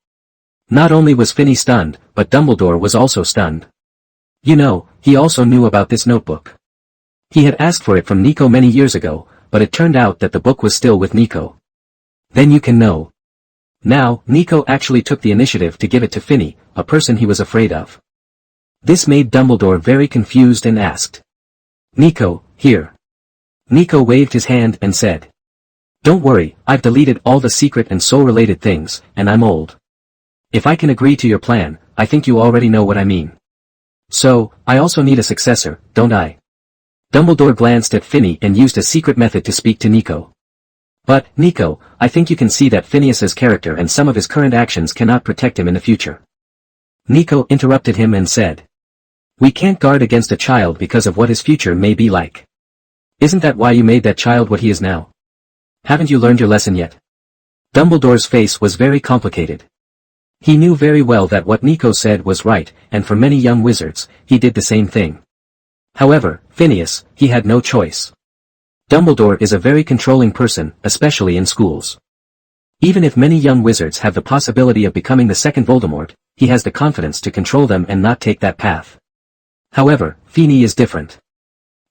S1: Not only was Finney stunned, but Dumbledore was also stunned. You know, he also knew about this notebook. He had asked for it from Nico many years ago, but it turned out that the book was still with Nico. Then you can know. Now, Nico actually took the initiative to give it to Finney, a person he was afraid of. This made Dumbledore very confused and asked, "Nico, here." Nico waved his hand and said, "Don't worry, I've deleted all the secret and soul-related things, and I'm old. If I can agree to your plan, I think you already know what I mean. So, I also need a successor, don't I?" Dumbledore glanced at Finney and used a secret method to speak to Nico. "But, Nico, I think you can see that Phineas's character and some of his current actions cannot protect him in the future." Nico interrupted him and said, "We can't guard against a child because of what his future may be like. Isn't that why you made that child what he is now? Haven't you learned your lesson yet?" Dumbledore's face was very complicated. He knew very well that what Nico said was right, and for many young wizards, he did the same thing. However, Phineas, he had no choice. Dumbledore is a very controlling person, especially in schools. Even if many young wizards have the possibility of becoming the second Voldemort, he has the confidence to control them and not take that path. However, Phineas is different.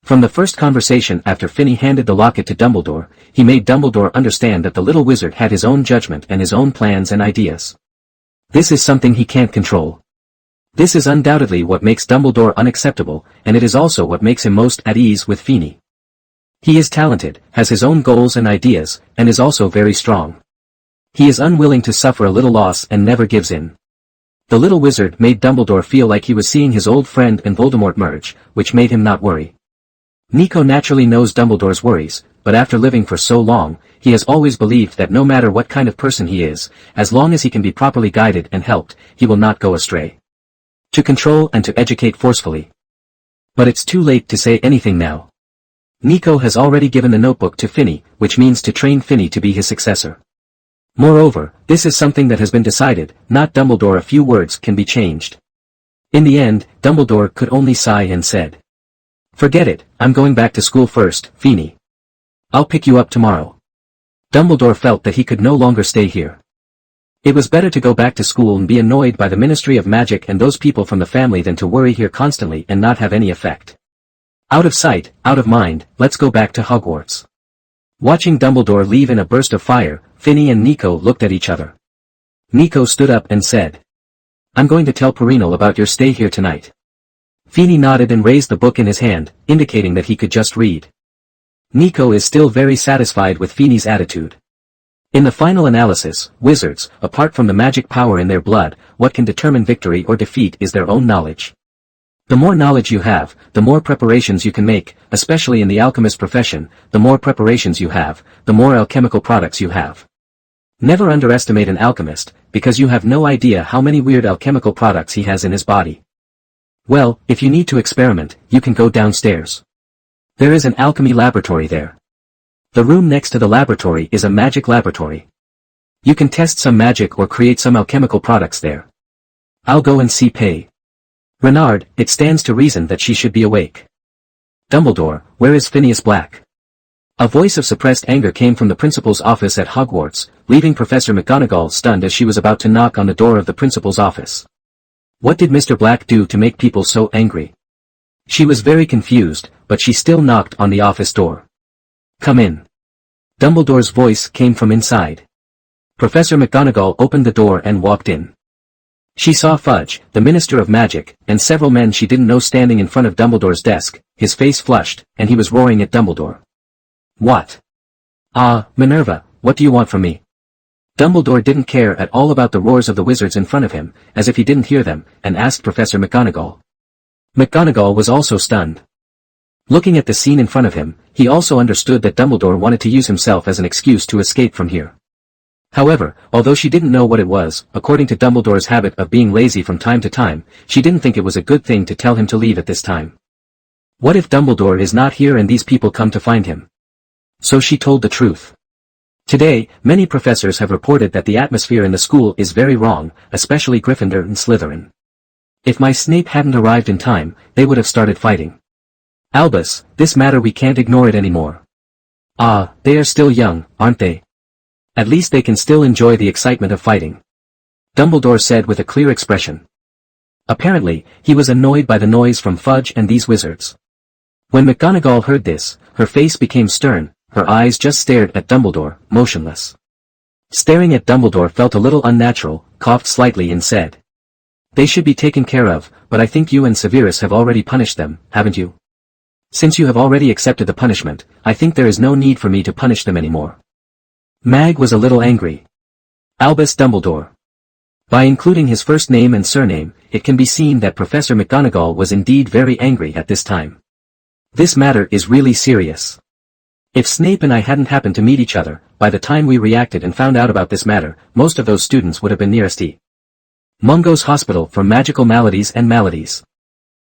S1: From the first conversation after Phineas handed the locket to Dumbledore, he made Dumbledore understand that the little wizard had his own judgment and his own plans and ideas. This is something he can't control. This is undoubtedly what makes Dumbledore unacceptable, and it is also what makes him most at ease with Phineas. He is talented, has his own goals and ideas, and is also very strong. He is unwilling to suffer a little loss and never gives in. The little wizard made Dumbledore feel like he was seeing his old friend and Voldemort merge, which made him not worry. Nico naturally knows Dumbledore's worries, but after living for so long, he has always believed that no matter what kind of person he is, as long as he can be properly guided and helped, he will not go astray. To control and to educate forcefully. But it's too late to say anything now. Nico has already given the notebook to Phineas, which means to train Phineas to be his successor. Moreover, this is something that has been decided, not Dumbledore. A few words can be changed. In the end, Dumbledore could only sigh and said, "Forget it, I'm going back to school first, Phineas. I'll pick you up tomorrow." Dumbledore felt that he could no longer stay here. It was better to go back to school and be annoyed by the Ministry of Magic and those people from the family than to worry here constantly and not have any effect. Out of sight, out of mind, let's go back to Hogwarts. Watching Dumbledore leave in a burst of fire, Phineas and Nico looked at each other. Nico stood up and said, "I'm going to tell Perennial about your stay here tonight." Phineas nodded and raised the book in his hand, indicating that he could just read. Nico is still very satisfied with Phineas's attitude. In the final analysis, wizards, apart from the magic power in their blood, what can determine victory or defeat is their own knowledge. The more knowledge you have, the more preparations you can make, especially in the alchemist profession. The more preparations you have, the more alchemical products you have. Never underestimate an alchemist, because you have no idea how many weird alchemical products he has in his body. Well, if you need to experiment, you can go downstairs. There is an alchemy laboratory there. The room next to the laboratory is a magic laboratory. You can test some magic or create some alchemical products there. I'll go and see Pay. Renard, it stands to reason that she should be awake. Dumbledore, where is Phineas Black? A voice of suppressed anger came from the principal's office at Hogwarts, leaving Professor McGonagall stunned as she was about to knock on the door of the principal's office. What did Mr. Black do to make people so angry? She was very confused, but she still knocked on the office door. Come in. Dumbledore's voice came from inside. Professor McGonagall opened the door and walked in. She saw Fudge, the Minister of Magic, and several men she didn't know standing in front of Dumbledore's desk. His face flushed, and he was roaring at Dumbledore. What? Ah, Minerva, what do you want from me? Dumbledore didn't care at all about the roars of the wizards in front of him, as if he didn't hear them, and asked Professor McGonagall. McGonagall was also stunned. Looking at the scene in front of him, he also understood that Dumbledore wanted to use himself as an excuse to escape from here. However, although she didn't know what it was, according to Dumbledore's habit of being lazy from time to time, she didn't think it was a good thing to tell him to leave at this time. What if Dumbledore is not here and these people come to find him? So she told the truth. Today, many professors have reported that the atmosphere in the school is very wrong, especially Gryffindor and Slytherin. If my Snape hadn't arrived in time, they would have started fighting. Albus, this matter we can't ignore it anymore. Ah, they are still young, aren't they? At least they can still enjoy the excitement of fighting. Dumbledore said with a clear expression. Apparently, he was annoyed by the noise from Fudge and these wizards. When McGonagall heard this, her face became stern, her eyes just stared at Dumbledore, motionless. Staring at Dumbledore felt a little unnatural, coughed slightly and said. They should be taken care of, but I think you and Severus have already punished them, haven't you? Since you have already accepted the punishment, I think there is no need for me to punish them anymore. Mag was a little angry. Albus Dumbledore. By including his first name and surname, it can be seen that Professor McGonagall was indeed very angry at this time. This matter is really serious. If Snape and I hadn't happened to meet each other, by the time we reacted and found out about this matter, most of those students would have been nearest Mungo's hospital for magical maladies and maladies.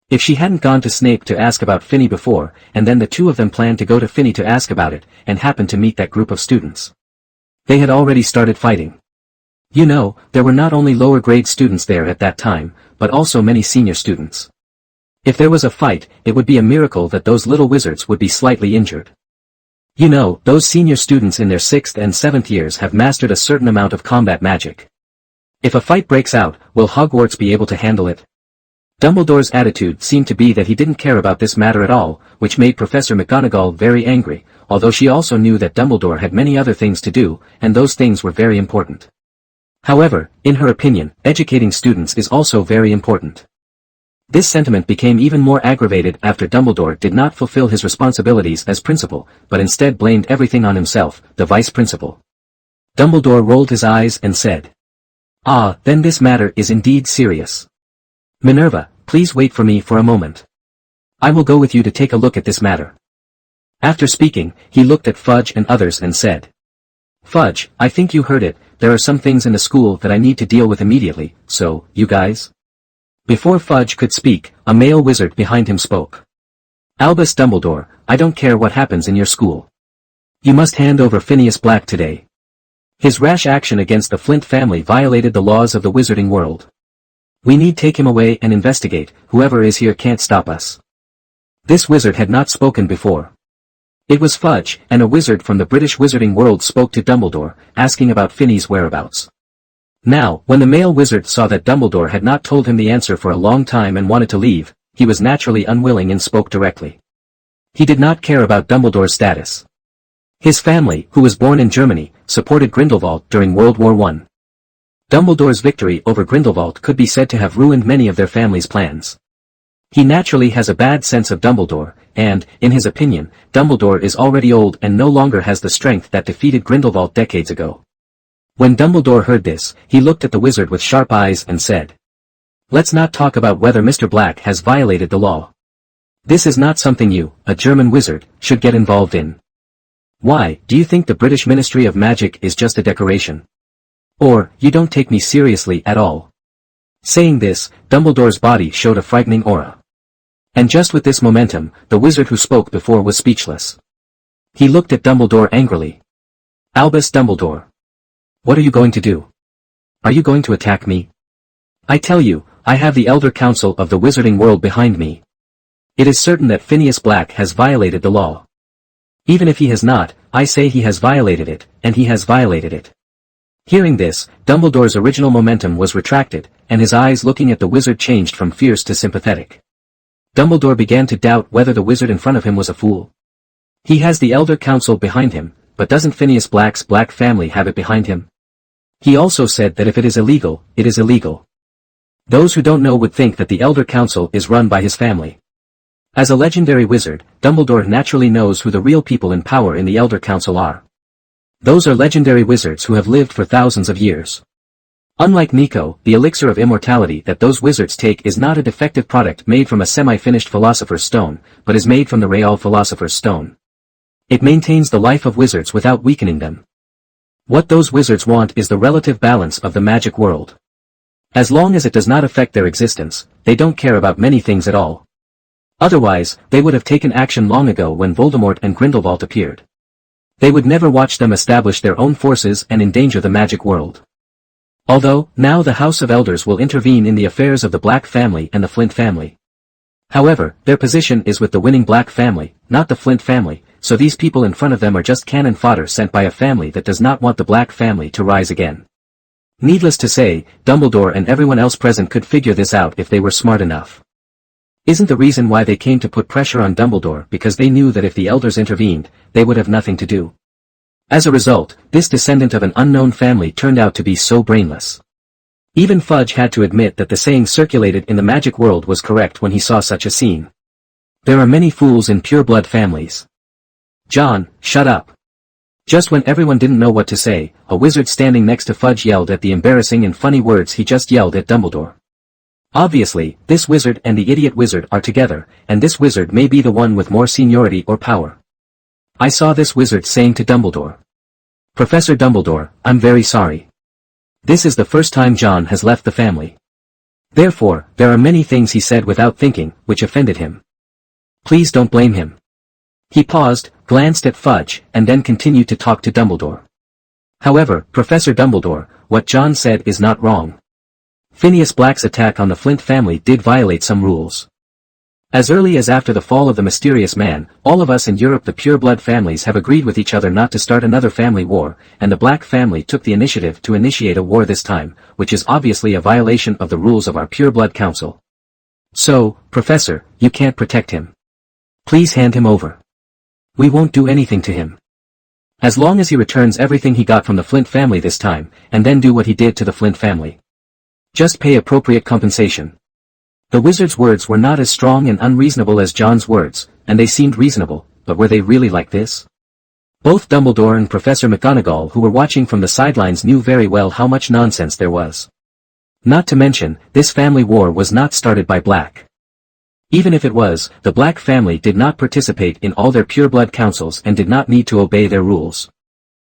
S1: If she hadn't gone to Snape to ask about Phineas before, and then the two of them planned to go to Phineas to ask about it, and happened to meet that group of students. They had already started fighting. You know, there were not only lower grade students there at that time, but also many senior students. If there was a fight, it would be a miracle that those little wizards would be slightly injured. You know, those senior students in their 6th and 7th years have mastered a certain amount of combat magic. If a fight breaks out, will Hogwarts be able to handle it? Dumbledore's attitude seemed to be that he didn't care about this matter at all, which made Professor McGonagall very angry, although she also knew that Dumbledore had many other things to do, and those things were very important. However, in her opinion, educating students is also very important. This sentiment became even more aggravated after Dumbledore did not fulfill his responsibilities as principal, but instead blamed everything on himself, the vice principal. Dumbledore rolled his eyes and said, "Ah, then this matter is indeed serious. Minerva, please wait for me for a moment. I will go with you to take a look at this matter." After speaking, he looked at Fudge and others and said, "Fudge, I think you heard it, there are some things in the school that I need to deal with immediately, so, you guys?" Before Fudge could speak, a male wizard behind him spoke. "Albus Dumbledore, I don't care what happens in your school. You must hand over Phineas Black today. His rash action against the Flint family violated the laws of the wizarding world. We need take him away and investigate, whoever is here can't stop us." This wizard had not spoken before. It was Fudge, and a wizard from the British wizarding world spoke to Dumbledore, asking about Phineas' whereabouts. Now, when the male wizard saw that Dumbledore had not told him the answer for a long time and wanted to leave, he was naturally unwilling and spoke directly. He did not care about Dumbledore's status. His family, who was born in Germany, supported Grindelwald during World War I. Dumbledore's victory over Grindelwald could be said to have ruined many of their family's plans. He naturally has a bad sense of Dumbledore, and, in his opinion, Dumbledore is already old and no longer has the strength that defeated Grindelwald decades ago. When Dumbledore heard this, he looked at the wizard with sharp eyes and said, "Let's not talk about whether Mr. Black has violated the law. This is not something you, a German wizard, should get involved in. Why, do you think the British Ministry of Magic is just a decoration? Or, you don't take me seriously at all?" Saying this, Dumbledore's body showed a frightening aura. And just with this momentum, the wizard who spoke before was speechless. He looked at Dumbledore angrily. "Albus Dumbledore. What are you going to do? Are you going to attack me? I tell you, I have the Elder Council of the wizarding world behind me. It is certain that Phineas Black has violated the law. Even if he has not, I say he has violated it, and he has violated it." Hearing this, Dumbledore's original momentum was retracted, and his eyes looking at the wizard changed from fierce to sympathetic. Dumbledore began to doubt whether the wizard in front of him was a fool. He has the Elder Council behind him, but doesn't Phineas Black's Black family have it behind him? He also said that if it is illegal, it is illegal. Those who don't know would think that the Elder Council is run by his family. As a legendary wizard, Dumbledore naturally knows who the real people in power in the Elder Council are. Those are legendary wizards who have lived for thousands of years. Unlike Nico, the elixir of immortality that those wizards take is not a defective product made from a semi-finished Philosopher's Stone, but is made from the real Philosopher's Stone. It maintains the life of wizards without weakening them. What those wizards want is the relative balance of the magic world. As long as it does not affect their existence, they don't care about many things at all. Otherwise, they would have taken action long ago when Voldemort and Grindelwald appeared. They would never watch them establish their own forces and endanger the magic world. Although, now the House of Elders will intervene in the affairs of the Black family and the Flint family. However, their position is with the winning Black family, not the Flint family, so these people in front of them are just cannon fodder sent by a family that does not want the Black family to rise again. Needless to say, Dumbledore and everyone else present could figure this out if they were smart enough. Isn't the reason why they came to put pressure on Dumbledore because they knew that if the elders intervened, they would have nothing to do? As a result, this descendant of an unknown family turned out to be so brainless. Even Fudge had to admit that the saying circulated in the magic world was correct when he saw such a scene. There are many fools in pureblood families. "John, shut up." Just when everyone didn't know what to say, a wizard standing next to Fudge yelled at the embarrassing and funny words he just yelled at Dumbledore. Obviously, this wizard and the idiot wizard are together, and this wizard may be the one with more seniority or power. I saw this wizard saying to Dumbledore, "Professor Dumbledore, I'm very sorry. This is the first time John has left the family. Therefore, there are many things he said without thinking, which offended him. Please don't blame him." He paused, glanced at Fudge, and then continued to talk to Dumbledore. "However, Professor Dumbledore, what John said is not wrong. Phineas Black's attack on the Flint family did violate some rules. As early as after the fall of the mysterious man, all of us in Europe, the Pureblood families, have agreed with each other not to start another family war, and the Black family took the initiative to initiate a war this time, which is obviously a violation of the rules of our Pureblood Council. So, Professor, you can't protect him. Please hand him over. We won't do anything to him. As long as he returns everything he got from the Flint family this time, and then do what he did to the Flint family. Just pay appropriate compensation. The wizard's words were not as strong and unreasonable as John's words, and they seemed reasonable, but were they really like this? Both Dumbledore and Professor McGonagall, who were watching from the sidelines, knew very well how much nonsense there was. Not to mention, this family war was not started by Black. Even if it was, the Black family did not participate in all their Pureblood councils and did not need to obey their rules.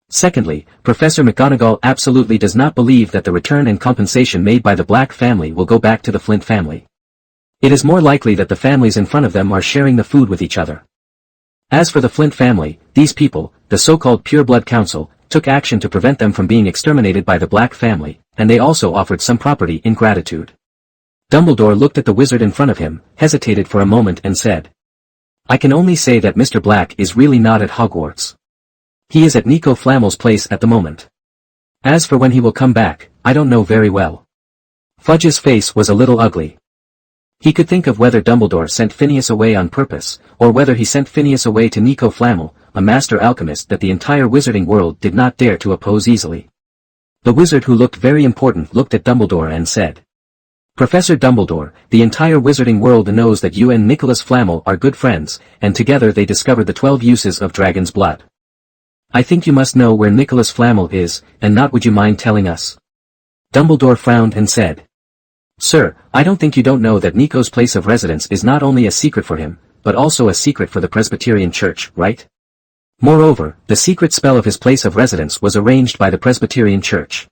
S1: Secondly, Professor McGonagall absolutely does not believe that the return and compensation made by the Black family will go back to the Flint family. It is more likely that the families in front of them are sharing the food with each other. As for the Flint family, these people, the so-called Pureblood Council, took action to prevent them from being exterminated by the Black family, and they also offered some property in gratitude. Dumbledore looked at the wizard in front of him, hesitated for a moment and said, "I can only say that Mr. Black is really not at Hogwarts. He is at Nico Flamel's place at the moment. As for when he will come back, I don't know very well." Fudge's face was a little ugly. He could think of whether Dumbledore sent Phineas away on purpose, or whether he sent Phineas away to Nico Flamel, a master alchemist that the entire wizarding world did not dare to oppose easily. The wizard, who looked very important, looked at Dumbledore and said, "Professor Dumbledore, the entire wizarding world knows that you and Nicholas Flamel are good friends, and together they discovered the 12 uses of dragon's blood. I think you must know where Nicholas Flamel is, and not would you mind telling us?" Dumbledore frowned and said, "Sir, I don't think you don't know that Nico's place of residence is not only a secret for him, but also a secret for the Presbyterian Church, right? Moreover, the secret spell of his place of residence was arranged by the Presbyterian Church.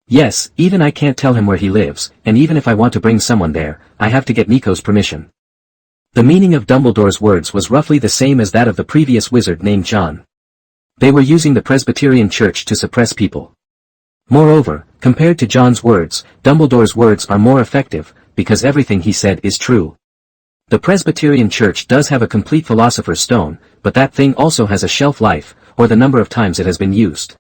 S1: Yes, even I can't tell him where he lives, and even if I want to bring someone there, I have to get Nico's permission." The meaning of Dumbledore's words was roughly the same as that of the previous wizard named John. They were using the Presbyterian Church to suppress people. Moreover, compared to John's words, Dumbledore's words are more effective, because everything he said is true. The Presbyterian Church does have a complete Philosopher's Stone, but that thing also has a shelf life, or the number of times it has been used.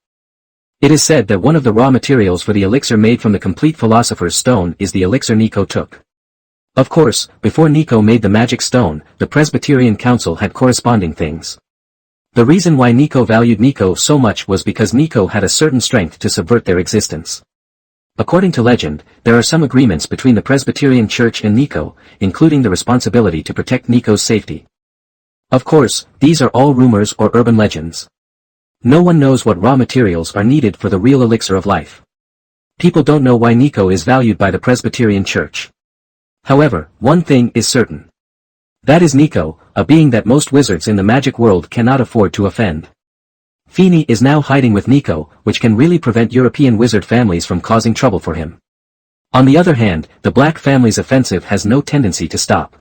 S1: It is said that one of the raw materials for the elixir made from the complete Philosopher's Stone is the elixir Nico took. Of course, before Nico made the magic stone, the Presbyterian Council had corresponding things. The reason why Nico valued Nico so much was because Nico had a certain strength to subvert their existence. According to legend, there are some agreements between the Presbyterian Church and Nico, including the responsibility to protect Nico's safety. Of course, these are all rumors or urban legends. No one knows what raw materials are needed for the real elixir of life. People don't know why Nico is valued by the Presbyterian Church. However, one thing is certain. That is Nico, a being that most wizards in the magic world cannot afford to offend. Phineas is now hiding with Nico, which can really prevent European wizard families from causing trouble for him. On the other hand, the Black family's offensive has no tendency to stop.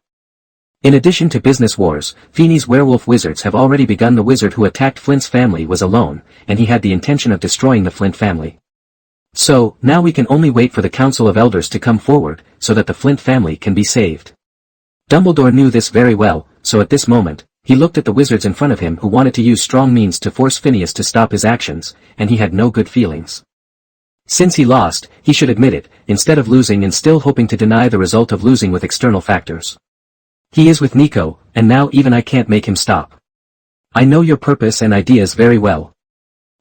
S1: In addition to business wars, Phineas' werewolf wizards have already begun. The wizard who attacked Flint's family was alone, and he had the intention of destroying the Flint family. So, now we can only wait for the Council of Elders to come forward, so that the Flint family can be saved. Dumbledore knew this very well, so at this moment, he looked at the wizards in front of him who wanted to use strong means to force Phineas to stop his actions, and he had no good feelings. Since he lost, he should admit it, instead of losing and still hoping to deny the result of losing with external factors. He is with Nico, and now even I can't make him stop. I know your purpose and ideas very well.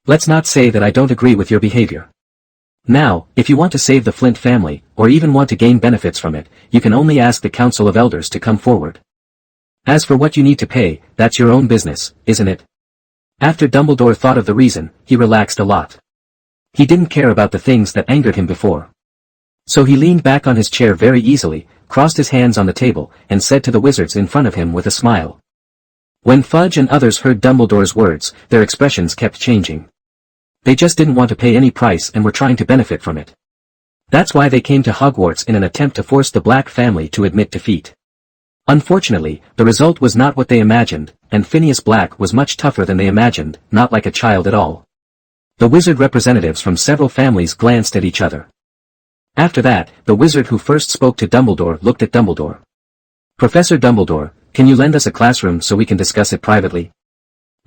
S1: Let's not say that I don't agree with your behavior. Now, if you want to save the Flint family, or even want to gain benefits from it, you can only ask the Council of Elders to come forward. As for what you need to pay, that's your own business, isn't it? After Dumbledore thought of the reason, he relaxed a lot. He didn't care about the things that angered him before. So he leaned back on his chair very easily, crossed his hands on the table, and said to the wizards in front of him with a smile. When Fudge and others heard Dumbledore's words, their expressions kept changing. They just didn't want to pay any price and were trying to benefit from it. That's why they came to Hogwarts in an attempt to force the Black family to admit defeat. Unfortunately, the result was not what they imagined, and Phineas Black was much tougher than they imagined, not like a child at all. The wizard representatives from several families glanced at each other. After that, the wizard who first spoke to Dumbledore looked at Dumbledore. Professor Dumbledore, can you lend us a classroom so we can discuss it privately?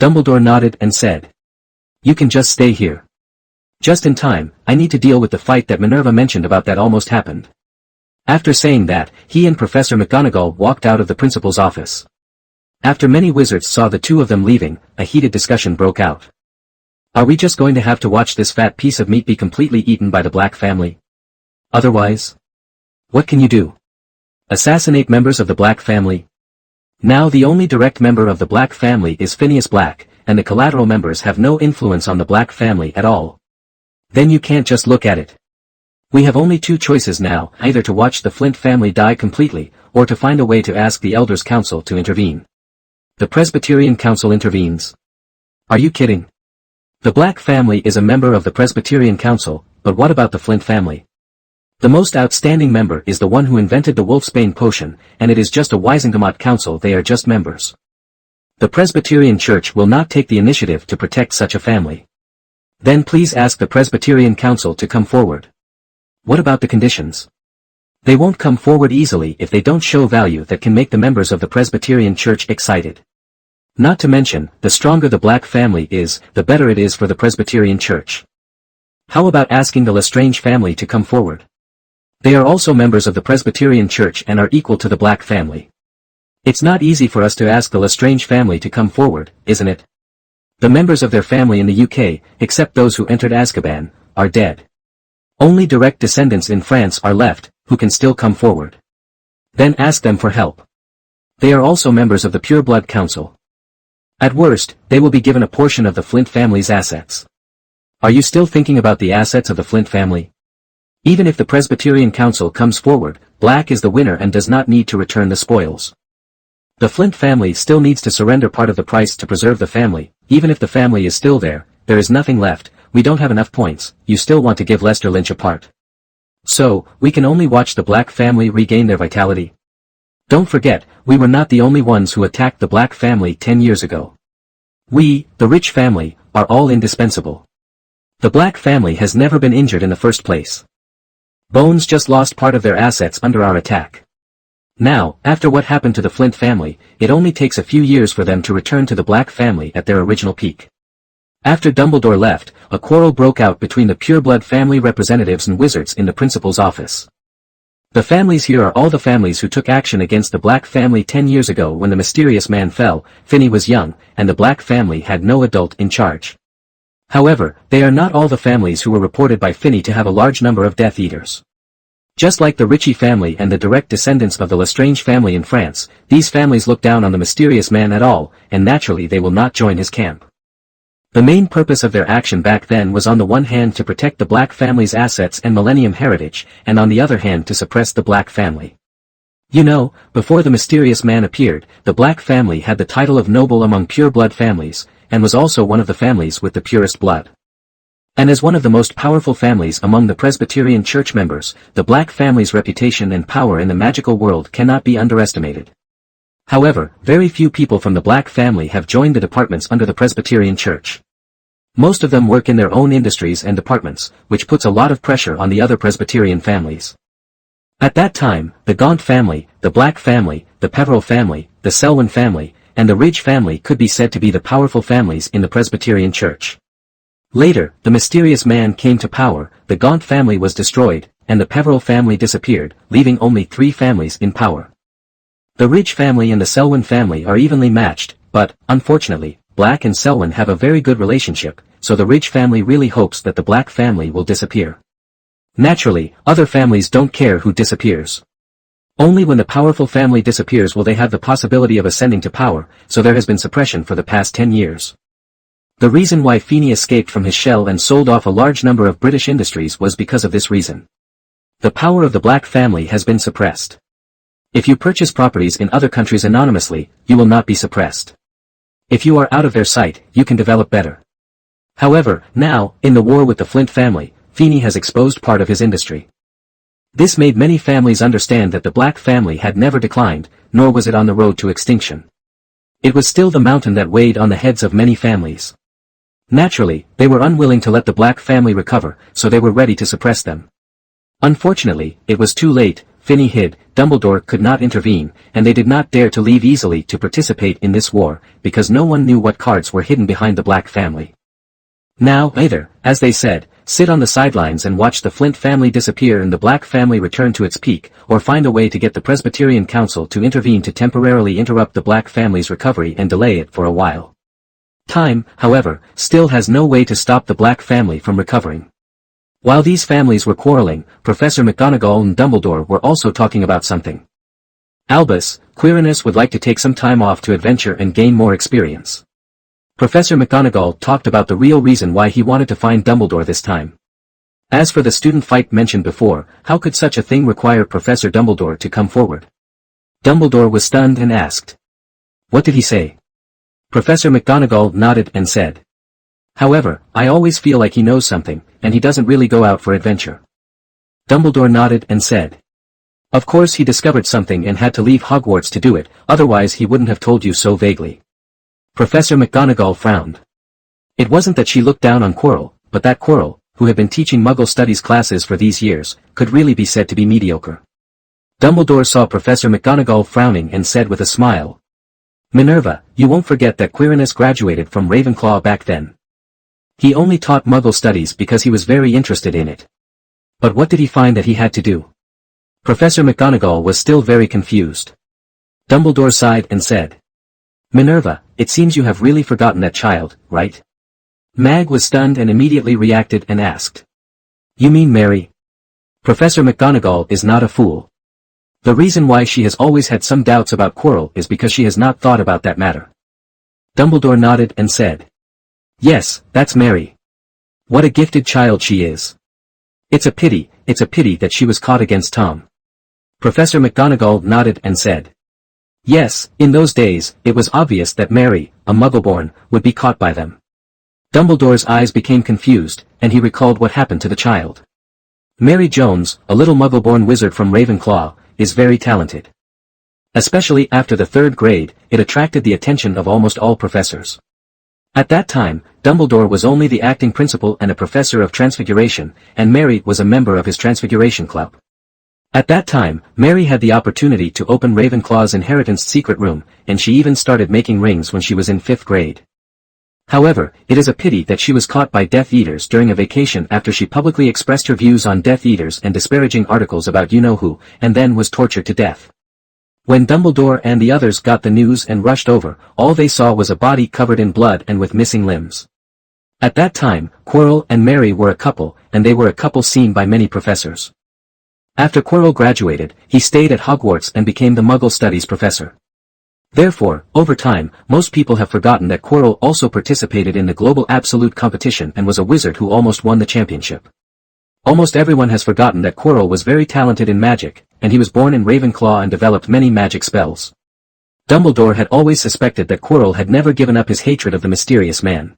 S1: Dumbledore nodded and said. You can just stay here. Just in time, I need to deal with the fight that Minerva mentioned about that almost happened. After saying that, he and Professor McGonagall walked out of the principal's office. After many wizards saw the two of them leaving, a heated discussion broke out. Are we just going to have to watch this fat piece of meat be completely eaten by the Black family? Otherwise? What can you do? Assassinate members of the Black family? Now the only direct member of the Black family is Phineas Black, and the collateral members have no influence on the Black family at all. Then you can't just look at it. We have only two choices now, either to watch the Flint family die completely, or to find a way to ask the Elders' Council to intervene. The Presbyterian Council intervenes. Are you kidding? The Black family is a member of the Presbyterian Council, but what about the Flint family? The most outstanding member is the one who invented the Wolfsbane potion, and it is just a Wisengamot council, they are just members. The Presbyterian Church will not take the initiative to protect such a family. Then please ask the Presbyterian Council to come forward. What about the conditions? They won't come forward easily if they don't show value that can make the members of the Presbyterian Church excited. Not to mention, the stronger the Black family is, the better it is for the Presbyterian Church. How about asking the Lestrange family to come forward? They are also members of the Presbyterian Church and are equal to the Black family. It's not easy for us to ask the Lestrange family to come forward, isn't it? The members of their family in the UK, except those who entered Azkaban, are dead. Only direct descendants in France are left, who can still come forward. Then ask them for help. They are also members of the Pureblood Council. At worst, they will be given a portion of the Flint family's assets. Are you still thinking about the assets of the Flint family? Even if the Presbyterian Council comes forward, Black is the winner and does not need to return the spoils. The Flint family still needs to surrender part of the price to preserve the family. Even if the family is still there is nothing left, we don't have enough points, you still want to give Lester Lynch a part. So, we can only watch the Black family regain their vitality. Don't forget, we were not the only ones who attacked the Black family 10 years ago. We, the rich family, are all indispensable. The Black family has never been injured in the first place. Bones just lost part of their assets under our attack. Now, after what happened to the Flint family, it only takes a few years for them to return to the Black family at their original peak. After Dumbledore left, a quarrel broke out between the Pureblood family representatives and wizards in the principal's office. The families here are all the families who took action against the Black family 10 years ago when the mysterious man fell. Finney was young, and the Black family had no adult in charge. However, they are not all the families who were reported by Finney to have a large number of Death Eaters. Just like the Ritchie family and the direct descendants of the Lestrange family in France, these families look down on the mysterious man at all, and naturally they will not join his camp. The main purpose of their action back then was on the one hand to protect the Black family's assets and Millennium heritage, and on the other hand to suppress the Black family. You know, before the mysterious man appeared, the Black family had the title of noble among pure-blood families, and was also one of the families with the purest blood. And as one of the most powerful families among the Presbyterian Church members, the Black family's reputation and power in the magical world cannot be underestimated. However, very few people from the Black family have joined the departments under the Presbyterian Church. Most of them work in their own industries and departments, which puts a lot of pressure on the other Presbyterian families. At that time, the Gaunt family, the Black family, the Peverell family, the Selwyn family, and the Ridge family could be said to be the powerful families in the Presbyterian Church. Later, the mysterious man came to power, the Gaunt family was destroyed, and the Peverell family disappeared, leaving only 3 families in power. The Ridge family and the Selwyn family are evenly matched, but, unfortunately, Black and Selwyn have a very good relationship, so the Ridge family really hopes that the Black family will disappear. Naturally, other families don't care who disappears. Only when the powerful family disappears will they have the possibility of ascending to power, so there has been suppression for the past 10 years. The reason why Feeney escaped from his shell and sold off a large number of British industries was because of this reason. The power of the Black family has been suppressed. If you purchase properties in other countries anonymously, you will not be suppressed. If you are out of their sight, you can develop better. However, now, in the war with the Flint family, Feeney has exposed part of his industry. This made many families understand that the Black family had never declined, nor was it on the road to extinction. It was still the mountain that weighed on the heads of many families. Naturally, they were unwilling to let the Black family recover, so they were ready to suppress them. Unfortunately, it was too late. Finney hid, Dumbledore could not intervene, and they did not dare to leave easily to participate in this war, because no one knew what cards were hidden behind the Black family. Now, either, as they said, sit on the sidelines and watch the Flint family disappear and the Black family return to its peak, or find a way to get the Presbyterian Council to intervene to temporarily interrupt the Black family's recovery and delay it for a while. Time, however, still has no way to stop the Black family from recovering. While these families were quarreling, Professor McGonagall and Dumbledore were also talking about something. Albus, Quirrell would like to take some time off to adventure and gain more experience. Professor McGonagall talked about the real reason why he wanted to find Dumbledore this time. As for the student fight mentioned before, how could such a thing require Professor Dumbledore to come forward? Dumbledore was stunned and asked. What did he say? Professor McGonagall nodded and said. However, I always feel like he knows something, and he doesn't really go out for adventure. Dumbledore nodded and said. Of course he discovered something and had to leave Hogwarts to do it, otherwise he wouldn't have told you so vaguely. Professor McGonagall frowned. It wasn't that she looked down on Quirrell, but that Quirrell, who had been teaching Muggle studies classes for these years, could really be said to be mediocre. Dumbledore saw Professor McGonagall frowning and said with a smile. Minerva, you won't forget that Quirrell graduated from Ravenclaw back then. He only taught Muggle studies because he was very interested in it. But what did he find that he had to do? Professor McGonagall was still very confused. Dumbledore sighed and said. Minerva, it seems you have really forgotten that child, right? Mag was stunned and immediately reacted and asked. You mean Mary? Professor McGonagall is not a fool. The reason why she has always had some doubts about Quirrell is because she has not thought about that matter. Dumbledore nodded and said. Yes, that's Mary. What a gifted child she is. It's a pity that she was caught against Tom. Professor McGonagall nodded and said. Yes, in those days, it was obvious that Mary, a Muggleborn, would be caught by them. Dumbledore's eyes became confused, and he recalled what happened to the child. Mary Jones, a little Muggleborn wizard from Ravenclaw, is very talented. Especially after the 3rd grade, it attracted the attention of almost all professors. At that time, Dumbledore was only the acting principal and a professor of Transfiguration, and Mary was a member of his Transfiguration Club. At that time, Mary had the opportunity to open Ravenclaw's inheritance secret room, and she even started making rings when she was in 5th grade. However, it is a pity that she was caught by Death Eaters during a vacation after she publicly expressed her views on Death Eaters and disparaging articles about you-know-who, and then was tortured to death. When Dumbledore and the others got the news and rushed over, all they saw was a body covered in blood and with missing limbs. At that time, Quirrell and Mary were a couple, and they were a couple seen by many professors. After Quirrell graduated, he stayed at Hogwarts and became the Muggle Studies professor. Therefore, over time, most people have forgotten that Quirrell also participated in the global absolute competition and was a wizard who almost won the championship. Almost everyone has forgotten that Quirrell was very talented in magic, and he was born in Ravenclaw and developed many magic spells. Dumbledore had always suspected that Quirrell had never given up his hatred of the mysterious man.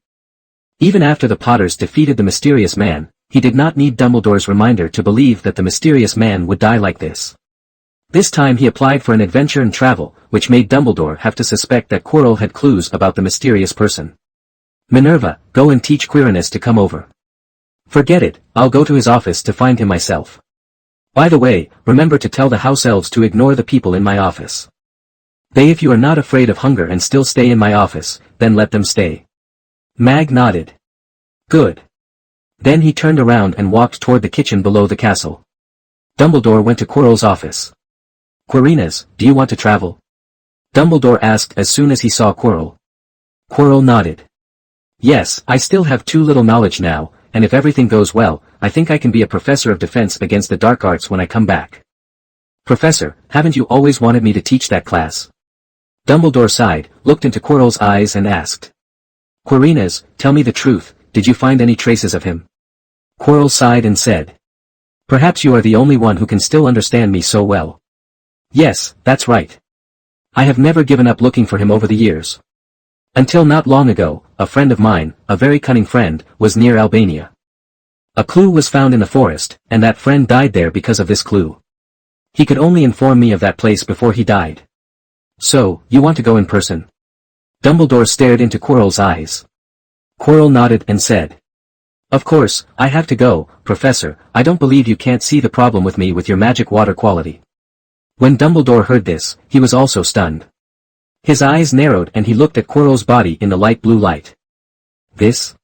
S1: Even after the Potters defeated the mysterious man, he did not need Dumbledore's reminder to believe that the mysterious man would die like this. This time he applied for an adventure and travel, which made Dumbledore have to suspect that Quirrell had clues about the mysterious person. Minerva, go and teach Quirrell to come over. Forget it, I'll go to his office to find him myself. By the way, remember to tell the house elves to ignore the people in my office. If you are not afraid of hunger and still stay in my office, then let them stay. Mag nodded. Good. Then he turned around and walked toward the kitchen below the castle. Dumbledore went to Quirrell's office. Quirrell, do you want to travel? Dumbledore asked as soon as he saw Quirrell. Quirrell nodded. Yes, I still have too little knowledge now, and if everything goes well, I think I can be a professor of defense against the dark arts when I come back. Professor, haven't you always wanted me to teach that class? Dumbledore sighed, looked into Quirrell's eyes and asked. Quirrell, tell me the truth, did you find any traces of him? Quirrell sighed and said. Perhaps you are the only one who can still understand me so well. Yes, that's right. I have never given up looking for him over the years. Until not long ago, a friend of mine, a very cunning friend, was near Albania. A clue was found in the forest, and that friend died there because of this clue. He could only inform me of that place before he died. So, you want to go in person? Dumbledore stared into Quirrell's eyes. Quirrell nodded and said. Of course, I have to go, Professor, I don't believe you can't see the problem with me with your magic water quality. When Dumbledore heard this, he was also stunned. His eyes narrowed and he looked at Quirrell's body in the light blue light. This?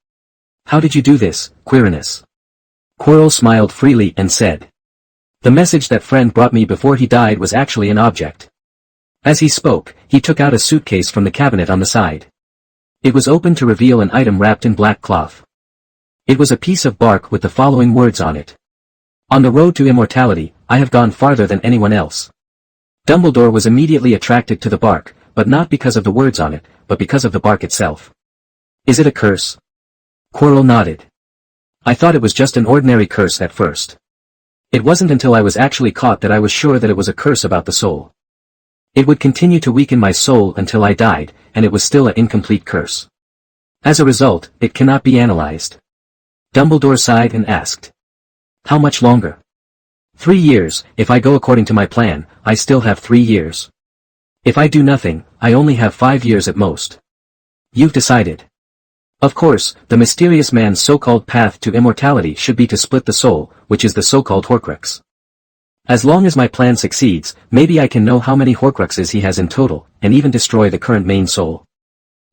S1: How did you do this, Quirinus? Quirrell smiled freely and said. The message that friend brought me before he died was actually an object. As he spoke, he took out a suitcase from the cabinet on the side. It was open to reveal an item wrapped in black cloth. It was a piece of bark with the following words on it. On the road to immortality, I have gone farther than anyone else. Dumbledore was immediately attracted to the bark, but not because of the words on it, but because of the bark itself. Is it a curse? Quirrell nodded. I thought it was just an ordinary curse at first. It wasn't until I was actually caught that I was sure that it was a curse about the soul. It would continue to weaken my soul until I died, and it was still an incomplete curse. As a result, it cannot be analyzed. Dumbledore sighed and asked. How much longer? 3 years, if I go according to my plan, I still have 3 years. If I do nothing, I only have 5 years at most. You've decided. Of course, the mysterious man's so-called path to immortality should be to split the soul, which is the so-called Horcrux. As long as my plan succeeds, maybe I can know how many Horcruxes he has in total, and even destroy the current main soul.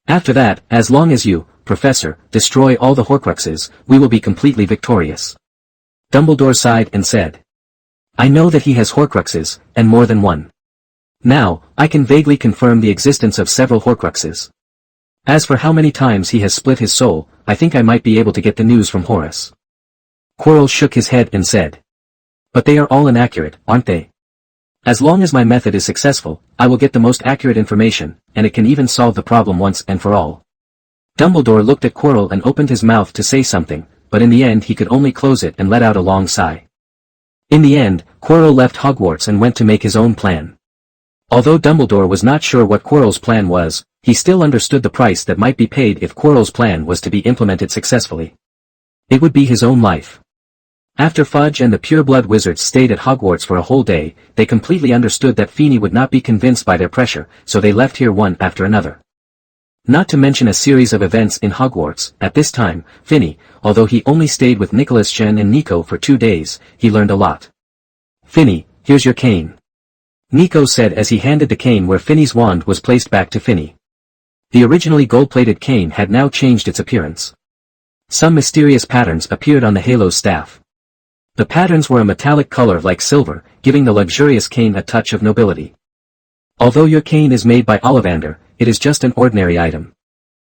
S1: After that, as long as you, Professor, destroy all the Horcruxes, we will be completely victorious. Dumbledore sighed and said. I know that he has Horcruxes, and more than one. Now, I can vaguely confirm the existence of several Horcruxes. As for how many times he has split his soul, I think I might be able to get the news from Horace. Quirrell shook his head and said. But they are all inaccurate, aren't they? As long as my method is successful, I will get the most accurate information, and it can even solve the problem once and for all. Dumbledore looked at Quirrell and opened his mouth to say something, but in the end he could only close it and let out a long sigh. In the end, Quirrell left Hogwarts and went to make his own plan. Although Dumbledore was not sure what Quirrell's plan was, he still understood the price that might be paid if Quirrell's plan was to be implemented successfully. It would be his own life. After Fudge and the Pureblood wizards stayed at Hogwarts for a whole day, they completely understood that Feeney would not be convinced by their pressure, so they left here one after another. Not to mention a series of events in Hogwarts. At this time, Finney, although he only stayed with Nicholas, Jen and Nico for 2 days, he learned a lot. Finney, here's your cane. Nico said as he handed the cane where Finney's wand was placed back to Finney. The originally gold-plated cane had now changed its appearance. Some mysterious patterns appeared on the halo's staff. The patterns were a metallic color like silver, giving the luxurious cane a touch of nobility. Although your cane is made by Ollivander, it is just an ordinary item.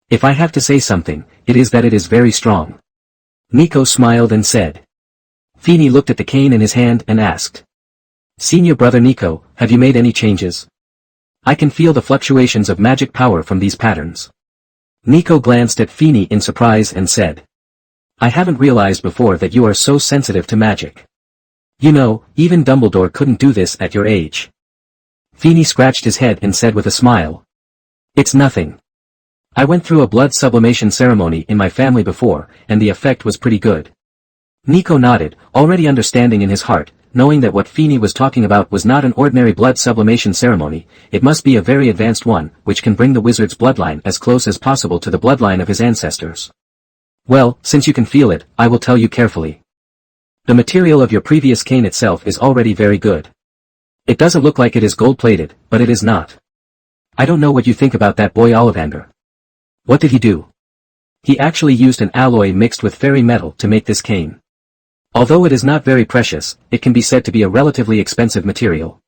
S1: If I have to say something, it is that it is very strong. Nico smiled and said. Feeney looked at the cane in his hand and asked. Senior brother Nico, have you made any changes? I can feel the fluctuations of magic power from these patterns. Nico glanced at Feeney in surprise and said. I haven't realized before that you are so sensitive to magic. You know, even Dumbledore couldn't do this at your age. Feeney scratched his head and said with a smile. It's nothing. I went through a blood sublimation ceremony in my family before, and the effect was pretty good. Nico nodded, already understanding in his heart, knowing that what Feeney was talking about was not an ordinary blood sublimation ceremony, it must be a very advanced one, which can bring the wizard's bloodline as close as possible to the bloodline of his ancestors. Well, since you can feel it, I will tell you carefully. The material of your previous cane itself is already very good. It doesn't look like it is gold-plated, but it is not. I don't know what you think about that boy Ollivander. What did he do? He actually used an alloy mixed with fairy metal to make this cane. Although it is not very precious, it can be said to be a relatively expensive material.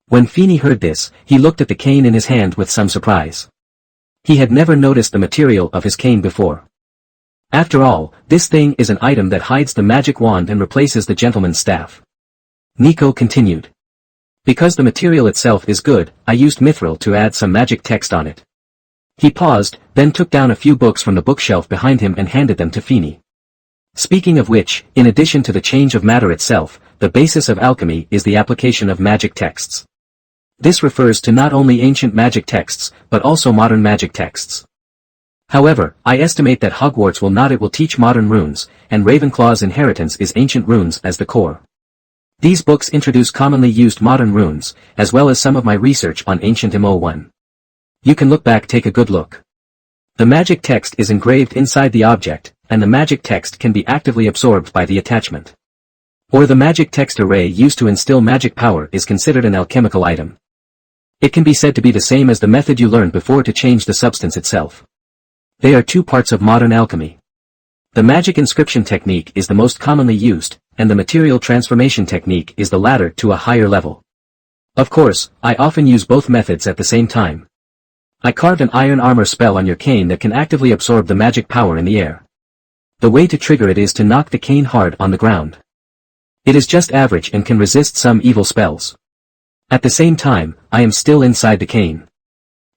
S1: When Feeney heard this, he looked at the cane in his hand with some surprise. He had never noticed the material of his cane before. After all, this thing is an item that hides the magic wand and replaces the gentleman's staff. Nico continued. Because the material itself is good, I used mithril to add some magic text on it. He paused, then took down a few books from the bookshelf behind him and handed them to Feeney. Speaking of which, in addition to the change of matter itself, the basis of alchemy is the application of magic texts. This refers to not only ancient magic texts, but also modern magic texts. However, I estimate that Hogwarts will teach modern runes, and Ravenclaw's inheritance is ancient runes as the core. These books introduce commonly used modern runes, as well as some of my research on ancient Mo1. You can look back, take a good look. The magic text is engraved inside the object, and the magic text can be actively absorbed by the attachment. Or the magic text array used to instill magic power is considered an alchemical item. It can be said to be the same as the method you learned before to change the substance itself. They are two parts of modern alchemy. The magic inscription technique is the most commonly used, and the material transformation technique is the latter to a higher level. Of course, I often use both methods at the same time. I carved an iron armor spell on your cane that can actively absorb the magic power in the air. The way to trigger it is to knock the cane hard on the ground. It is just average and can resist some evil spells. At the same time, I am still inside the cane.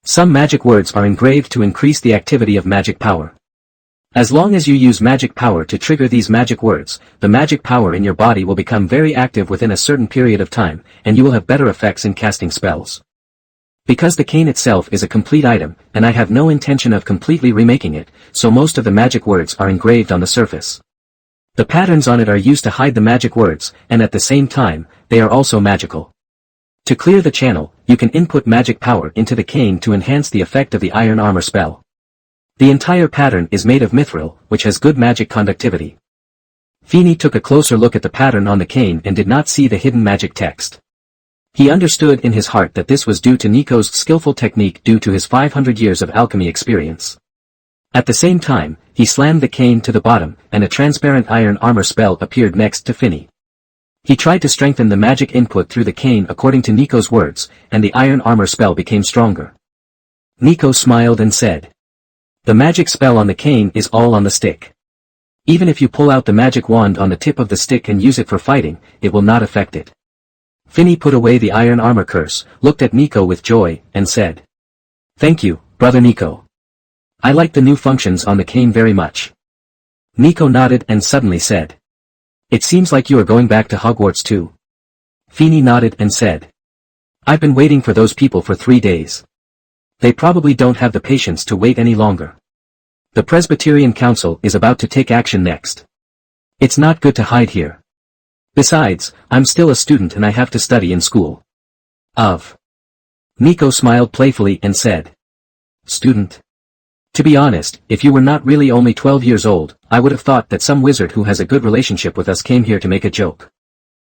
S1: Some magic words are engraved to increase the activity of magic power. As long as you use magic power to trigger these magic words, the magic power in your body will become very active within a certain period of time, and you will have better effects in casting spells. Because the cane itself is a complete item, and I have no intention of completely remaking it, so most of the magic words are engraved on the surface. The patterns on it are used to hide the magic words, and at the same time, they are also magical. To clear the channel, you can input magic power into the cane to enhance the effect of the iron armor spell. The entire pattern is made of mithril, which has good magic conductivity. Phineas took a closer look at the pattern on the cane and did not see the hidden magic text. He understood in his heart that this was due to Nico's skillful technique due to his 500 years of alchemy experience. At the same time, he slammed the cane to the bottom, and a transparent iron armor spell appeared next to Phineas. He tried to strengthen the magic input through the cane according to Nico's words, and the iron armor spell became stronger. Nico smiled and said, "The magic spell on the cane is all on the stick. Even if you pull out the magic wand on the tip of the stick and use it for fighting, it will not affect it." Phineas put away the iron armor curse, looked at Nico with joy, and said, "Thank you, brother Nico. I like the new functions on the cane very much." Nico nodded and suddenly said, "It seems like you are going back to Hogwarts too." Phineas nodded and said, "I've been waiting for those people for 3 days. They probably don't have the patience to wait any longer. The Presbyterian Council is about to take action next. It's not good to hide here. Besides, I'm still a student and I have to study in school." Nico smiled playfully and said, "Student? To be honest, if you were not really only 12 years old, I would have thought that some wizard who has a good relationship with us came here to make a joke.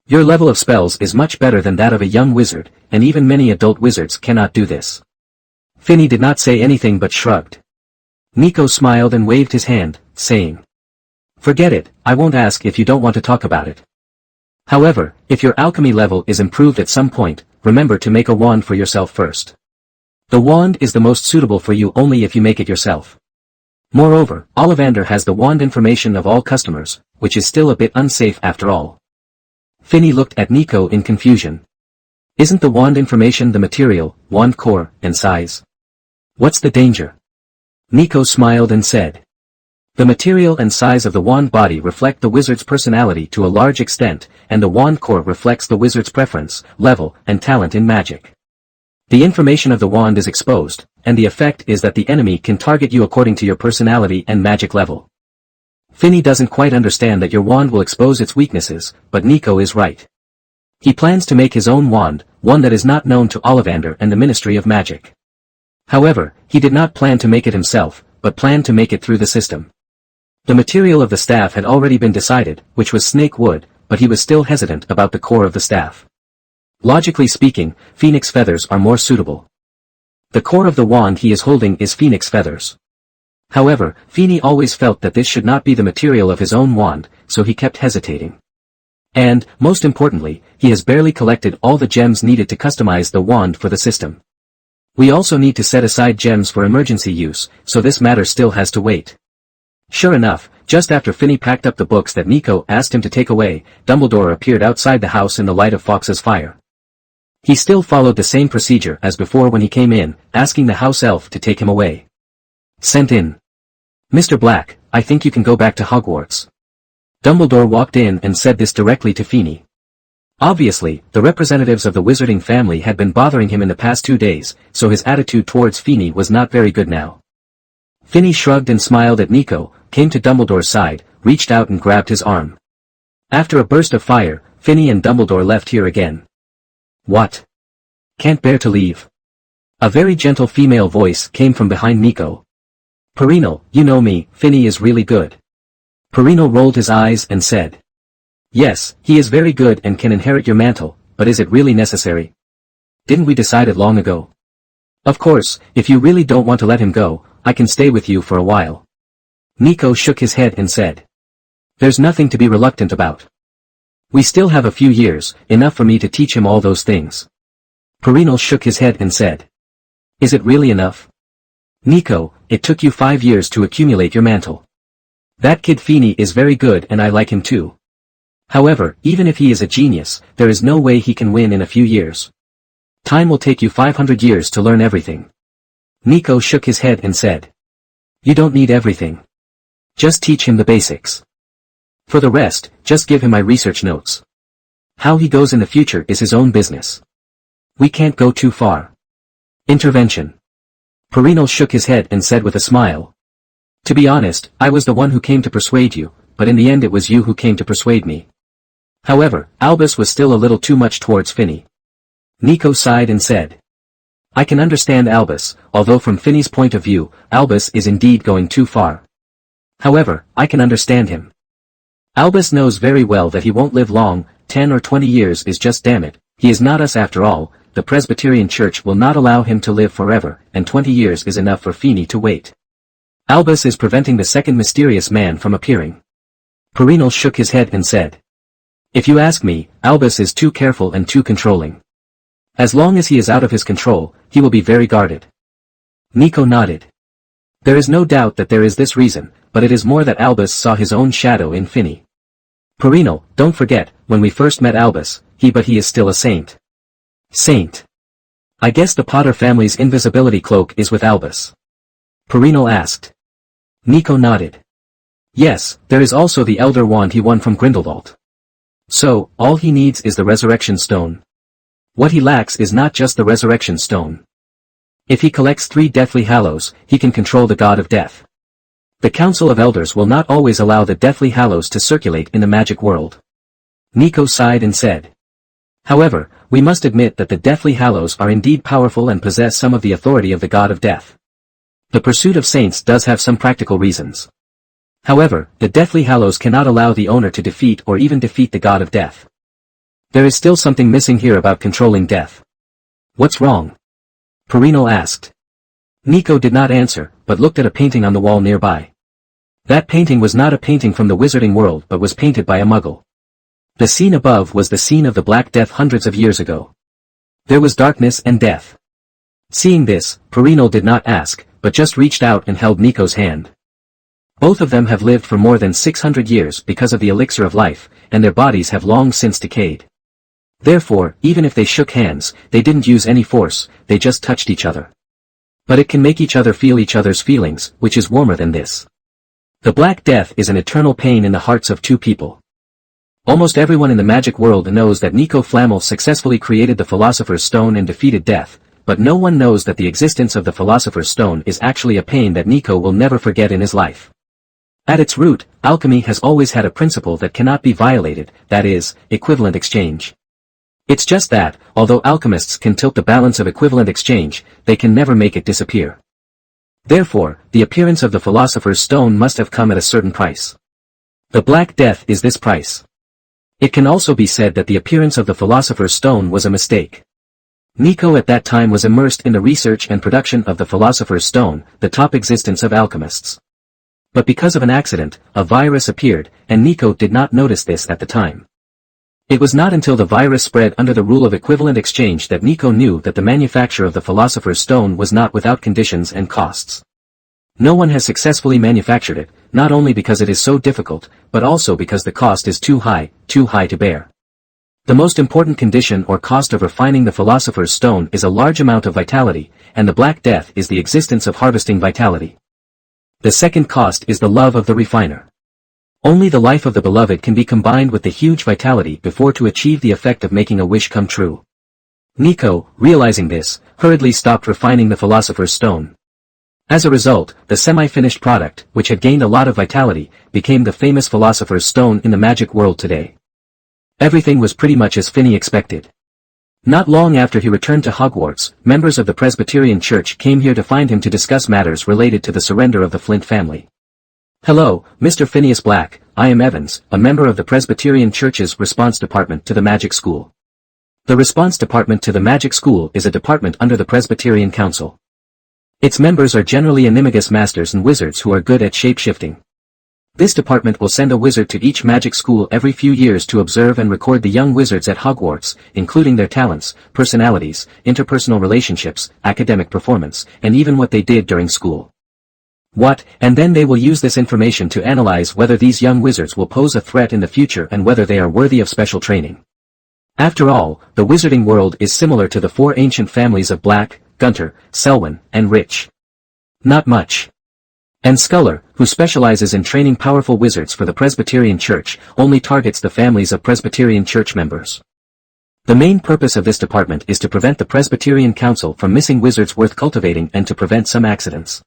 S1: Your level of spells is much better than that of a young wizard, and even many adult wizards cannot do this." Phineas did not say anything but shrugged. Nico smiled and waved his hand, saying, "Forget it, I won't ask if you don't want to talk about it. However, if your alchemy level is improved at some point, remember to make a wand for yourself first. The wand is the most suitable for you only if you make it yourself. Moreover, Ollivander has the wand information of all customers, which is still a bit unsafe after all." Phineas looked at Nico in confusion. "Isn't the wand information the material, wand core, and size? What's the danger?" Nico smiled and said, "The material and size of the wand body reflect the wizard's personality to a large extent, and the wand core reflects the wizard's preference, level, and talent in magic. The information of the wand is exposed, and the effect is that the enemy can target you according to your personality and magic level. Phineas doesn't quite understand that your wand will expose its weaknesses, but Nico is right. He plans to make his own wand, one that is not known to Ollivander and the Ministry of Magic. However, he did not plan to make it himself, but planned to make it through the system. The material of the staff had already been decided, which was snake wood, but he was still hesitant about the core of the staff. Logically speaking, phoenix feathers are more suitable. The core of the wand he is holding is phoenix feathers. However, Phineas always felt that this should not be the material of his own wand, so he kept hesitating. And, most importantly, he has barely collected all the gems needed to customize the wand for the system. We also need to set aside gems for emergency use, so this matter still has to wait. Sure enough, just after Phineas packed up the books that Nico asked him to take away, Dumbledore appeared outside the house in the light of Fawkes's fire. He still followed the same procedure as before when he came in, asking the house elf to take him away. "Sent in. Mr. Black, I think you can go back to Hogwarts." Dumbledore walked in and said this directly to Phineas. Obviously, the representatives of the wizarding family had been bothering him in the past 2 days, so his attitude towards Phineas was not very good now. Phineas shrugged and smiled at Nico, came to Dumbledore's side, reached out and grabbed his arm. After a burst of fire, Phineas and Dumbledore left here again. "What? Can't bear to leave?" A very gentle female voice came from behind Nico. "Perennial, you know me, Phineas is really good." Perennial rolled his eyes and said, Yes, he is very good and can inherit your mantle, but is it really necessary? Didn't we decide it long ago? Of course, if you really don't want to let him go, I can stay with you for a while. Nico shook his head and said. There's nothing to be reluctant about. We still have a few years, enough for me to teach him all those things. Quirrell shook his head and said. Is it really enough? Nico, it took you 5 years to accumulate your mantle. That kid Phineas is very good and I like him too. However, even if he is a genius, there is no way he can win in a few years. Time will take you 500 years to learn everything. Nico shook his head and said. You don't need everything. Just teach him the basics. For the rest, just give him my research notes. How he goes in the future is his own business. We can't go too far. Intervention. Quirrell shook his head and said with a smile. To be honest, I was the one who came to persuade you, but in the end it was you who came to persuade me. However, Albus was still a little too much towards Phineas. Nico sighed and said. I can understand Albus, although from Phineas' point of view, Albus is indeed going too far. However, I can understand him. Albus knows very well that he won't live long, 10 or 20 years is just damn it, he is not us after all, the Presbyterian Church will not allow him to live forever, and 20 years is enough for Phineas to wait. Albus is preventing the second mysterious man from appearing. Quirrell shook his head and said. If you ask me, Albus is too careful and too controlling. As long as he is out of his control, he will be very guarded. Nico nodded. There is no doubt that there is this reason, but it is more that Albus saw his own shadow in Phineas. Quirrell, don't forget, when we first met Albus, he is still a saint. Saint. I guess the Potter family's invisibility cloak is with Albus. Quirrell asked. Nico nodded. Yes, there is also the Elder Wand he won from Grindelwald. So, all he needs is the Resurrection Stone. What he lacks is not just the Resurrection Stone. If he collects 3 Deathly Hallows, he can control the God of Death. The Council of Elders will not always allow the Deathly Hallows to circulate in the magic world. Nico sighed and said. However, we must admit that the Deathly Hallows are indeed powerful and possess some of the authority of the God of Death. The pursuit of saints does have some practical reasons. However, the Deathly Hallows cannot allow the owner to defeat or even defeat the God of Death. There is still something missing here about controlling death. What's wrong? Quirrell asked. Nico did not answer, but looked at a painting on the wall nearby. That painting was not a painting from the wizarding world but was painted by a muggle. The scene above was the scene of the Black Death hundreds of years ago. There was darkness and death. Seeing this, Quirrell did not ask, but just reached out and held Nico's hand. Both of them have lived for more than 600 years because of the elixir of life, and their bodies have long since decayed. Therefore, even if they shook hands, they didn't use any force, they just touched each other. But it can make each other feel each other's feelings, which is warmer than this. The Black Death is an eternal pain in the hearts of 2 people. Almost everyone in the magic world knows that Nico Flamel successfully created the Philosopher's Stone and defeated death, but no one knows that the existence of the Philosopher's Stone is actually a pain that Nico will never forget in his life. At its root, alchemy has always had a principle that cannot be violated, that is, equivalent exchange. It's just that, although alchemists can tilt the balance of equivalent exchange, they can never make it disappear. Therefore, the appearance of the Philosopher's Stone must have come at a certain price. The Black Death is this price. It can also be said that the appearance of the Philosopher's Stone was a mistake. Nico at that time was immersed in the research and production of the Philosopher's Stone, the top existence of alchemists. But because of an accident, a virus appeared, and Nico did not notice this at the time. It was not until the virus spread under the rule of equivalent exchange that Nico knew that the manufacture of the Philosopher's Stone was not without conditions and costs. No one has successfully manufactured it, not only because it is so difficult, but also because the cost is too high to bear. The most important condition or cost of refining the Philosopher's Stone is a large amount of vitality, and the Black Death is the existence of harvesting vitality. The second cost is the love of the refiner. Only the life of the beloved can be combined with the huge vitality before to achieve the effect of making a wish come true. Nico, realizing this, hurriedly stopped refining the Philosopher's Stone. As a result, the semi-finished product, which had gained a lot of vitality, became the famous Philosopher's Stone in the magic world today. Everything was pretty much as Phineas expected. Not long after he returned to Hogwarts, members of the Presbyterian Church came here to find him to discuss matters related to the surrender of the Flint family. Hello, Mr. Phineas Black, I am Evans, a member of the Presbyterian Church's response department to the magic school. The response department to the magic school is a department under the Presbyterian Council. Its members are generally animagus masters and wizards who are good at shape-shifting. This department will send a wizard to each magic school every few years to observe and record the young wizards at Hogwarts, including their talents, personalities, interpersonal relationships, academic performance, and even what they did during school. And then they will use this information to analyze whether these young wizards will pose a threat in the future and whether they are worthy of special training. After all, the wizarding world is similar to the four ancient families of Black, Gunter, Selwyn, and Rich. Not much. And Sculler, who specializes in training powerful wizards for the Presbyterian Church, only targets the families of Presbyterian Church members. The main purpose of this department is to prevent the Presbyterian Council from missing wizards worth cultivating and to prevent some accidents.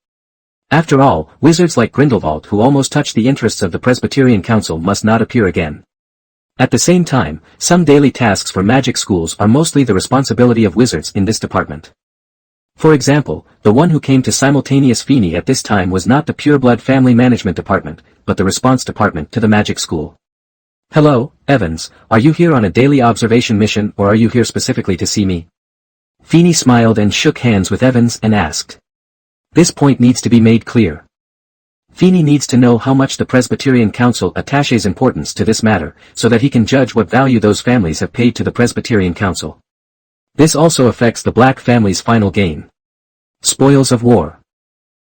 S1: After all, wizards like Grindelwald who almost touched the interests of the Presbyterian Council must not appear again. At the same time, some daily tasks for magic schools are mostly the responsibility of wizards in this department. For example, the one who came to simultaneous Feeney at this time was not the Pureblood Family Management Department, but the response department to the magic school. Hello, Evans, are you here on a daily observation mission or are you here specifically to see me? Feeney smiled and shook hands with Evans and asked. This point needs to be made clear. Feeney needs to know how much the Presbyterian Council attaches importance to this matter, so that he can judge what value those families have paid to the Presbyterian Council. This also affects the Black family's final gain. Spoils of war.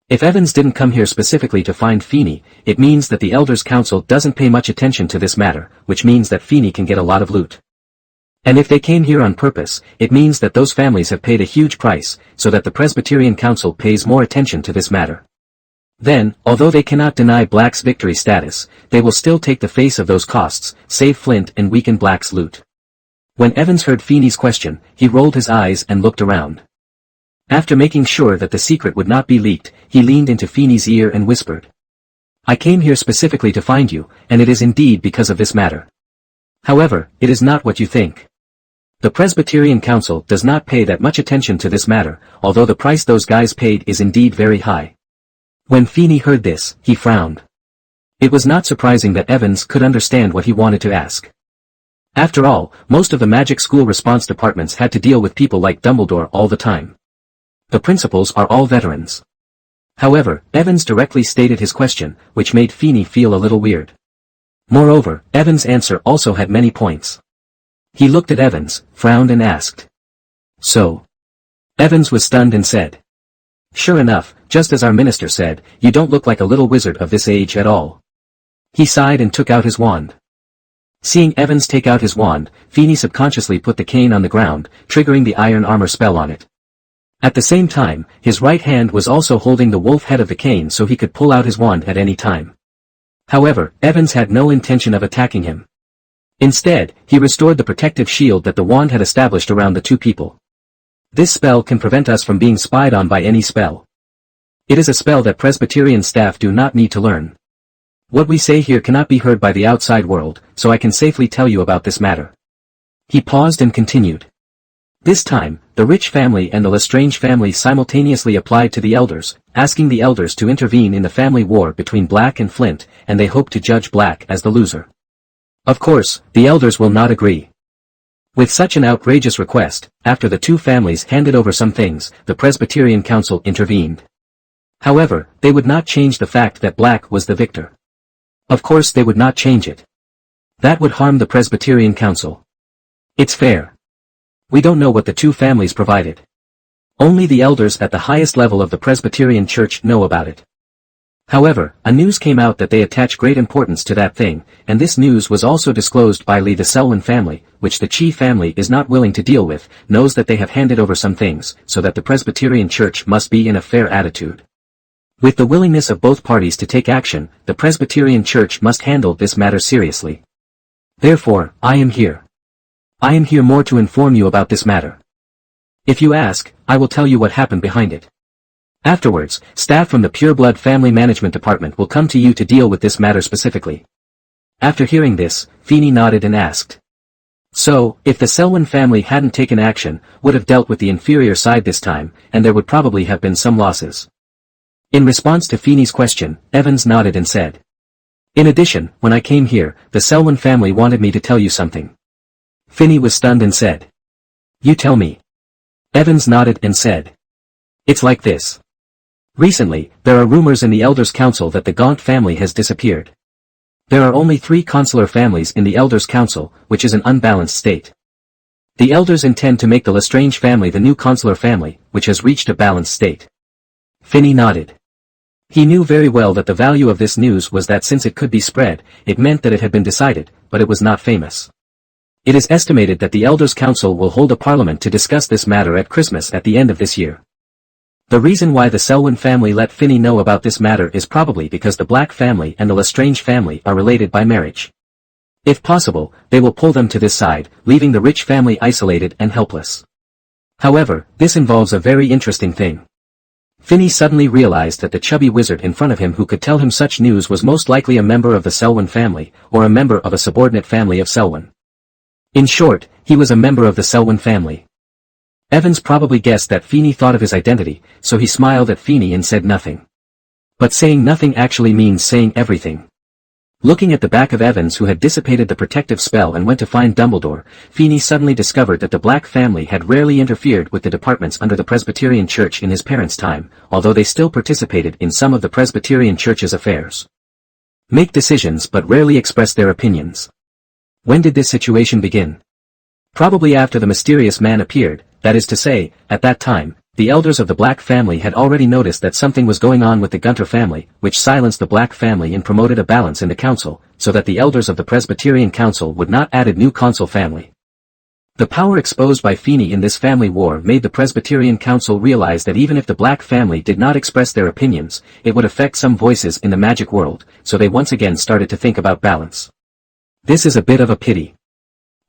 S1: If Evans didn't come here specifically to find Feeney, it means that the Elders' Council doesn't pay much attention to this matter, which means that Feeney can get a lot of loot. And if they came here on purpose, it means that those families have paid a huge price, so that the Presbyterian Council pays more attention to this matter. Then, although they cannot deny Black's victory status, they will still take the face of those costs, save Flint and weaken Black's loot. When Evans heard Feeney's question, he rolled his eyes and looked around. After making sure that the secret would not be leaked, he leaned into Feeney's ear and whispered. I came here specifically to find you, and it is indeed because of this matter. However, it is not what you think. The Presbyterian Council does not pay that much attention to this matter, although the price those guys paid is indeed very high. When Feeney heard this, he frowned. It was not surprising that Evans could understand what he wanted to ask. After all, most of the magic school response departments had to deal with people like Dumbledore all the time. The principals are all veterans. However, Evans directly stated his question, which made Feeney feel a little weird. Moreover, Evans' answer also had many points. He looked at Evans, frowned and asked. So? Evans was stunned and said. Sure enough, just as our minister said, you don't look like a little wizard of this age at all. He sighed and took out his wand. Seeing Evans take out his wand, Feeney subconsciously put the cane on the ground, triggering the iron armor spell on it. At the same time, his right hand was also holding the wolf head of the cane so he could pull out his wand at any time. However, Evans had no intention of attacking him. Instead, he restored the protective shield that the wand had established around the two people. This spell can prevent us from being spied on by any spell. It is a spell that Presbyterian staff do not need to learn. What we say here cannot be heard by the outside world, so I can safely tell you about this matter. He paused and continued. This time, the Rich family and the Lestrange family simultaneously applied to the elders, asking the elders to intervene in the family war between Black and Flint, and they hope to judge Black as the loser. Of course, the elders will not agree. With such an outrageous request, after the two families handed over some things, the Presbyterian Council intervened. However, they would not change the fact that Black was the victor. Of course they would not change it. That would harm the Presbyterian Council. It's fair. We don't know what the two families provided. Only the elders at the highest level of the Presbyterian Church know about it. However, a news came out that they attach great importance to that thing, and this news was also disclosed by the Selwyn family, which the Chi family is not willing to deal with, knows that they have handed over some things, so that the Presbyterian Church must be in a fair attitude. With the willingness of both parties to take action, the Presbyterian Church must handle this matter seriously. Therefore, I am here. I am here more to inform you about this matter. If you ask, I will tell you what happened behind it. Afterwards, staff from the Pureblood Family Management Department will come to you to deal with this matter specifically. After hearing this, Feeney nodded and asked. So, if the Selwyn family hadn't taken action, would have dealt with the inferior side this time, and there would probably have been some losses. In response to Feeney's question, Evans nodded and said. In addition, when I came here, the Selwyn family wanted me to tell you something. Finney was stunned and said. You tell me. Evans nodded and said. It's like this. Recently, there are rumors in the Elders' Council that the Gaunt family has disappeared. There are only 3 consular families in the Elders' Council, which is an unbalanced state. The Elders intend to make the Lestrange family the new consular family, which has reached a balanced state. Finney nodded. He knew very well that the value of this news was that since it could be spread, it meant that it had been decided, but it was not famous. It is estimated that the Elders' Council will hold a parliament to discuss this matter at Christmas at the end of this year. The reason why the Selwyn family let Finney know about this matter is probably because the Black family and the Lestrange family are related by marriage. If possible, they will pull them to this side, leaving the rich family isolated and helpless. However, this involves a very interesting thing. Finney suddenly realized that the chubby wizard in front of him who could tell him such news was most likely a member of the Selwyn family, or a member of a subordinate family of Selwyn. In short, he was a member of the Selwyn family. Evans probably guessed that Finney thought of his identity, so he smiled at Finney and said nothing. But saying nothing actually means saying everything. Looking at the back of Evans who had dissipated the protective spell and went to find Dumbledore, Finney suddenly discovered that the Black family had rarely interfered with the departments under the Presbyterian Church in his parents' time, although they still participated in some of the Presbyterian Church's affairs. Make decisions but rarely express their opinions. When did this situation begin? Probably after the mysterious man appeared, that is to say, at that time, the elders of the Black family had already noticed that something was going on with the Gunter family, which silenced the Black family and promoted a balance in the council, so that the elders of the Presbyterian Council would not add a new consul family. The power exposed by Finney in this family war made the Presbyterian Council realize that even if the Black family did not express their opinions, it would affect some voices in the magic world, so they once again started to think about balance. This is a bit of a pity.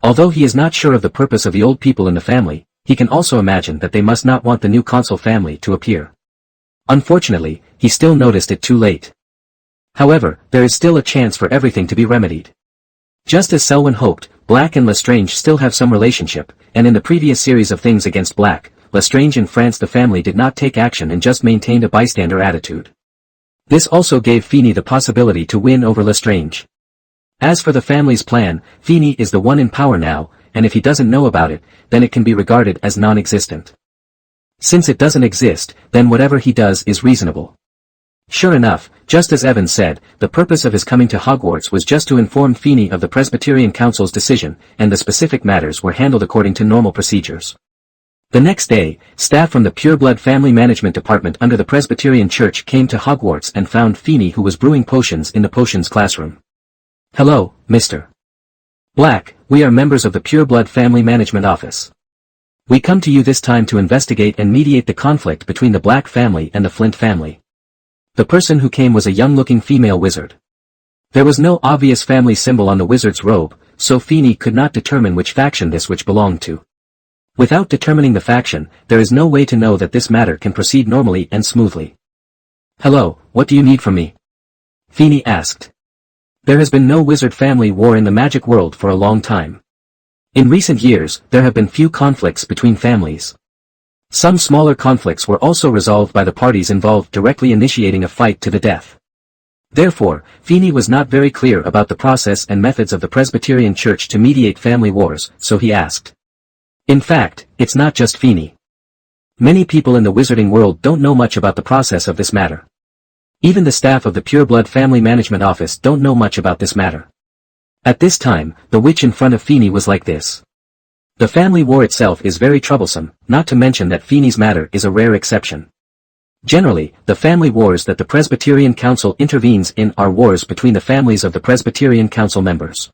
S1: Although he is not sure of the purpose of the old people in the family, he can also imagine that they must not want the new consul family to appear. Unfortunately, he still noticed it too late. However, there is still a chance for everything to be remedied. Just as Selwyn hoped, Black and Lestrange still have some relationship, and in the previous series of things against Black, Lestrange and France the family did not take action and just maintained a bystander attitude. This also gave Finney the possibility to win over Lestrange. As for the family's plan, Finney is the one in power now, and if he doesn't know about it, then it can be regarded as non-existent. Since it doesn't exist, then whatever he does is reasonable. Sure enough, just as Evans said, the purpose of his coming to Hogwarts was just to inform Finney of the Presbyterian Council's decision, and the specific matters were handled according to normal procedures. The next day, staff from the Pureblood Family Management Department under the Presbyterian Church came to Hogwarts and found Finney who was brewing potions in the potions classroom. Hello, Mr. Black, we are members of the Pureblood Family Management Office. We come to you this time to investigate and mediate the conflict between the Black family and the Flint family. The person who came was a young-looking female wizard. There was no obvious family symbol on the wizard's robe, so Finney could not determine which faction this witch belonged to. Without determining the faction, there is no way to know that this matter can proceed normally and smoothly. Hello, what do you need from me? Finney asked. There has been no wizard family war in the magic world for a long time. In recent years, there have been few conflicts between families. Some smaller conflicts were also resolved by the parties involved directly initiating a fight to the death. Therefore, Finney was not very clear about the process and methods of the Presbyterian Church to mediate family wars, so he asked. In fact, it's not just Finney. Many people in the wizarding world don't know much about the process of this matter. Even the staff of the Pureblood Family Management Office don't know much about this matter. At this time, the witch in front of Finney was like this. The family war itself is very troublesome, not to mention that Finney's matter is a rare exception. Generally, the family wars that the Presbyterian Council intervenes in are wars between the families of the Presbyterian Council members.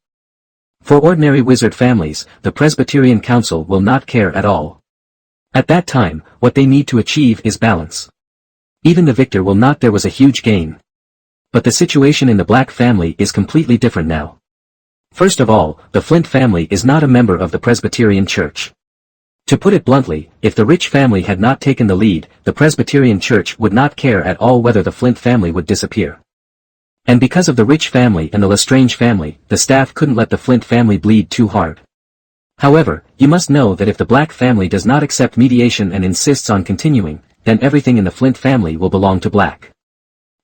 S1: For ordinary wizard families, the Presbyterian Council will not care at all. At that time, what they need to achieve is balance. Even the victor will not. There was a huge gain. But the situation in the Black family is completely different now. First of all, the Flint family is not a member of the Presbyterian Church. To put it bluntly, if the rich family had not taken the lead, the Presbyterian Church would not care at all whether the Flint family would disappear. And because of the rich family and the Lestrange family, the staff couldn't let the Flint family bleed too hard. However, you must know that if the Black family does not accept mediation and insists on continuing, then everything in the Flint family will belong to Black.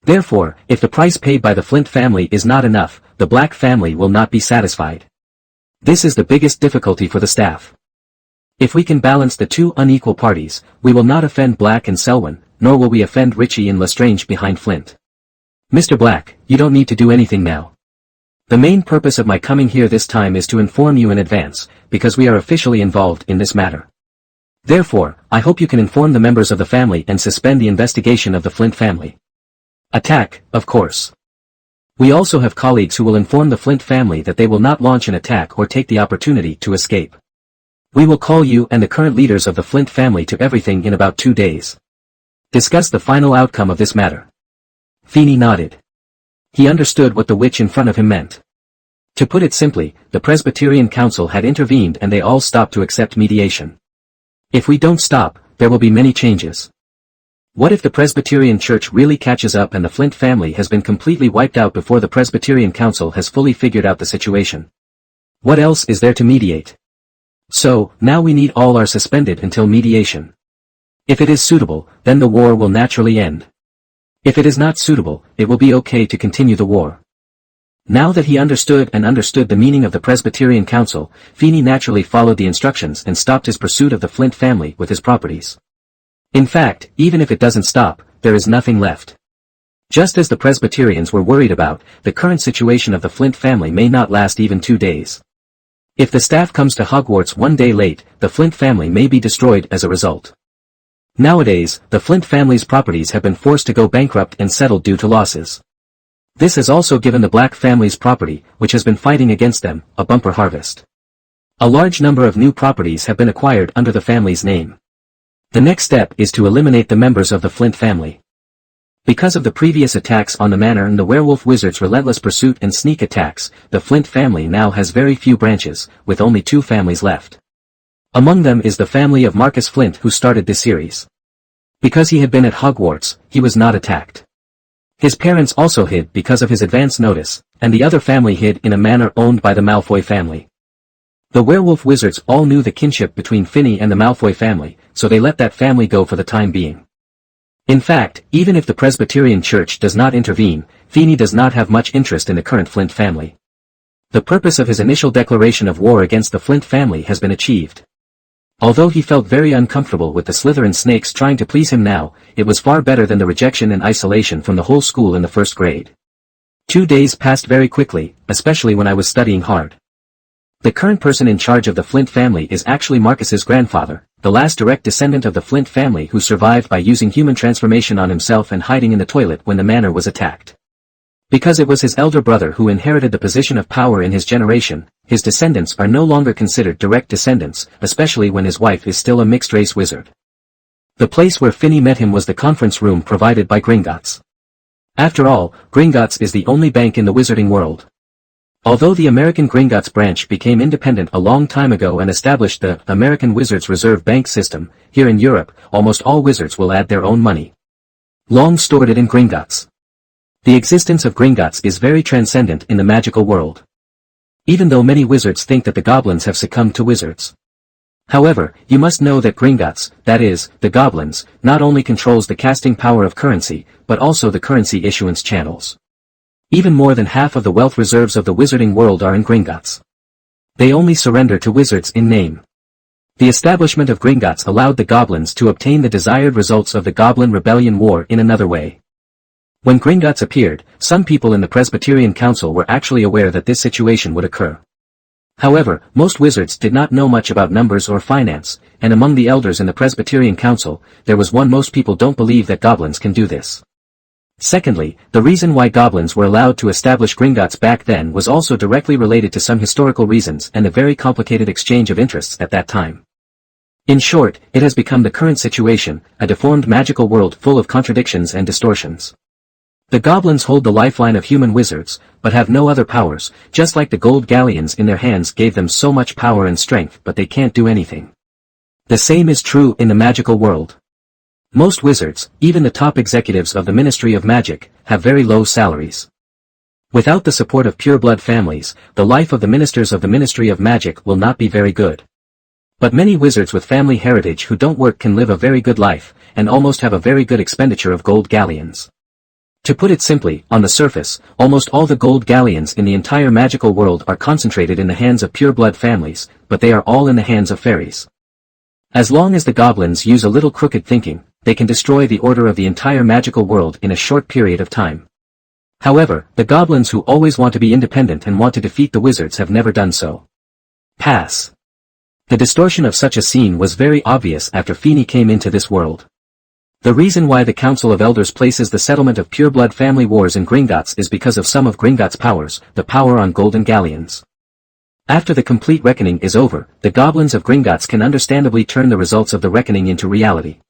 S1: Therefore, if the price paid by the Flint family is not enough, the Black family will not be satisfied. This is the biggest difficulty for the staff. If we can balance the two unequal parties, we will not offend Black and Selwyn, nor will we offend Richie and Lestrange behind Flint. Mr. Black, you don't need to do anything now. The main purpose of my coming here this time is to inform you in advance, because we are officially involved in this matter. Therefore, I hope you can inform the members of the family and suspend the investigation of the Flint family. Attack, of course. We also have colleagues who will inform the Flint family that they will not launch an attack or take the opportunity to escape. We will call you and the current leaders of the Flint family to everything in about 2 days. Discuss the final outcome of this matter. Feeney nodded. He understood what the witch in front of him meant. To put it simply, the Presbyterian Council had intervened and they all stopped to accept mediation. If we don't stop, there will be many changes. What if the Presbyterian Church really catches up and the Flint family has been completely wiped out before the Presbyterian Council has fully figured out the situation? What else is there to mediate? So, now we need all are suspended until mediation. If it is suitable, then the war will naturally end. If it is not suitable, it will be okay to continue the war. Now that he understood the meaning of the Presbyterian Council, Feeney naturally followed the instructions and stopped his pursuit of the Flint family with his properties. In fact, even if it doesn't stop, there is nothing left. Just as the Presbyterians were worried about, the current situation of the Flint family may not last even 2 days. If the staff comes to Hogwarts 1 day late, the Flint family may be destroyed as a result. Nowadays, the Flint family's properties have been forced to go bankrupt and settled due to losses. This has also given the Black family's property, which has been fighting against them, a bumper harvest. A large number of new properties have been acquired under the family's name. The next step is to eliminate the members of the Flint family. Because of the previous attacks on the manor and the werewolf wizard's relentless pursuit and sneak attacks, the Flint family now has very few branches, with only 2 families left. Among them is the family of Marcus Flint who started this series. Because he had been at Hogwarts, he was not attacked. His parents also hid because of his advance notice, and the other family hid in a manor owned by the Malfoy family. The werewolf wizards all knew the kinship between Finney and the Malfoy family, so they let that family go for the time being. In fact, even if the Presbyterian Church does not intervene, Feeney does not have much interest in the current Flint family. The purpose of his initial declaration of war against the Flint family has been achieved. Although he felt very uncomfortable with the Slytherin snakes trying to please him now, it was far better than the rejection and isolation from the whole school in the 1st grade. 2 days passed very quickly, especially when I was studying hard. The current person in charge of the Flint family is actually Marcus's grandfather, the last direct descendant of the Flint family who survived by using human transformation on himself and hiding in the toilet when the manor was attacked. Because it was his elder brother who inherited the position of power in his generation, his descendants are no longer considered direct descendants, especially when his wife is still a mixed-race wizard. The place where Finney met him was the conference room provided by Gringotts. After all, Gringotts is the only bank in the wizarding world. Although the American Gringotts branch became independent a long time ago and established the American Wizards Reserve Bank system, here in Europe, almost all wizards will add their own money. Long stored it in Gringotts. The existence of Gringotts is very transcendent in the magical world. Even though many wizards think that the goblins have succumbed to wizards. However, you must know that Gringotts, that is, the goblins, not only controls the casting power of currency, but also the currency issuance channels. Even more than half of the wealth reserves of the wizarding world are in Gringotts. They only surrender to wizards in name. The establishment of Gringotts allowed the goblins to obtain the desired results of the Goblin Rebellion War in another way. When Gringotts appeared, some people in the Presbyterian Council were actually aware that this situation would occur. However, most wizards did not know much about numbers or finance, and among the elders in the Presbyterian Council, there was one: most people don't believe that goblins can do this. Secondly, the reason why goblins were allowed to establish Gringotts back then was also directly related to some historical reasons and the very complicated exchange of interests at that time. In short, it has become the current situation, a deformed magical world full of contradictions and distortions. The goblins hold the lifeline of human wizards, but have no other powers, just like the gold galleons in their hands gave them so much power and strength, but they can't do anything. The same is true in the magical world. Most wizards, even the top executives of the Ministry of Magic, have very low salaries. Without the support of pureblood families, the life of the ministers of the Ministry of Magic will not be very good. But many wizards with family heritage who don't work can live a very good life, and almost have a very good expenditure of gold galleons. To put it simply, on the surface, almost all the gold galleons in the entire magical world are concentrated in the hands of pureblood families, but they are all in the hands of fairies. As long as the goblins use a little crooked thinking, they can destroy the order of the entire magical world in a short period of time. However, the goblins who always want to be independent and want to defeat the wizards have never done so. Pass. The distortion of such a scene was very obvious after Feeney came into this world. The reason why the Council of Elders places the settlement of pureblood family wars in Gringotts is because of some of Gringotts' powers, the power on golden galleons. After the complete reckoning is over, the goblins of Gringotts can understandably turn the results of the reckoning into reality.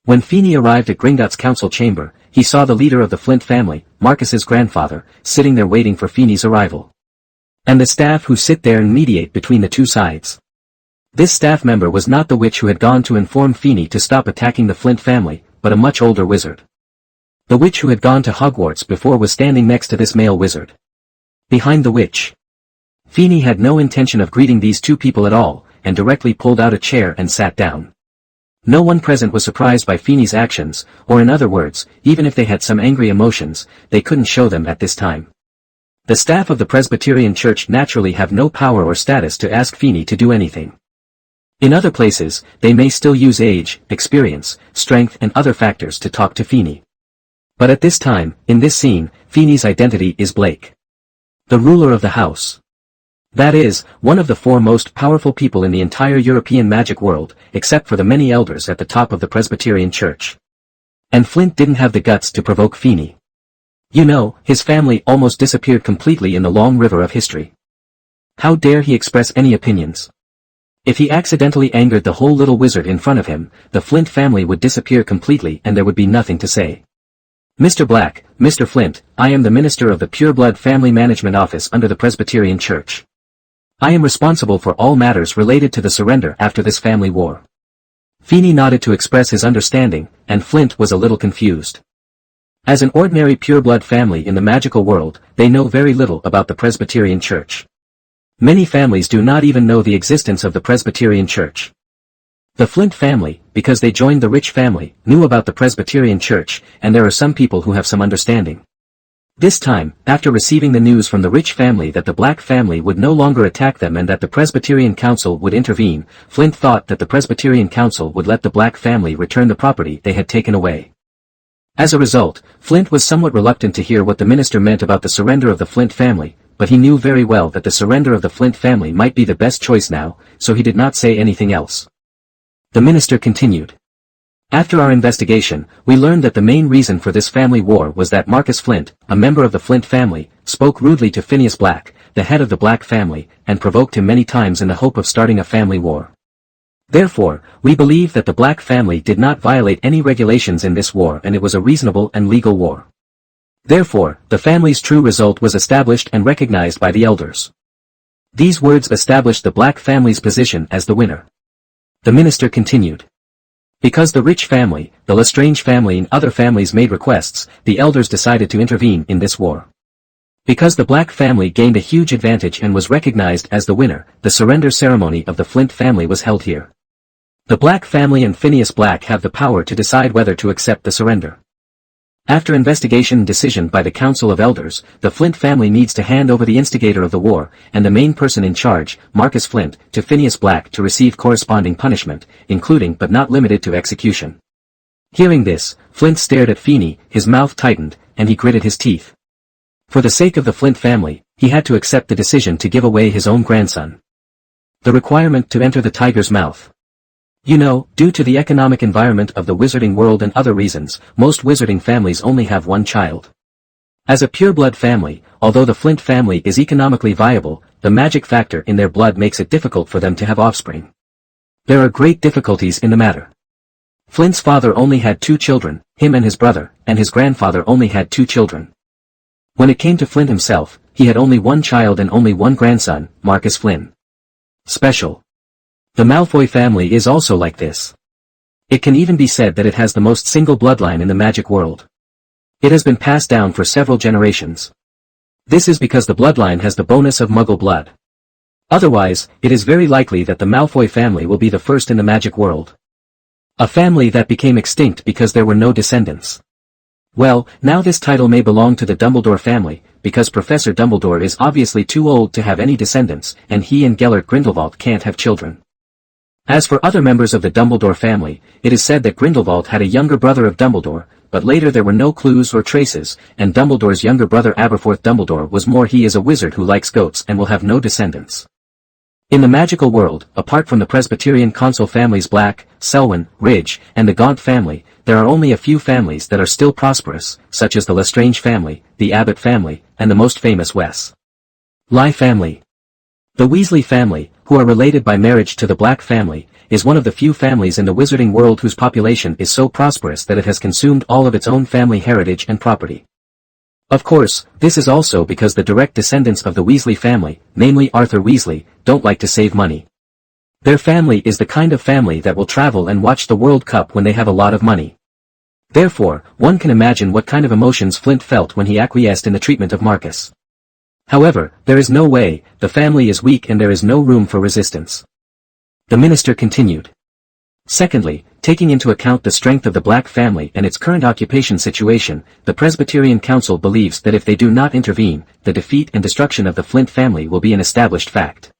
S1: When Feeney arrived at Gringotts' council chamber, he saw the leader of the Flint family, Marcus's grandfather, sitting there waiting for Feeney's arrival. And the staff who sit there and mediate between the two sides. This staff member was not the witch who had gone to inform Feeney to stop attacking the Flint family, but a much older wizard. The witch who had gone to Hogwarts before was standing next to this male wizard. Behind the witch, Feeney had no intention of greeting these two people at all, and directly pulled out a chair and sat down. No one present was surprised by Feeney's actions, or in other words, even if they had some angry emotions, they couldn't show them at this time. The staff of the Presbyterian Church naturally have no power or status to ask Feeney to do anything. In other places, they may still use age, experience, strength and other factors to talk to Feeney. But at this time, in this scene, Feeney's identity is Blake, the ruler of the house. That is, one of the four most powerful people in the entire European magic world, except for the many elders at the top of the Presbyterian Church. And Flint didn't have the guts to provoke Feeney. You know, his family almost disappeared completely in the long river of history. How dare he express any opinions? If he accidentally angered the whole little wizard in front of him, the Flint family would disappear completely and there would be nothing to say. Mr. Black, Mr. Flint, I am the minister of the Pureblood Family Management Office under the Presbyterian Church. I am responsible for all matters related to the surrender after this family war. Feeney nodded to express his understanding, and Flint was a little confused. As an ordinary pureblood family in the magical world, they know very little about the Presbyterian Church. Many families do not even know the existence of the Presbyterian Church. The Flint family, because they joined the rich family, knew about the Presbyterian Church, and there are some people who have some understanding. This time, after receiving the news from the rich family that the Black family would no longer attack them and that the Presbyterian Council would intervene, Flint thought that the Presbyterian Council would let the Black family return the property they had taken away. As a result, Flint was somewhat reluctant to hear what the minister meant about the surrender of the Flint family, but he knew very well that the surrender of the Flint family might be the best choice now, so he did not say anything else. The minister continued. After our investigation, we learned that the main reason for this family war was that Marcus Flint, a member of the Flint family, spoke rudely to Phineas Black, the head of the Black family, and provoked him many times in the hope of starting a family war. Therefore, we believe that the Black family did not violate any regulations in this war and it was a reasonable and legal war. Therefore, the family's true result was established and recognized by the elders. These words established the Black family's position as the winner. The minister continued. Because the rich family, the Lestrange family and other families made requests, the elders decided to intervene in this war. Because the Black family gained a huge advantage and was recognized as the winner, the surrender ceremony of the Flint family was held here. The Black family and Phineas Black have the power to decide whether to accept the surrender. After investigation and decision by the Council of Elders, the Flint family needs to hand over the instigator of the war, and the main person in charge, Marcus Flint, to Phineas Black to receive corresponding punishment, including but not limited to execution. Hearing this, Flint stared at Feeney, his mouth tightened, and he gritted his teeth. For the sake of the Flint family, he had to accept the decision to give away his own grandson. The requirement to enter the tiger's mouth. You know, due to the economic environment of the wizarding world and other reasons, most wizarding families only have one child. As a pureblood family, although the Flint family is economically viable, the magic factor in their blood makes it difficult for them to have offspring. There are great difficulties in the matter. Flint's father only had 2 children, him and his brother, and his grandfather only had 2 children. When it came to Flint himself, he had only 1 child and only 1 grandson, Marcus Flynn. Special. The Malfoy family is also like this. It can even be said that it has the most single bloodline in the magic world. It has been passed down for several generations. This is because the bloodline has the bonus of Muggle blood. Otherwise, it is very likely that the Malfoy family will be the first in the magic world. A family that became extinct because there were no descendants. Well, now this title may belong to the Dumbledore family, because Professor Dumbledore is obviously too old to have any descendants, and he and Gellert Grindelwald can't have children. As for other members of the Dumbledore family, it is said that Grindelwald had a younger brother of Dumbledore, but later there were no clues or traces, and Dumbledore's younger brother Aberforth Dumbledore was more he is a wizard who likes goats and will have no descendants. In the magical world, apart from the Presbyterian Council families Black, Selwyn, Ridge, and the Gaunt family, there are only a few families that are still prosperous, such as the Lestrange family, the Abbott family, and the most famous Weasley family. The Weasley family, who are related by marriage to the Black family, is one of the few families in the wizarding world whose population is so prosperous that it has consumed all of its own family heritage and property. Of course, this is also because the direct descendants of the Weasley family, namely Arthur Weasley, don't like to save money. Their family is the kind of family that will travel and watch the World Cup when they have a lot of money. Therefore, one can imagine what kind of emotions Flint felt when he acquiesced in the treatment of Marcus. However, there is no way, the family is weak and there is no room for resistance. The minister continued. Secondly, taking into account the strength of the Black family and its current occupation situation, the Presbyterian Council believes that if they do not intervene, the defeat and destruction of the Flint family will be an established fact.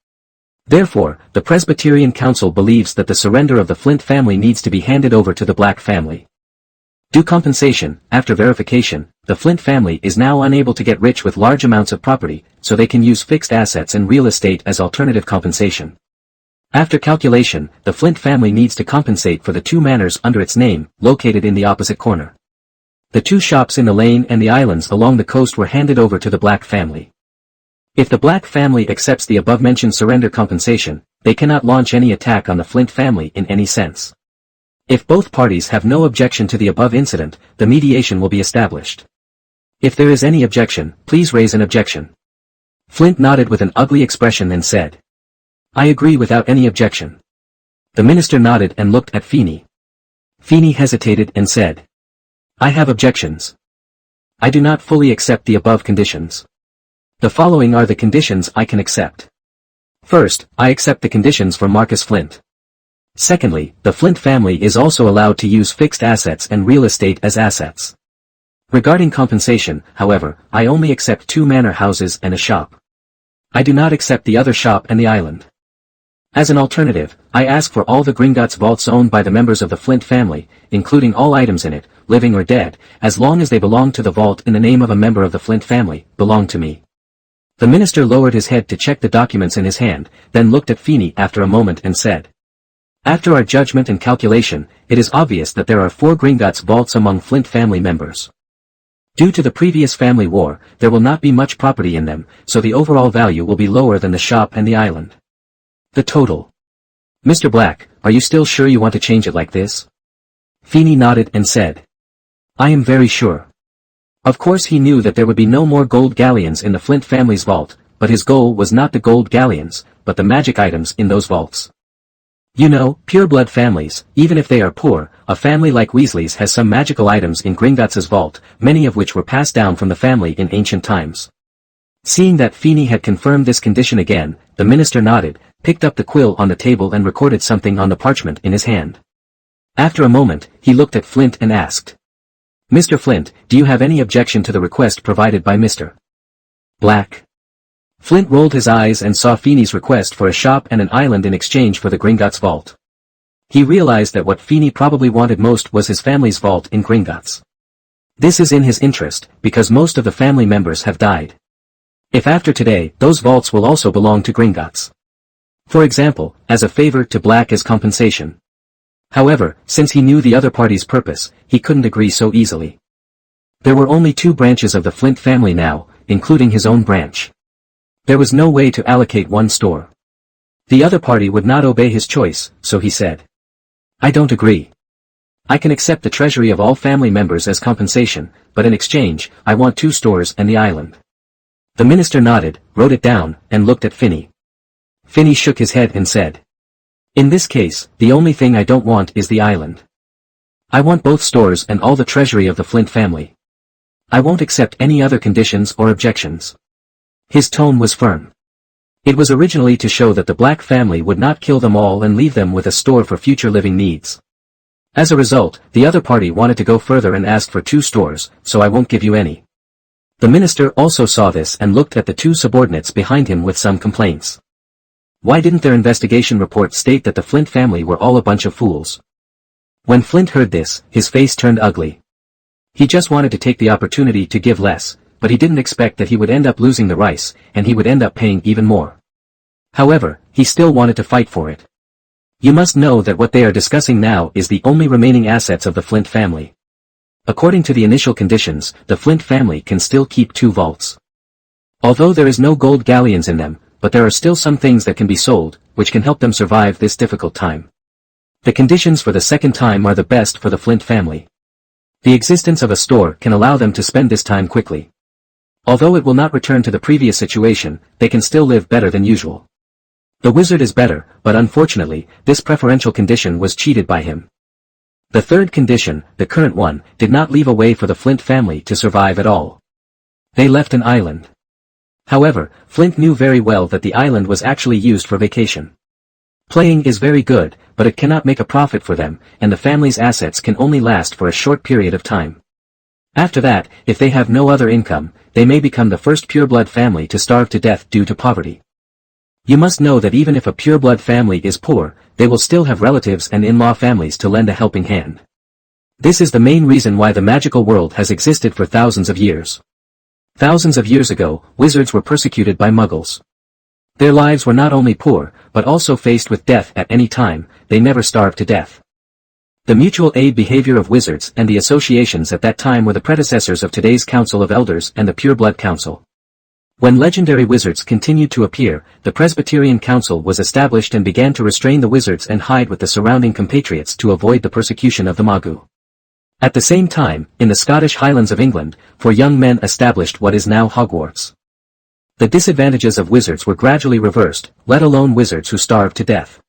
S1: Therefore, the Presbyterian Council believes that the surrender of the Flint family needs to be handed over to the Black family. Due compensation, after verification, the Flint family is now unable to get rich with large amounts of property, so they can use fixed assets and real estate as alternative compensation. After calculation, the Flint family needs to compensate for the 2 manors under its name, located in the opposite corner. The 2 shops in the lane and the islands along the coast were handed over to the Black family. If the Black family accepts the above-mentioned surrender compensation, they cannot launch any attack on the Flint family in any sense. If both parties have no objection to the above incident, the mediation will be established. If there is any objection, please raise an objection. Flint nodded with an ugly expression and said, I agree without any objection. The minister nodded and looked at Feeney. Feeney hesitated and said, I have objections. I do not fully accept the above conditions. The following are the conditions I can accept. First, I accept the conditions for Marcus Flint. Secondly, the Flint family is also allowed to use fixed assets and real estate as assets. Regarding compensation, however, I only accept 2 manor houses and a shop. I do not accept the other shop and the island. As an alternative, I ask for all the Gringotts vaults owned by the members of the Flint family, including all items in it, living or dead, as long as they belong to the vault in the name of a member of the Flint family, belong to me. The minister lowered his head to check the documents in his hand, then looked at Feeney after a moment and said, After our judgment and calculation, it is obvious that there are 4 Gringotts vaults among Flint family members. Due to the previous family war, there will not be much property in them, so the overall value will be lower than the shop and the island. The total. Mr. Black, are you still sure you want to change it like this? Feeney nodded and said, I am very sure. Of course he knew that there would be no more gold galleons in the Flint family's vault, but his goal was not the gold galleons, but the magic items in those vaults. You know, pureblood families, even if they are poor, a family like Weasley's has some magical items in Gringotts' vault, many of which were passed down from the family in ancient times. Seeing that Feeney had confirmed this condition again, the minister nodded, picked up the quill on the table and recorded something on the parchment in his hand. After a moment, he looked at Flint and asked, Mr. Flint, do you have any objection to the request provided by Mr. Black? Flint rolled his eyes and saw Feeney's request for a shop and an island in exchange for the Gringotts vault. He realized that what Feeney probably wanted most was his family's vault in Gringotts. This is in his interest, because most of the family members have died. If after today, those vaults will also belong to Gringotts. For example, as a favor to Black as compensation. However, since he knew the other party's purpose, he couldn't agree so easily. There were only 2 branches of the Flint family now, including his own branch. There was no way to allocate one store. The other party would not obey his choice, so he said, I don't agree. I can accept the treasury of all family members as compensation, but in exchange, I want 2 stores and the island. The minister nodded, wrote it down, and looked at Finney. Finney shook his head and said, In this case, the only thing I don't want is the island. I want both stores and all the treasury of the Flint family. I won't accept any other conditions or objections. His tone was firm. It was originally to show that the Black family would not kill them all and leave them with a store for future living needs. As a result, the other party wanted to go further and asked for 2 stores, so I won't give you any. The minister also saw this and looked at the 2 subordinates behind him with some complaints. Why didn't their investigation report state that the Flint family were all a bunch of fools? When Flint heard this, his face turned ugly. He just wanted to take the opportunity to give less, but he didn't expect that he would end up losing the rice, and he would end up paying even more. However, he still wanted to fight for it. You must know that what they are discussing now is the only remaining assets of the Flint family. According to the initial conditions, the Flint family can still keep 2 vaults. Although there is no gold galleons in them, but there are still some things that can be sold, which can help them survive this difficult time. The conditions for the second time are the best for the Flint family. The existence of a store can allow them to spend this time quickly. Although it will not return to the previous situation, they can still live better than usual. The wizard is better, but unfortunately, this preferential condition was cheated by him. The third condition, the current one, did not leave a way for the Flint family to survive at all. They left an island. However, Flint knew very well that the island was actually used for vacation. Playing is very good, but it cannot make a profit for them, and the family's assets can only last for a short period of time. After that, if they have no other income, they may become the first pureblood family to starve to death due to poverty. You must know that even if a pureblood family is poor, they will still have relatives and in-law families to lend a helping hand. This is the main reason why the magical world has existed for thousands of years. Thousands of years ago, wizards were persecuted by muggles. Their lives were not only poor, but also faced with death at any time. They never starved to death. The mutual aid behavior of wizards and the associations at that time were the predecessors of today's Council of Elders and the Pureblood Council. When legendary wizards continued to appear, the Presbyterian Council was established and began to restrain the wizards and hide with the surrounding compatriots to avoid the persecution of the Magu. At the same time, in the Scottish Highlands of England, for young men established what is now Hogwarts. The disadvantages of wizards were gradually reversed, let alone wizards who starved to death.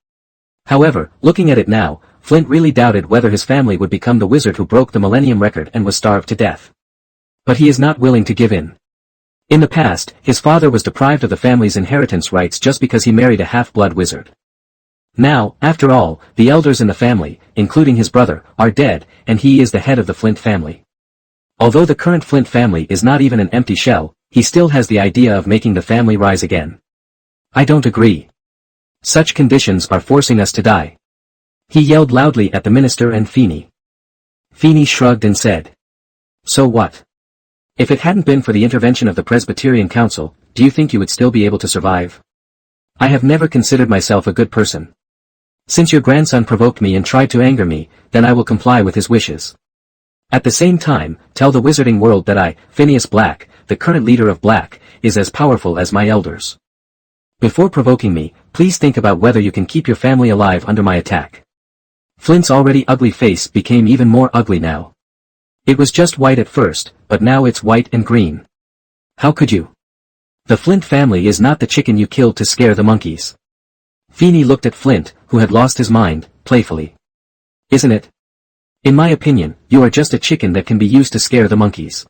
S1: However, looking at it now, Flint really doubted whether his family would become the wizard who broke the Millennium record and was starved to death. But he is not willing to give in. In the past, his father was deprived of the family's inheritance rights just because he married a half-blood wizard. Now, after all, the elders in the family, including his brother, are dead, and he is the head of the Flint family. Although the current Flint family is not even an empty shell, he still has the idea of making the family rise again. I don't agree. Such conditions are forcing us to die. He yelled loudly at the minister and Feeny. Feeny shrugged and said, "So what? If it hadn't been for the intervention of the Presbyterian Council, do you think you would still be able to survive? I have never considered myself a good person. Since your grandson provoked me and tried to anger me, then I will comply with his wishes. At the same time, tell the wizarding world that I, Phineas Black, the current leader of Black, is as powerful as my elders. Before provoking me, please think about whether you can keep your family alive under my attack." Flint's already ugly face became even more ugly now. It was just white at first, but now it's white and green. How could you? The Flint family is not the chicken you killed to scare the monkeys. Feeny looked at Flint, who had lost his mind, playfully. Isn't it? In my opinion, you are just a chicken that can be used to scare the monkeys.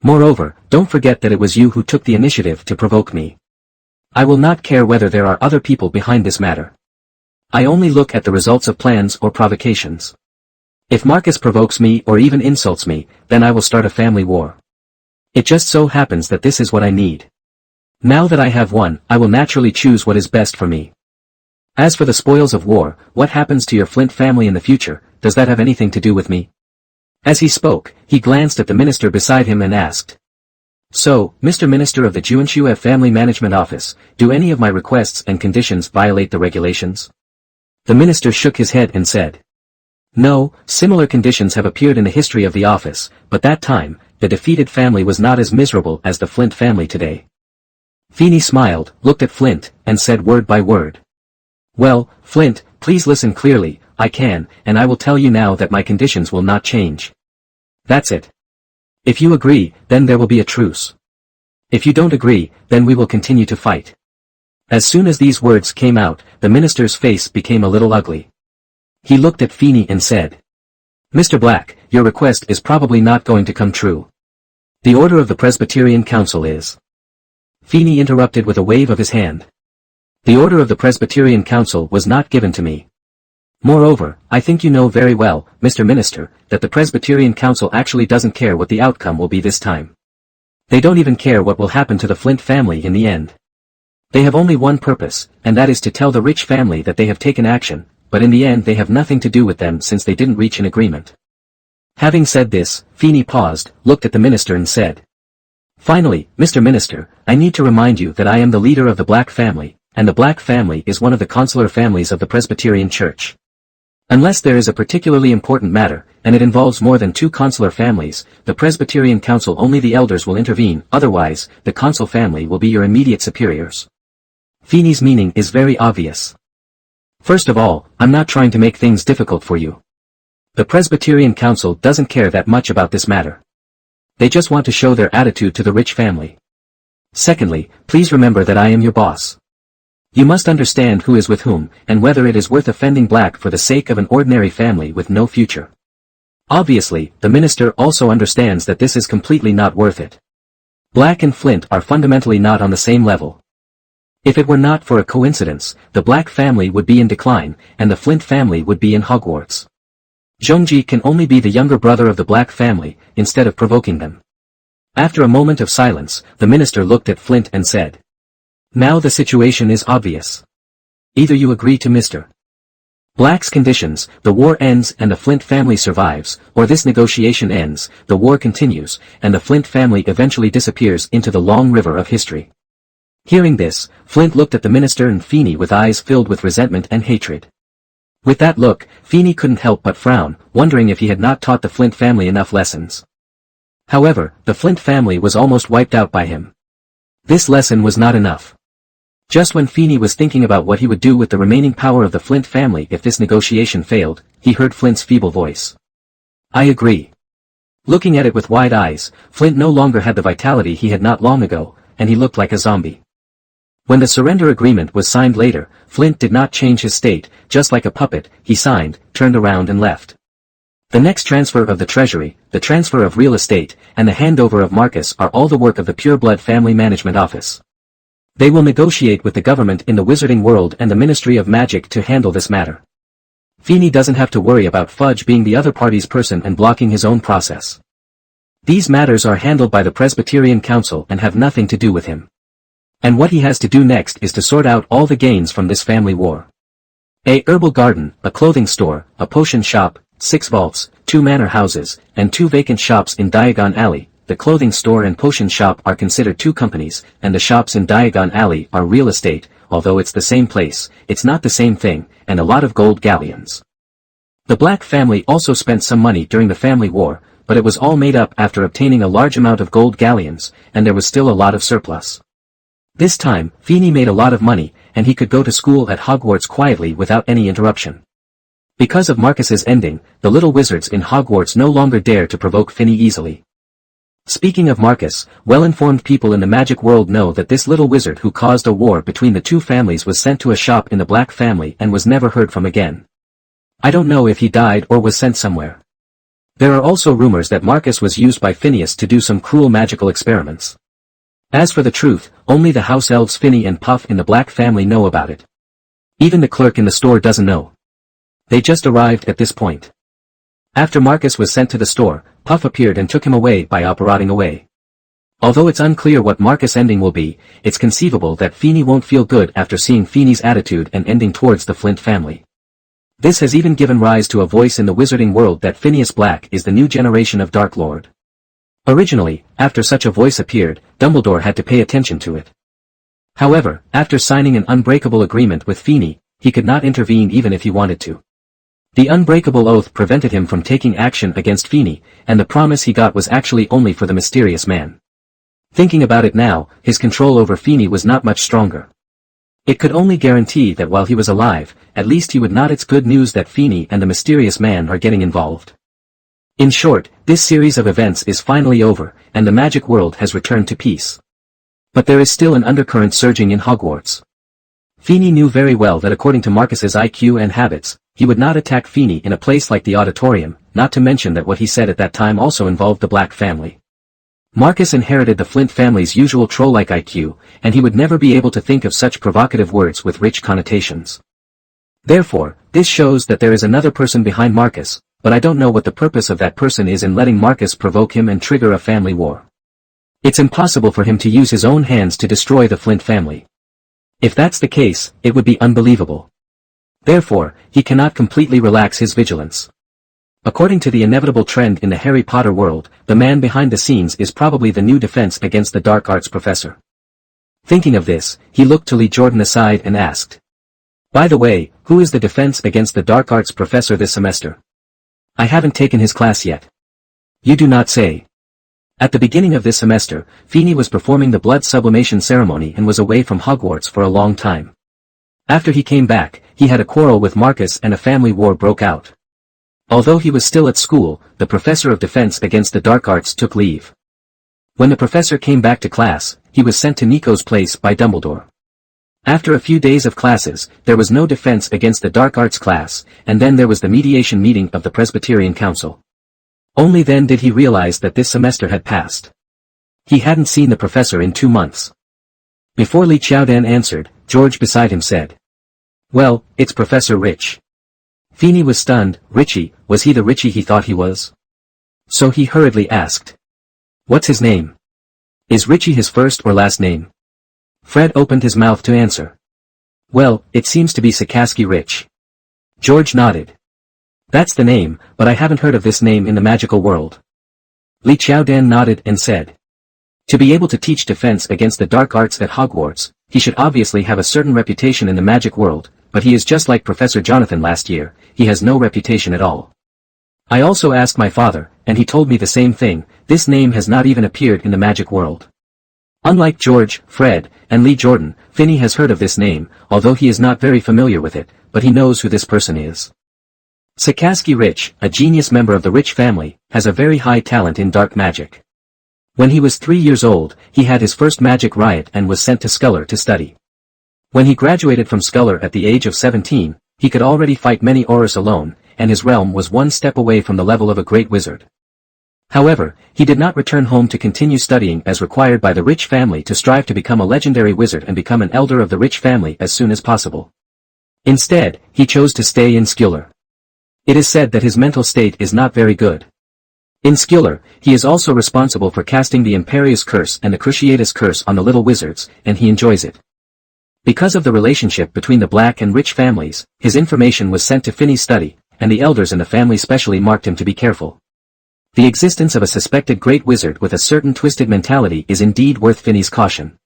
S1: Moreover, don't forget that it was you who took the initiative to provoke me. I will not care whether there are other people behind this matter. I only look at the results of plans or provocations. If Marcus provokes me or even insults me, then I will start a family war. It just so happens that this is what I need. Now that I have one, I will naturally choose what is best for me. As for the spoils of war, what happens to your Flint family in the future, does that have anything to do with me? As he spoke, he glanced at the minister beside him and asked, "So, Mr. Minister of the Juanchua Family Management Office, do any of my requests and conditions violate the regulations?" The minister shook his head and said, "No, similar conditions have appeared in the history of the office, but that time, the defeated family was not as miserable as the Flint family today." Feeny smiled, looked at Flint, and said word by word. "Well, Flint, please listen clearly. I can, and I will tell you now that my conditions will not change. That's it. If you agree, then there will be a truce. If you don't agree, then we will continue to fight." As soon as these words came out, the minister's face became a little ugly. He looked at Feeny and said, "Mr. Black, your request is probably not going to come true. The order of the Presbyterian Council is—" Feeny interrupted with a wave of his hand. "The order of the Presbyterian Council was not given to me. Moreover, I think you know very well, Mr. Minister, that the Presbyterian Council actually doesn't care what the outcome will be this time. They don't even care what will happen to the Flint family in the end. They have only one purpose, and that is to tell the rich family that they have taken action, but in the end they have nothing to do with them since they didn't reach an agreement. Having said this, Phineas paused, looked at the minister and said, "Finally, Mr. Minister, I need to remind you that I am the leader of the Black family, and the Black family is one of the consular families of the Presbyterian Church. Unless there is a particularly important matter, and it involves more than 2 consular families, the Presbyterian Council only the elders will intervene, otherwise, the consul family will be your immediate superiors." Phineas' meaning is very obvious. First of all, I'm not trying to make things difficult for you. The Presbyterian Council doesn't care that much about this matter. They just want to show their attitude to the rich family. Secondly, please remember that I am your boss. You must understand who is with whom, and whether it is worth offending Black for the sake of an ordinary family with no future. Obviously, the minister also understands that this is completely not worth it. Black and Flint are fundamentally not on the same level. If it were not for a coincidence, the Black family would be in decline, and the Flint family would be in Hogwarts. Zhongji can only be the younger brother of the Black family, instead of provoking them. After a moment of silence, the minister looked at Flint and said, "Now the situation is obvious. Either you agree to Mr. Black's conditions, the war ends and the Flint family survives, or this negotiation ends, the war continues, and the Flint family eventually disappears into the long river of history." Hearing this, Flint looked at the minister and Phineas with eyes filled with resentment and hatred. With that look, Phineas couldn't help but frown, wondering if he had not taught the Flint family enough lessons. However, the Flint family was almost wiped out by him. This lesson was not enough. Just when Phineas was thinking about what he would do with the remaining power of the Flint family if this negotiation failed, he heard Flint's feeble voice. "I agree." Looking at it with wide eyes, Flint no longer had the vitality he had not long ago, and he looked like a zombie. When the surrender agreement was signed later, Flint did not change his state, just like a puppet, he signed, turned around and left. The next transfer of the treasury, the transfer of real estate, and the handover of Marcus are all the work of the Pureblood Family Management Office. They will negotiate with the government in the wizarding world and the Ministry of Magic to handle this matter. Phineas doesn't have to worry about Fudge being the other party's person and blocking his own process. These matters are handled by the Presbyterian Council and have nothing to do with him. And what he has to do next is to sort out all the gains from this family war. A herbal garden, a clothing store, a potion shop, 6 vaults, 2 manor houses, and 2 vacant shops in Diagon Alley. The clothing store and potion shop are considered 2 companies, and the shops in Diagon Alley are real estate. Although it's the same place, it's not the same thing, and a lot of gold galleons. The Black family also spent some money during the family war, but it was all made up after obtaining a large amount of gold galleons, and there was still a lot of surplus. This time, Phineas made a lot of money, and he could go to school at Hogwarts quietly without any interruption. Because of Marcus's ending, the little wizards in Hogwarts no longer dare to provoke Phineas easily. Speaking of Marcus, well-informed people in the magic world know that this little wizard who caused a war between the 2 families was sent to a shop in the Black family and was never heard from again. I don't know if he died or was sent somewhere. There are also rumors that Marcus was used by Phineas to do some cruel magical experiments. As for the truth, only the house elves Phineas and Puff in the Black family know about it. Even the clerk in the store doesn't know. They just arrived at this point. After Marcus was sent to the store, Puff appeared and took him away by operating away. Although it's unclear what Marcus' ending will be, it's conceivable that Phineas won't feel good after seeing Phineas' attitude and ending towards the Flint family. This has even given rise to a voice in the wizarding world that Phineas Black is the new generation of Dark Lord. Originally, after such a voice appeared, Dumbledore had to pay attention to it. However, after signing an unbreakable agreement with Phineas, he could not intervene even if he wanted to. The unbreakable oath prevented him from taking action against Phineas, and the promise he got was actually only for the mysterious man. Thinking about it now, his control over Phineas was not much stronger. It could only guarantee that while he was alive, at least he would not. It's good news that Phineas and the mysterious man are getting involved. In short, this series of events is finally over, and the magic world has returned to peace. But there is still an undercurrent surging in Hogwarts. Phineas knew very well that according to Marcus's IQ and habits, he would not attack Phineas in a place like the auditorium, not to mention that what he said at that time also involved the Black family. Marcus inherited the Flint family's usual troll-like IQ, and he would never be able to think of such provocative words with rich connotations. Therefore, This shows that there is another person behind Marcus, but I don't know what the purpose of that person is in letting Marcus provoke him and trigger a family war. It's impossible for him to use his own hands to destroy the Flint family. If that's the case, it would be unbelievable. Therefore, he cannot completely relax his vigilance. According to the inevitable trend in the Harry Potter world, the man behind the scenes is probably the new defense against the dark arts professor. Thinking of this, he looked to Lee Jordan aside and asked, "By the way, who is the defense against the dark arts professor this semester? I haven't taken his class yet." "You do not say." At the beginning of this semester, Phineas was performing the blood sublimation ceremony and was away from Hogwarts for a long time. After he came back, he had a quarrel with Marcus and a family war broke out. Although he was still at school, the professor of defense against the dark arts took leave. When the professor came back to class, he was sent to Nico's place by Dumbledore. After a few days of classes, there was no defense against the dark arts class, and then there was the mediation meeting of the Presbyterian Council. Only then did he realize that this semester had passed. He hadn't seen the professor in 2 months. Before Li Qiaodan answered, George beside him said, "Well, it's Professor Rich." Phineas was stunned. Richie, was he the Richie he thought he was? So he hurriedly asked, "What's his name? Is Richie his first or last name?" Fred opened his mouth to answer. "Well, it seems to be Sakaski Rich." George nodded. "That's the name, but I haven't heard of this name in the magical world." Li Qiaodan nodded and said, "To be able to teach defense against the dark arts at Hogwarts, he should obviously have a certain reputation in the magic world, but he is just like Professor Jonathan last year, he has no reputation at all. I also asked my father, and he told me the same thing, this name has not even appeared in the magic world." Unlike George, Fred, and Lee Jordan, Phineas has heard of this name, although he is not very familiar with it, but he knows who this person is. Sakaski Rich, a genius member of the Rich family, has a very high talent in dark magic. When he was 3 years old, he had his first magic riot and was sent to Sculler to study. When he graduated from Sculler at the age of 17, he could already fight many Aurors alone, and his realm was one step away from the level of a great wizard. However, he did not return home to continue studying as required by the Rich family to strive to become a legendary wizard and become an elder of the Rich family as soon as possible. Instead, he chose to stay in Sculler. It is said that his mental state is not very good. In Sculler, he is also responsible for casting the Imperius Curse and the Cruciatus Curse on the little wizards, and he enjoys it. Because of the relationship between the Black and Rich families, his information was sent to Phineas' study, and the elders in the family specially marked him to be careful. The existence of a suspected great wizard with a certain twisted mentality is indeed worth Phineas' caution.